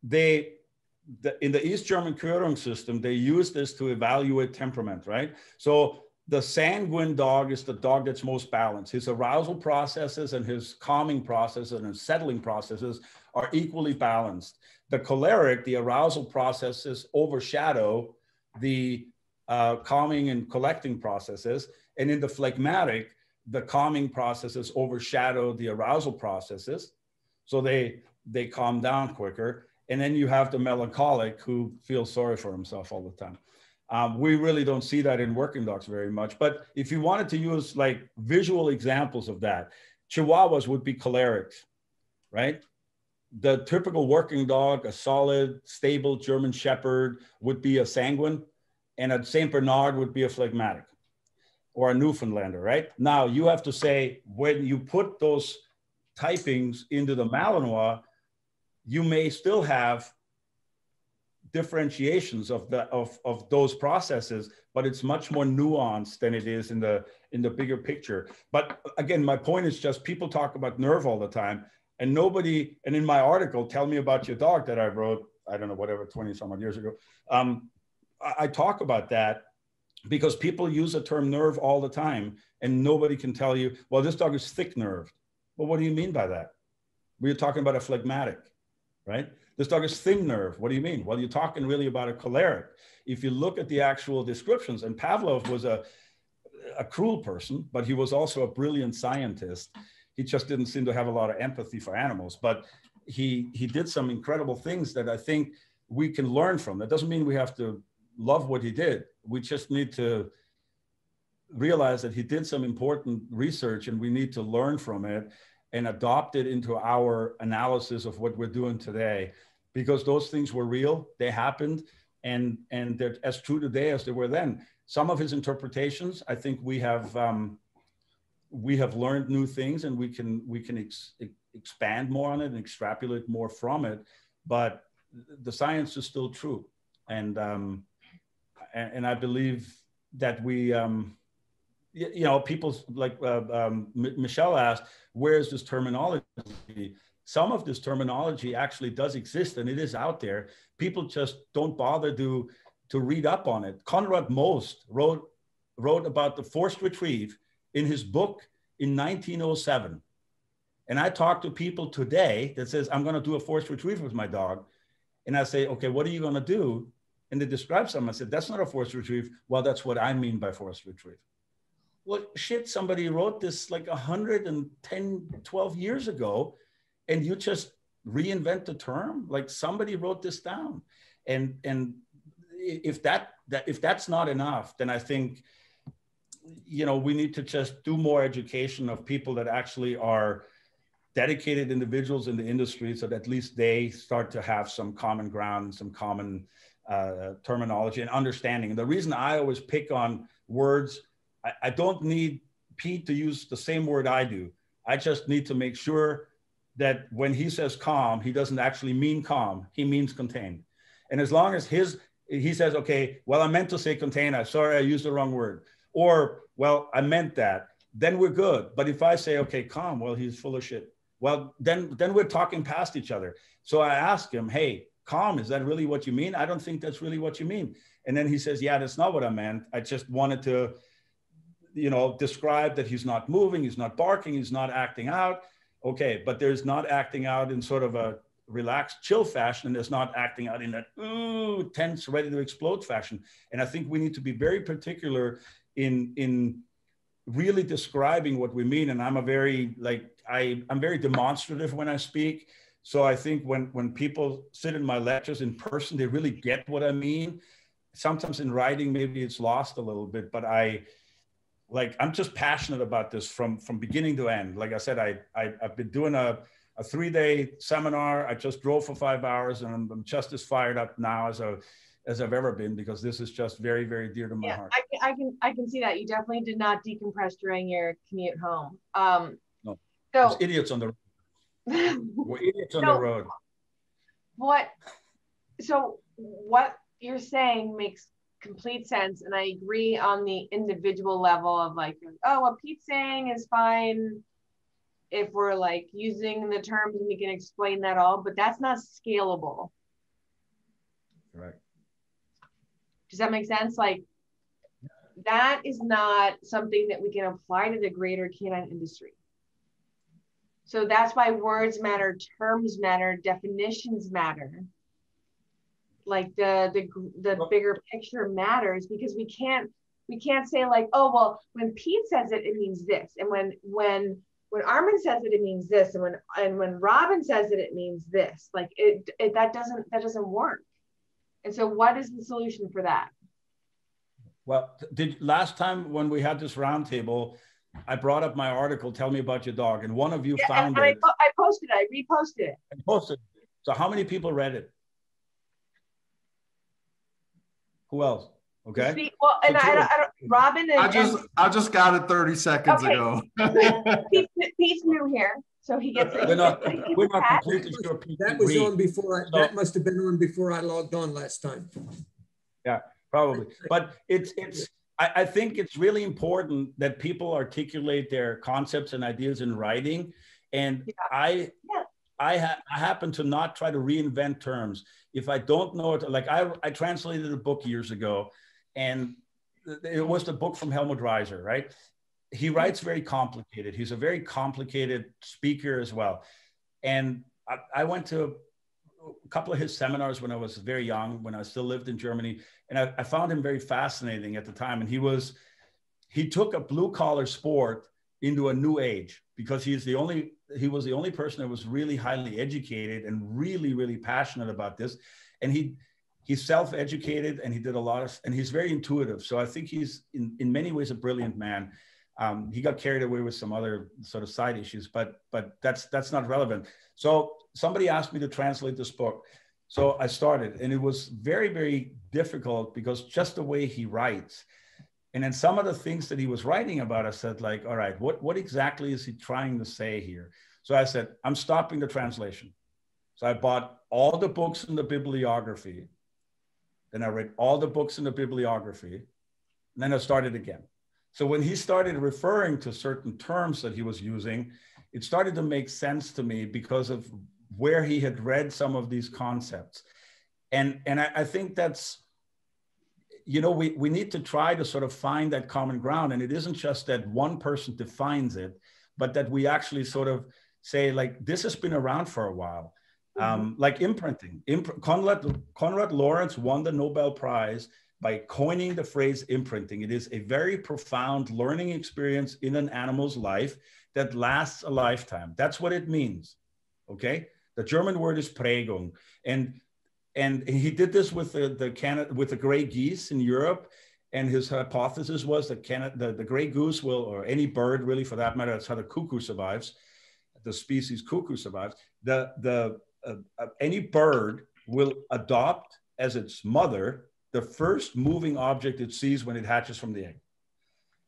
Speaker 11: in the East German Körung system, they use this to evaluate temperament, right? So the sanguine dog is the dog that's most balanced. His arousal processes and his calming processes and his settling processes are equally balanced. The choleric, the arousal processes overshadow the calming and collecting processes. And in the phlegmatic, the calming processes overshadow the arousal processes. So they calm down quicker. And then you have the melancholic who feels sorry for himself all the time. We really don't see that in working dogs very much. But if you wanted to use like visual examples of that, Chihuahuas would be cholerics, right? The typical working dog, a solid, stable German Shepherd would be a sanguine, and a Saint Bernard would be a phlegmatic, or a Newfoundlander, right? Now you have to say, when you put those typings into the Malinois, you may still have differentiations of those processes, but it's much more nuanced than it is in the bigger picture. But again, my point is just people talk about nerve all the time, and nobody, and in my article, Tell Me About Your Dog that I wrote, I don't know, whatever, 20 some odd years ago, I talk about that because people use the term nerve all the time, and nobody can tell you, well, this dog is thick nerved. Well, what do you mean by that? We're talking about a phlegmatic, right? This dog is thin nerve. What do you mean? Well, you're talking really about a choleric. If you look at the actual descriptions, and Pavlov was a cruel person, but he was also a brilliant scientist. He just didn't seem to have a lot of empathy for animals, but he did some incredible things that I think we can learn from. That doesn't mean we have to love what he did. We just need to realize that he did some important research and we need to learn from it and adopt it into our analysis of what we're doing today, because those things were real, they happened, and they're as true today as they were then. Some of his interpretations, I think we have learned new things, and we can expand more on it and extrapolate more from it, but the science is still true. And I believe that we, you know, people like Michelle asked, where is this terminology? Some of this terminology actually does exist, and it is out there. People just don't bother to read up on it. Conrad Most wrote about the forced retrieve in his book in 1907. And I talk to people today that says, I'm going to do a forced retrieve with my dog. And I say, okay, what are you going to do? And they describe something. I said, that's not a forced retrieve. Well, that's what I mean by forced retrieve. Well, shit, somebody wrote this like 110, 12 years ago, and you just reinvent the term? Like, somebody wrote this down. And if that's not enough, then I think, you know, we need to just do more education of people that actually are dedicated individuals in the industry, so that at least they start to have some common ground and some common terminology and understanding. And the reason I always pick on words, I don't need Pete to use the same word I do. I just need to make sure that when he says calm, he doesn't actually mean calm, he means contained. And as long as he says, okay, well, I meant to say contain, I'm sorry, I used the wrong word. Or, well, I meant that, then we're good. But if I say, okay, calm, well, he's full of shit. Well, then we're talking past each other. So I ask him, hey, calm, is that really what you mean? I don't think that's really what you mean. And then he says, yeah, that's not what I meant. I just wanted to, you know, describe that he's not moving, he's not barking, he's not acting out. Okay, but there's not acting out in sort of a relaxed, chill fashion, and there's not acting out in that, ooh, tense, ready to explode fashion. And I think we need to be very particular in really describing what we mean. And I'm very demonstrative when I speak. So I think when people sit in my lectures in person, they really get what I mean. Sometimes in writing, maybe it's lost a little bit, but I'm just passionate about this from beginning to end. Like I said, I've been doing a 3-day seminar. I just drove for 5 hours, and I'm just as fired up now as I've ever been, because this is just very, very dear to my heart.
Speaker 3: I can see that. You definitely did not decompress during your commute home.
Speaker 11: No,
Speaker 3: so
Speaker 11: there's idiots on the road. We're idiots on the road.
Speaker 3: So what you're saying makes complete sense, and I agree on the individual level of like, oh, what Pete's saying is fine if we're like using the terms and we can explain that all, but that's not scalable.
Speaker 11: Right.
Speaker 3: Does that make sense? Like, that is not something that we can apply to the greater canine industry. So that's why words matter, terms matter, definitions matter. Like the bigger picture matters, because we can't say like, oh, well, when Pete says it, it means this, and when Armin says it, it means this, and when Robin says it, it means this. Like that doesn't work. And so, what is the solution for that?
Speaker 11: Well, last time when we had this roundtable, I brought up my article, Tell Me About Your Dog, and one of you found it.
Speaker 3: I posted it. I reposted it.
Speaker 11: I posted it. So how many people read it? Who else? Okay.
Speaker 3: Well, and I don't, Robin. And,
Speaker 9: I just got it 30 seconds ago.
Speaker 3: Pete's new here, so he gets it.
Speaker 11: We're not completely sure.
Speaker 4: That was on before. That must have been on before I logged on last time.
Speaker 11: Yeah, probably. But I think it's really important that people articulate their concepts and ideas in writing. And I happen to not try to reinvent terms. If I don't know it, like I translated a book years ago, and it was the book from Helmut Reiser, right? He writes very complicated. He's a very complicated speaker as well. And I went to a couple of his seminars when I was very young, when I still lived in Germany. And I found him very fascinating at the time. And he took a blue collar sport into a new age, because he was the only person that was really highly educated and really, really passionate about this. And he's self-educated, and he did a lot of, and he's very intuitive. So I think he's in many ways a brilliant man. He got carried away with some other sort of side issues, but that's not relevant. So somebody asked me to translate this book. So I started, and it was very, very difficult because just the way he writes. And then some of the things that he was writing about, I said, like, all right, what exactly is he trying to say here? So I said, I'm stopping the translation. So I bought all the books in the bibliography. Then I read all the books in the bibliography. And then I started again. So when he started referring to certain terms that he was using, it started to make sense to me because of where he had read some of these concepts. And I think that's, you know, we need to try to sort of find that common ground. And it isn't just that one person defines it, but that we actually sort of say, like, this has been around for a while. Like imprinting. Konrad Lorenz won the Nobel Prize by coining the phrase imprinting. It is a very profound learning experience in an animal's life that lasts a lifetime. That's what it means, okay? The German word is Prägung. And he did this with the gray geese in Europe. And his hypothesis was that the gray goose will, or any bird really for that matter, that's how the cuckoo survives, the species cuckoo survives, any bird will adopt as its mother the first moving object it sees when it hatches from the egg.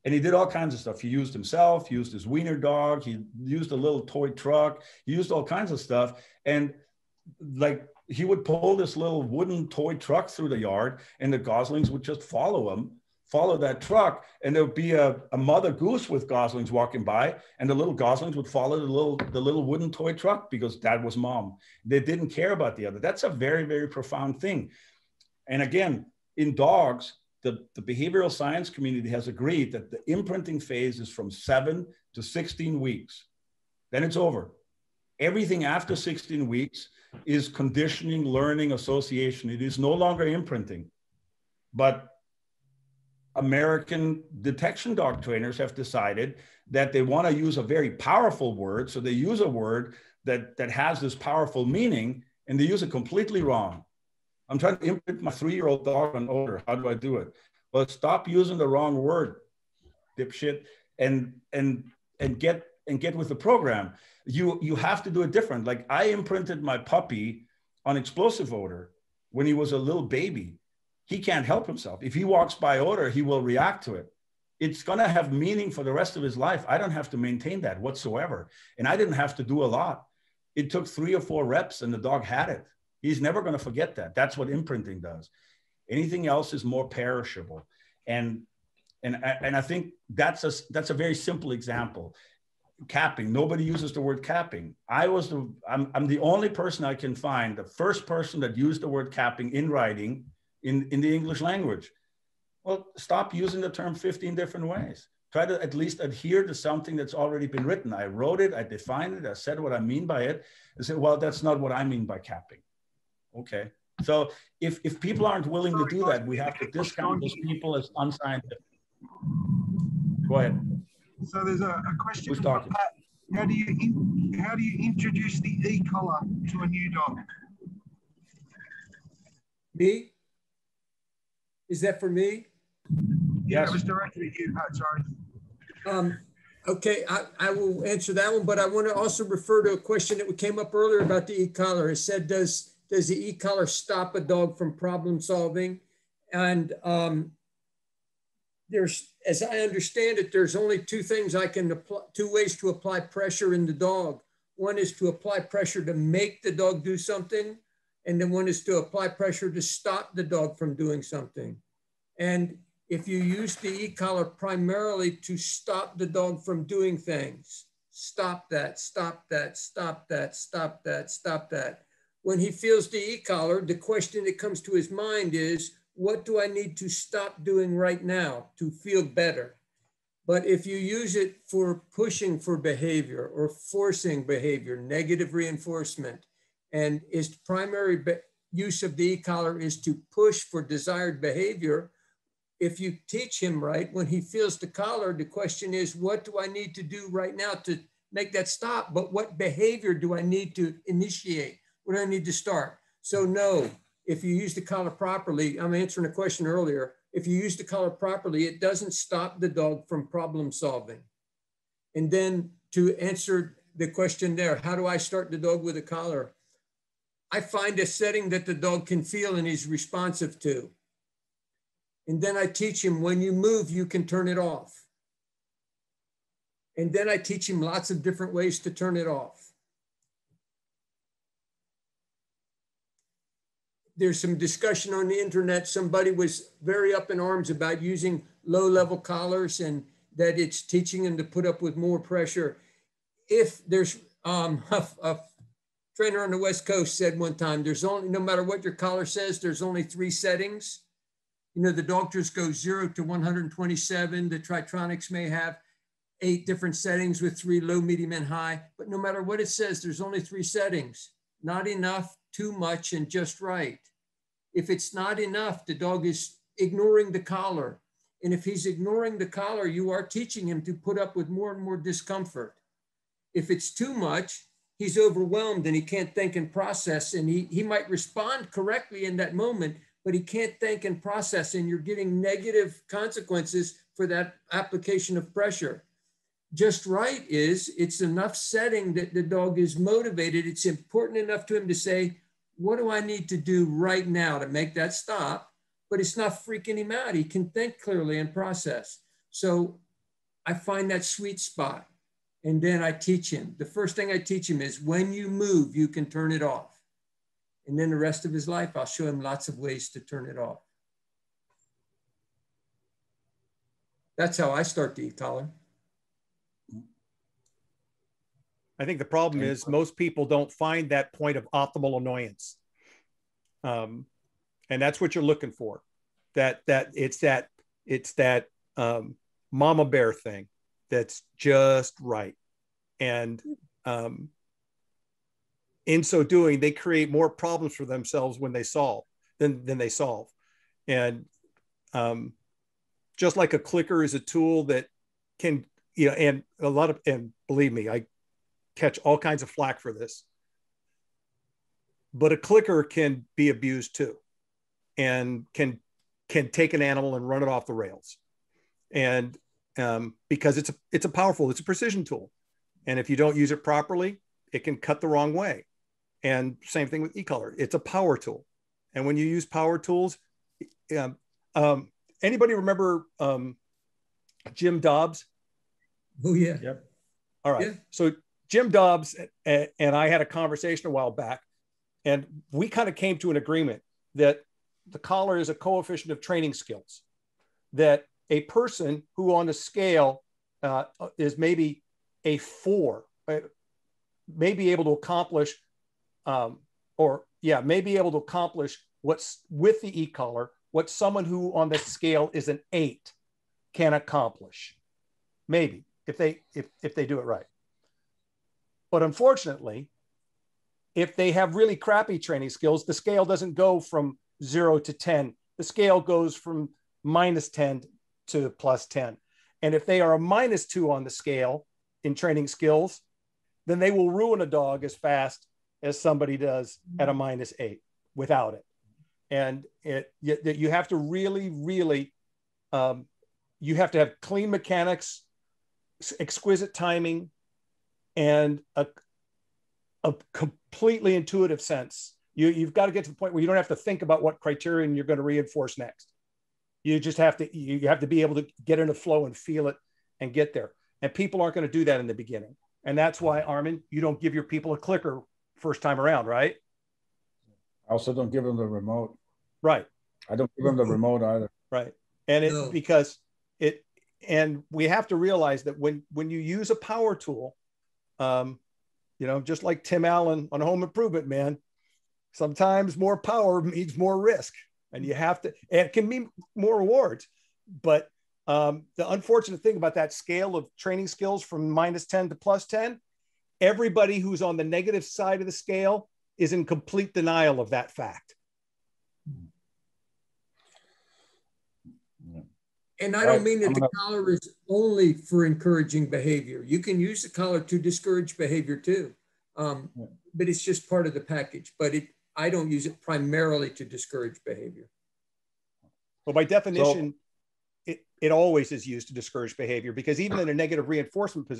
Speaker 11: And he did all kinds of stuff. He used himself, he used his wiener dog, he used a little toy truck, he used all kinds of stuff. And like, he would pull this little wooden toy truck through the yard, and the goslings would just follow that truck. And there would be a mother goose with goslings walking by, and the little goslings would follow the little wooden toy truck because dad was mom. They didn't care about the other. That's a very, very profound thing. And again, in dogs, the behavioral science community has agreed that the imprinting phase is from 7 to 16 weeks. Then it's over. Everything after 16 weeks is conditioning, learning, association. It is no longer imprinting. But American detection dog trainers have decided that they want to use a very powerful word. So they use a word that has this powerful meaning, and they use it completely wrong. I'm trying to imprint my 3-year-old dog on Odor. How do I do it? Well, stop using the wrong word, dipshit, and get with the program. You have to do it different. Like, I imprinted my puppy on explosive odor when he was a little baby. He can't help himself. If he walks by odor, he will react to it. It's going to have meaning for the rest of his life. I don't have to maintain that whatsoever. And I didn't have to do a lot. It took 3 or 4 reps and the dog had it. He's never going to forget that. That's what imprinting does. Anything else is more perishable. And I think that's a very simple example. Capping. Nobody uses the word capping. I'm the only person I can find, the first person that used the word capping in writing in the English language. Well, stop using the term 15 different ways. Try to at least adhere to something that's already been written. I wrote it, I defined it, I said what I mean by it. I said, well, that's not what I mean by capping. Okay. So if people aren't willing to do that, we have to discount those people as unscientific. Go ahead.
Speaker 1: So there's a question.
Speaker 11: Who's talking?
Speaker 1: How do you introduce the e-collar to a new dog?
Speaker 4: Me? Is that for me?
Speaker 1: Yeah,
Speaker 11: Yes.
Speaker 1: it was directed at you, Pat, sorry.
Speaker 4: Okay, I will answer that one, but I want to also refer to a question that came up earlier about the e-collar. It said, does the e-collar stop a dog from problem solving? And there's, as I understand it, there's only 2 things I can apply, 2 ways to apply pressure in the dog. One is to apply pressure to make the dog do something, and then one is to apply pressure to stop the dog from doing something. And if you use the e-collar primarily to stop the dog from doing things, stop that, stop that, stop that, stop that, stop that. When he feels the e-collar, the question that comes to his mind is, what do I need to stop doing right now to feel better? But if you use it for pushing for behavior or forcing behavior, negative reinforcement, and his primary use of the e-collar is to push for desired behavior, if you teach him right, when he feels the collar, the question is, what do I need to do right now to make that stop? But what behavior do I need to initiate? What do I need to start? So no, if you use the collar properly, I'm answering a question earlier. If you use the collar properly, it doesn't stop the dog from problem solving. And then to answer the question there, how do I start the dog with a collar? I find a setting that the dog can feel and he's responsive to. And then I teach him, when you move, you can turn it off. And then I teach him lots of different ways to turn it off. There's some discussion on the internet. Somebody was very up in arms about using low-level collars and that it's teaching him to put up with more pressure. If there's a trainer on the West Coast said one time, there's only, no matter what your collar says, there's only 3 settings. You know, the doctors go 0 to 127. The Tritronics may have 8 different settings with 3 low, medium, and high. But no matter what it says, there's only 3 settings. Not enough, too much, and just right. If it's not enough, the dog is ignoring the collar. And if he's ignoring the collar, you are teaching him to put up with more and more discomfort. If it's too much, he's overwhelmed and he can't think and process, and he might respond correctly in that moment, but he can't think and process, and you're getting negative consequences for that application of pressure. Just right is, it's enough setting that the dog is motivated. It's important enough to him to say, what do I need to do right now to make that stop? But it's not freaking him out. He can think clearly and process. So I find that sweet spot. And then I teach him. The first thing I teach him is, when you move, you can turn it off. And then the rest of his life, I'll show him lots of ways to turn it off. That's how I start the e-collar.
Speaker 8: I think the problem is most people don't find that point of optimal annoyance. And that's what you're looking for. It's that mama bear thing that's just right. And in so doing, they create more problems for themselves when they solve than they solve. And just like a clicker is a tool that can, and believe me, I catch all kinds of flack for this, but a clicker can be abused too, and can take an animal and run it off the rails. And because it's a precision tool. And if you don't use it properly, it can cut the wrong way. And same thing with e-collar. It's a power tool. And when you use power tools, anybody remember Jim Dobbs?
Speaker 4: Oh, yeah.
Speaker 8: Yep. All right.
Speaker 4: Yeah.
Speaker 8: So Jim Dobbs and I had a conversation a while back, and we kind of came to an agreement that the collar is a coefficient of training skills, that a person who on the scale is maybe a 4, may be able to accomplish, may be able to accomplish what's with the e-collar, what someone who on the scale is an 8 can accomplish. Maybe if they do it right. But unfortunately, if they have really crappy training skills, the scale doesn't go from 0 to 10. The scale goes from -10 to +10. And if they are a -2 on the scale in training skills, then they will ruin a dog as fast as somebody does at a -8 without it. And you have to really, you have to have clean mechanics, exquisite timing, and a completely intuitive sense. You've got to get to the point where you don't have to think about what criterion you're going to reinforce next. You just have to be able to get in a flow and feel it and get there. And people aren't going to do that in the beginning. And that's why, Armin, you don't give your people a clicker first time around, right?
Speaker 11: I also don't give them the remote.
Speaker 8: Right.
Speaker 11: I don't give them the remote either.
Speaker 8: Right. And and we have to realize that when you use a power tool, just like Tim Allen on Home Improvement, man, sometimes more power means more risk, and you have to, and it can mean more rewards. But the unfortunate thing about that scale of training skills from -10 to +10, everybody who's on the negative side of the scale is in complete denial of that fact.
Speaker 11: Yeah.
Speaker 4: And I don't mean that the collar is only for encouraging behavior. You can use the collar to discourage behavior too. But it's just part of the package. But I don't use it primarily to discourage behavior.
Speaker 8: Well, by definition, it always is used to discourage behavior, because even in a negative reinforcement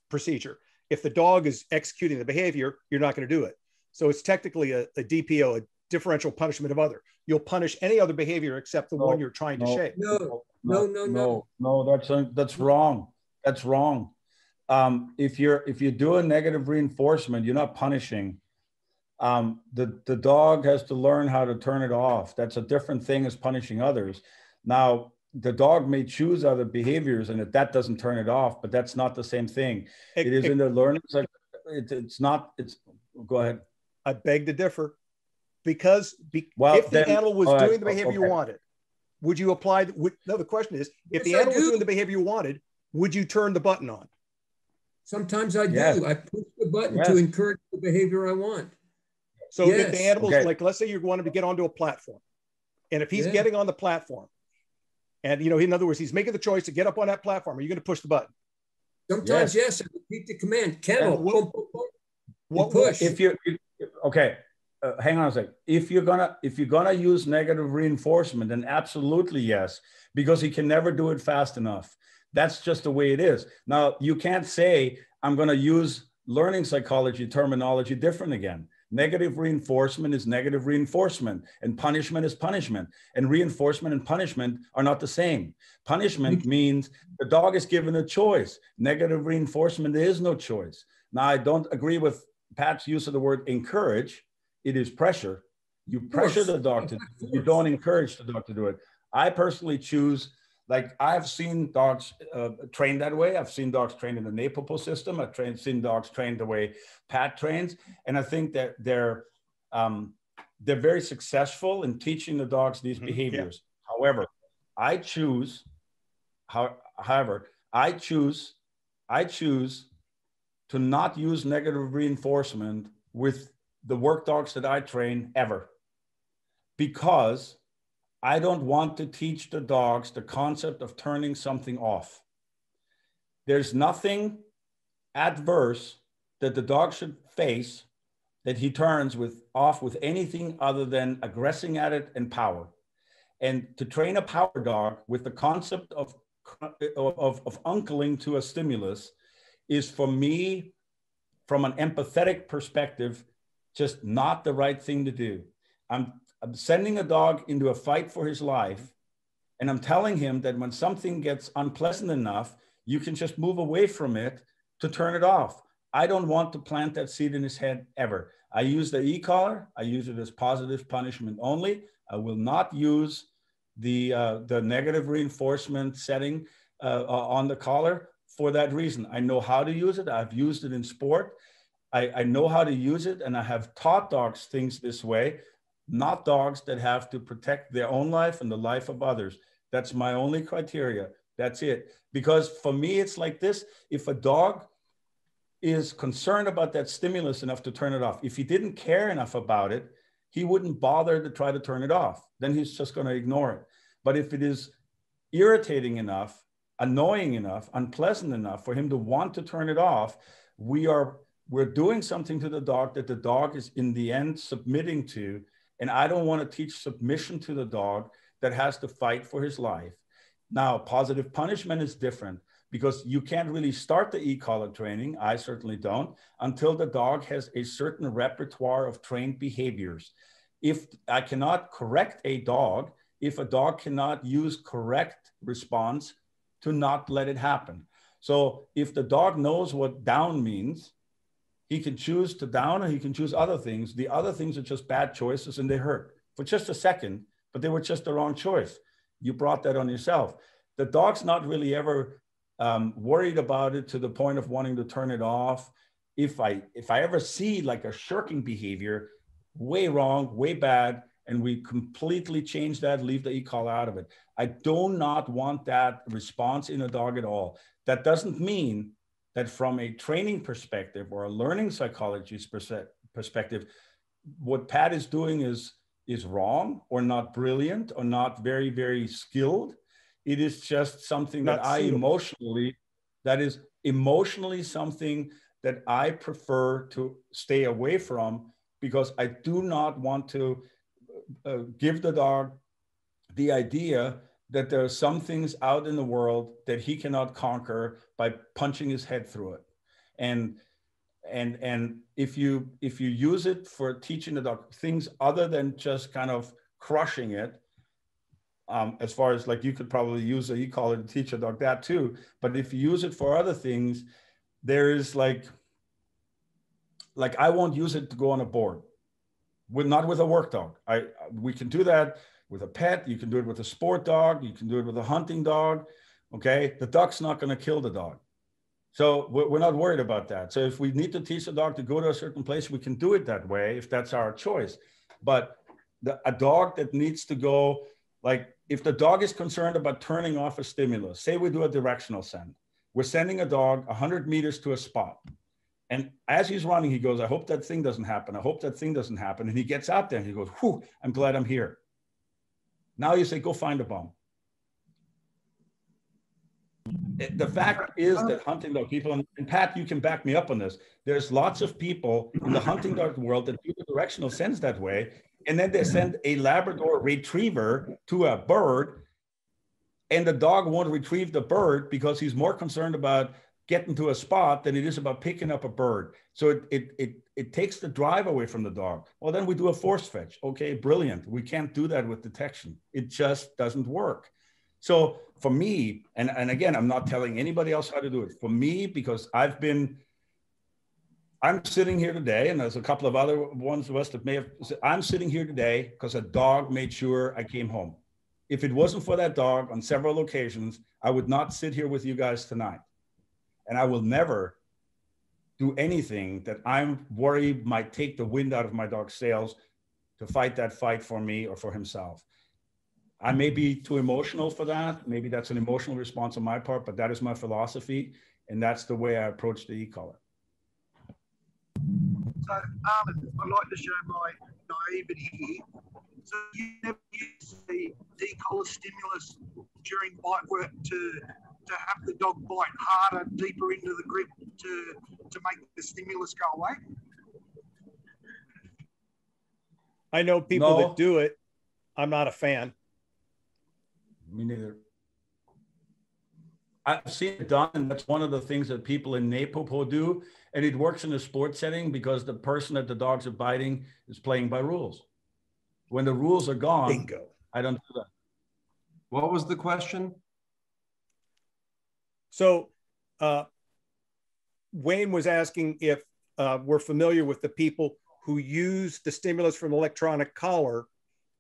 Speaker 8: procedure, if the dog is executing the behavior, you're not going to do it. So it's technically a DPO, a differential punishment of other. You'll punish any other behavior except the one you're trying to shape.
Speaker 11: No, that's wrong. That's wrong. If you do a negative reinforcement, you're not punishing. The dog has to learn how to turn it off. That's a different thing as punishing others. Now, the dog may choose other behaviors, and that doesn't turn it off, but that's not the same thing. It is in the learning. It's not. Go ahead.
Speaker 8: I beg to differ, because if the animal was doing the behavior you wanted, would you apply? No, the question is, if the animal was doing the behavior you wanted, would you turn the button on?
Speaker 4: Sometimes I do. I push the button to encourage the behavior I want.
Speaker 8: So if the animal's like, let's say you wanted to get onto a platform, and if he's getting on the platform, and in other words, he's making the choice to get up on that platform, are you going to push the button?
Speaker 4: Sometimes yes. I repeat the command. Kennel.
Speaker 11: Push. If you hang on a second. If you're gonna use negative reinforcement, then absolutely yes, because he can never do it fast enough. That's just the way it is. Now, you can't say I'm going to use learning psychology terminology different again. Negative reinforcement is negative reinforcement, and punishment is punishment. And reinforcement and punishment are not the same. Punishment means the dog is given a choice. Negative reinforcement, there is no choice. Now, I don't agree with Pat's use of the word encourage. It is pressure. You pressure the dog to do it. You don't encourage the dog to do it. I personally choose, like I've seen dogs trained that way. I've seen dogs trained in the NAPOPO system. I've seen dogs trained the way Pat trains. And I think that they're very successful in teaching the dogs these behaviors. Yeah. However, I choose to not use negative reinforcement with the work dogs that I train ever, because I don't want to teach the dogs the concept of turning something off. There's nothing adverse that the dog should face that he turns off with anything other than aggressing at it and power. And to train a power dog with the concept of uncling to a stimulus is, for me, from an empathetic perspective, just not the right thing to do. I'm sending a dog into a fight for his life, and I'm telling him that when something gets unpleasant enough, you can just move away from it to turn it off. I don't want to plant that seed in his head ever. I use the e-collar. I use it as positive punishment only. I will not use the negative reinforcement setting on the collar for that reason. I know how to use it. I've used it in sport. I know how to use it, and I have taught dogs things this way, not dogs that have to protect their own life and the life of others. That's my only criteria. That's it. Because for me, it's like this. If a dog is concerned about that stimulus enough to turn it off, if he didn't care enough about it, he wouldn't bother to try to turn it off. Then he's just going to ignore it. But if it is irritating enough, annoying enough, unpleasant enough for him to want to turn it off, we're doing something to the dog that the dog is in the end submitting to. And I don't want to teach submission to the dog that has to fight for his life. Now, positive punishment is different, because you can't really start the e-collar training, I certainly don't, until the dog has a certain repertoire of trained behaviors. If I cannot correct a dog, if a dog cannot use correct response, to not let it happen. So if the dog knows what down means, he can choose to down, or he can choose other things. The other things are just bad choices, and they hurt for just a second, but they were just the wrong choice. You brought that on yourself. The dog's not really ever worried about it to the point of wanting to turn it off. If I ever see like a shirking behavior, way wrong, way bad, and we completely change that, leave the e-collar out of it. I do not want that response in a dog at all. That doesn't mean that from a training perspective or a learning psychologist perspective, what Pat is doing is wrong or not brilliant or not very, very skilled. It is just something
Speaker 8: Not
Speaker 11: that
Speaker 8: suitable.
Speaker 11: that is emotionally something that I prefer to stay away from, because I do not want to give the dog the idea that there are some things out in the world that he cannot conquer by punching his head through it. And if you use it for teaching the dog things other than just kind of crushing it, as far as like you could probably use a e-collar to teach a dog that too, but if you use it for other things, there is like I won't use it to go on a board, not with a work dog. We can do that with a pet. You can do it with a sport dog. You can do it with a hunting dog. Okay, the duck's not going to kill the dog. So we're not worried about that. So if we need to teach the dog to go to a certain place, we can do it that way if that's our choice. But a dog that needs to go, like if the dog is concerned about turning off a stimulus, say we do a directional send. We're sending a dog 100 meters to a spot. And as he's running, he goes, I hope that thing doesn't happen. I hope that thing doesn't happen. And he gets out there and he goes, whew, I'm glad I'm here. Now you say, go find a bomb. The fact is that hunting dog people, and Pat, you can back me up on this. There's lots of people in the hunting dog world that do the directional sends that way. And then they send a Labrador retriever to a bird, and the dog won't retrieve the bird because he's more concerned about getting to a spot than it is about picking up a bird. So it takes the drive away from the dog. Well, then we do a force fetch. Okay, brilliant. We can't do that with detection. It just doesn't work. So for me, and again, I'm not telling anybody else how to do it. For me, because I'm sitting here today, and there's a couple of other ones of us that may have, I'm sitting here today because a dog made sure I came home. If it wasn't for that dog on several occasions, I would not sit here with you guys tonight. And I will never do anything that I'm worried might take the wind out of my dog's sails to fight that fight for me or for himself. I may be too emotional for that. Maybe that's an emotional response on my part, but that is my philosophy. And that's the way I approach the e-collar.
Speaker 1: So, I'd like to show my naivety here. So you never use the e-collar stimulus during bite work to have the dog bite harder, deeper into the grip to make the stimulus go away?
Speaker 8: I know people that do it. I'm not a fan.
Speaker 11: Me neither. I've seen it done, and that's one of the things that people in NAPOPO do, and it works in a sports setting because the person that the dogs are biting is playing by rules. When the rules are gone,
Speaker 8: bingo.
Speaker 11: I don't do that.
Speaker 9: What was the question?
Speaker 8: So Wayne was asking if we're familiar with the people who use the stimulus from electronic collar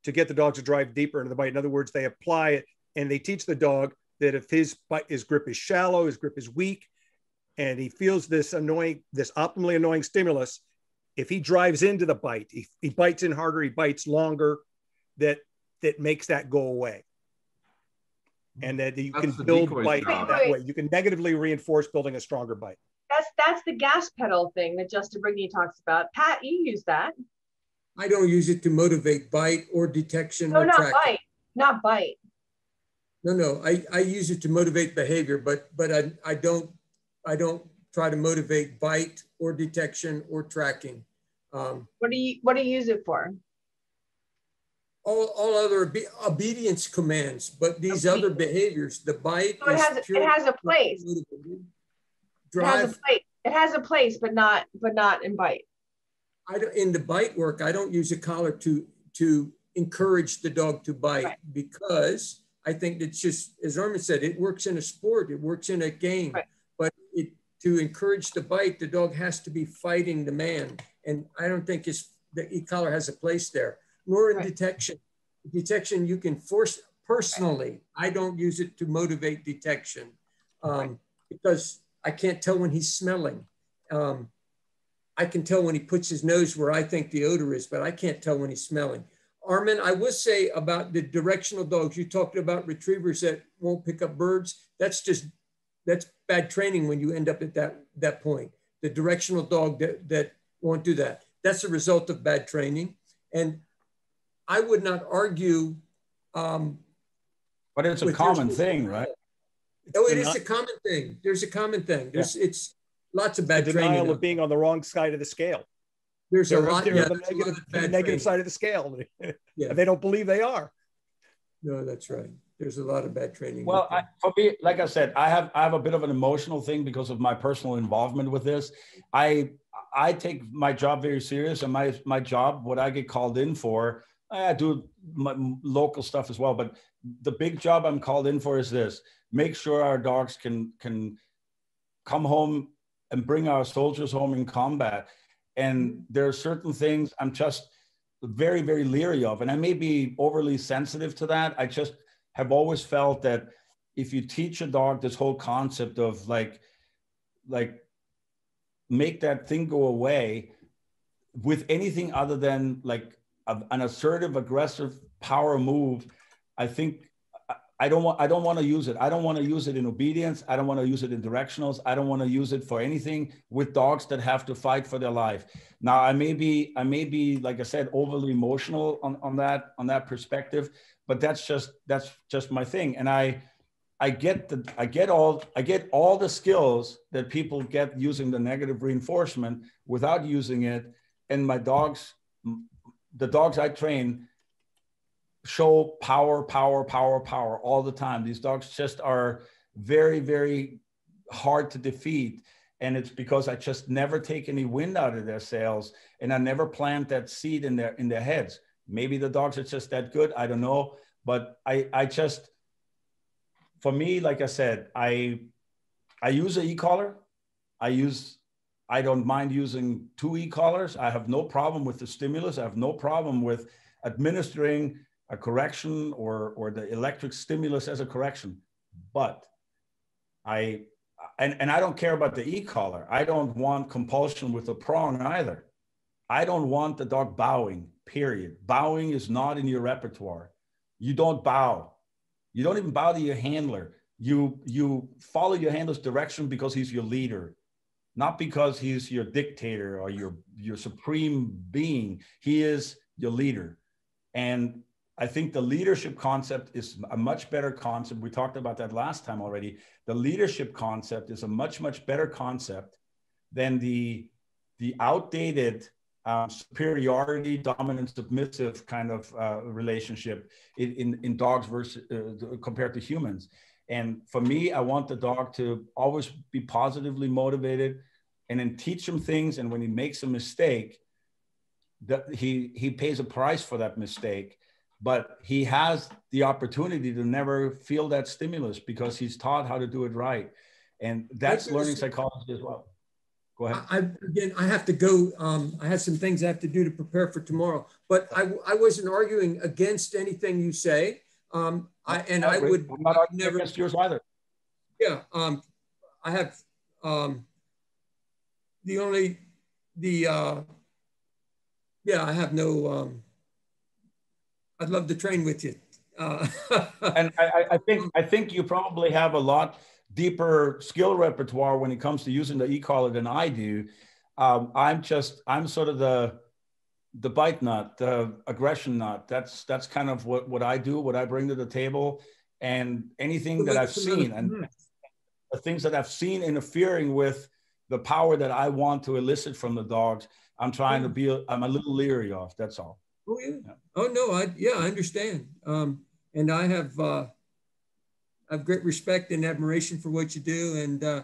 Speaker 8: to get the dog to drive deeper into the bite. In other words, they apply it and they teach the dog that if his grip is shallow, his grip is weak, and he feels this optimally annoying stimulus, if he drives into the bite, he bites in harder, he bites longer, that makes that go away. And that you can build bite that way. You can negatively reinforce building a stronger bite.
Speaker 3: That's the gas pedal thing that Justin Brigney talks about. Pat, you use that.
Speaker 4: I don't use it to motivate bite or detection.
Speaker 3: No,
Speaker 4: or
Speaker 3: not
Speaker 4: tracking.
Speaker 3: bite. Not bite.
Speaker 4: No. I use it to motivate behavior, but I don't try to motivate bite or detection or tracking.
Speaker 3: What do you use it for?
Speaker 4: All other obedience commands, but these other behaviors, the bite.
Speaker 3: So it has a place. It has a place, but not in bite.
Speaker 4: In the bite work, I don't use a collar to encourage the dog to bite, because I think it's just, as Armin said, it works in a sport, it works in a game, but to encourage the bite, the dog has to be fighting the man. And I don't think the e-collar has a place there, nor in detection. Detection, you can force, personally, I don't use it to motivate detection because I can't tell when he's smelling. I can tell when he puts his nose where I think the odor is, but I can't tell when he's smelling. Armin, I will say about the directional dogs, you talked about retrievers that won't pick up birds. That's bad training when you end up at that point. The directional dog that won't do that. That's a result of bad training. And I would not argue.
Speaker 9: But
Speaker 11: But it's a common thing, right?
Speaker 4: Oh, it is a common thing. There's a common thing. It's lots of bad training.
Speaker 8: Denial of being on the wrong side of the scale.
Speaker 4: There's a lot.
Speaker 8: They're
Speaker 4: Yeah,
Speaker 8: the negative side of the scale.
Speaker 4: Yeah.
Speaker 8: They don't believe they are.
Speaker 4: No, that's right. There's a lot of bad training.
Speaker 11: Well, for me, like I said, I have a bit of an emotional thing because of my personal involvement with this. I take my job very serious, and my job, what I get called in for, I do my local stuff as well. But the big job I'm called in for is this: make sure our dogs can come home and bring our soldiers home in combat. And there are certain things I'm just very, very leery of, and I may be overly sensitive to that. I just have always felt that if you teach a dog this whole concept of like make that thing go away with anything other than like an assertive, aggressive power move, I think I don't want to use it. I don't want to use it in obedience. I don't want to use it in directionals. I don't want to use it for anything with dogs that have to fight for their life. Now, I may be, like I said, overly emotional on that perspective, but that's just my thing. And I get all the skills that people get using the negative reinforcement without using it. And the dogs I train show power all the time. These dogs just are very, very hard to defeat. And it's because I just never take any wind out of their sails, and I never plant that seed in their heads. Maybe the dogs are just that good. I don't know. But I just, for me, like I said, I use an e-collar. I don't mind using 2 e-collars. I have no problem with the stimulus. I have no problem with administering a correction or the electric stimulus as a correction. But I don't care about the e-collar. I don't want compulsion with the prong either. I don't want the dog bowing, period. Bowing is not in your repertoire. You don't bow. You don't even bow to your handler. You follow your handler's direction because he's your leader, not because he's your dictator or your supreme being. He is your leader. And I think the leadership concept is a much better concept. We talked about that last time already. The leadership concept is a much, much better concept than the outdated superiority, dominant, submissive kind of relationship in dogs versus compared to humans. And for me, I want the dog to always be positively motivated and then teach him things. And when he makes a mistake, that he pays a price for that mistake. But he has the opportunity to never feel that stimulus because he's taught how to do it right. And that's learning psychology as well. Go ahead.
Speaker 4: I have to go. I have some things I have to do to prepare for tomorrow. But I wasn't arguing against anything you say. I'm not arguing against yours either. Yeah. I have I have no. I'd love to train with you.
Speaker 11: And I think you probably have a lot deeper skill repertoire when it comes to using the e-collar than I do. I'm sort of the bite nut, the aggression nut. That's kind of what I do, what I bring to the table, and anything that I've seen and the things that I've seen interfering with the power that I want to elicit from the dogs. I'm trying to be. I'm a little leery of. That's all.
Speaker 4: Oh yeah. Oh no. I understand. And I have great respect and admiration for what you do. And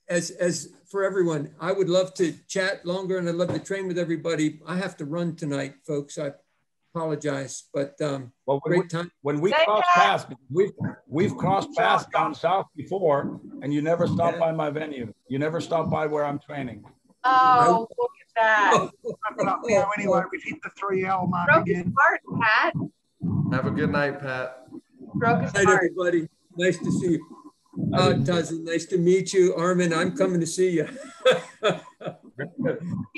Speaker 4: as for everyone, I would love to chat longer, and I'd love to train with everybody. I have to run tonight, folks. I apologize, but great time.
Speaker 11: When we cross paths, we've crossed paths down south before, and you never stopped by my venue. You never stopped by where I'm training.
Speaker 3: Oh, look at that.
Speaker 1: Wrap it up now anyway. We've hit the 3-hour mark
Speaker 3: Broke
Speaker 1: again.
Speaker 3: his heart, Pat.
Speaker 9: Have a good night, Pat.
Speaker 3: Broke his
Speaker 4: Good night,
Speaker 3: heart.
Speaker 4: everybody. Nice to see you. Tazi, nice to meet you. Armin, I'm coming to see you.
Speaker 3: See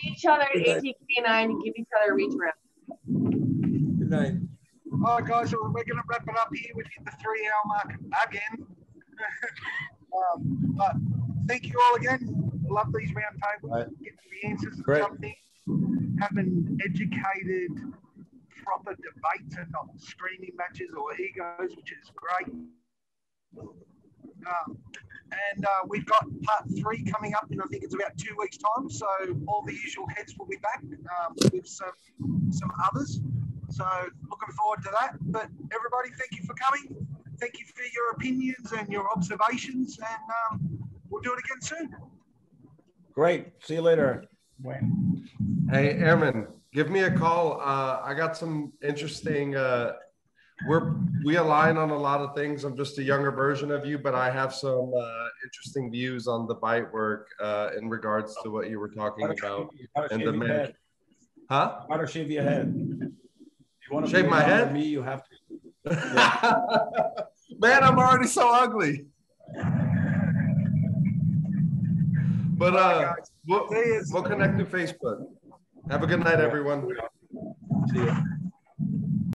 Speaker 3: each other at ATK9 and give each other a reach around.
Speaker 4: Good night.
Speaker 1: All right, guys, so we're going to wrap it up here. We've hit the 3-hour mark again. But thank you all again. Love these round tables. Get the answers to something. Have an educated proper debates and not screaming matches or egos, which is great. We've got part 3 coming up in, I think it's about 2 weeks' time. So all the usual heads will be back with some others. So looking forward to that. But everybody, thank you for coming. Thank you for your opinions and your observations, and we'll do it again soon.
Speaker 11: Great. See you later.
Speaker 9: Hey, Airman, give me a call. I got some interesting, we align on a lot of things. I'm just a younger version of you, but I have some interesting views on the bite work in regards to what you were talking about. And the man. Huh?
Speaker 11: How to shave your head. You want to
Speaker 9: shave my head?
Speaker 11: Me, you have to.
Speaker 9: Yeah. Man, I'm already so ugly. But we'll connect to Facebook. Have a good night, everyone.
Speaker 11: See you.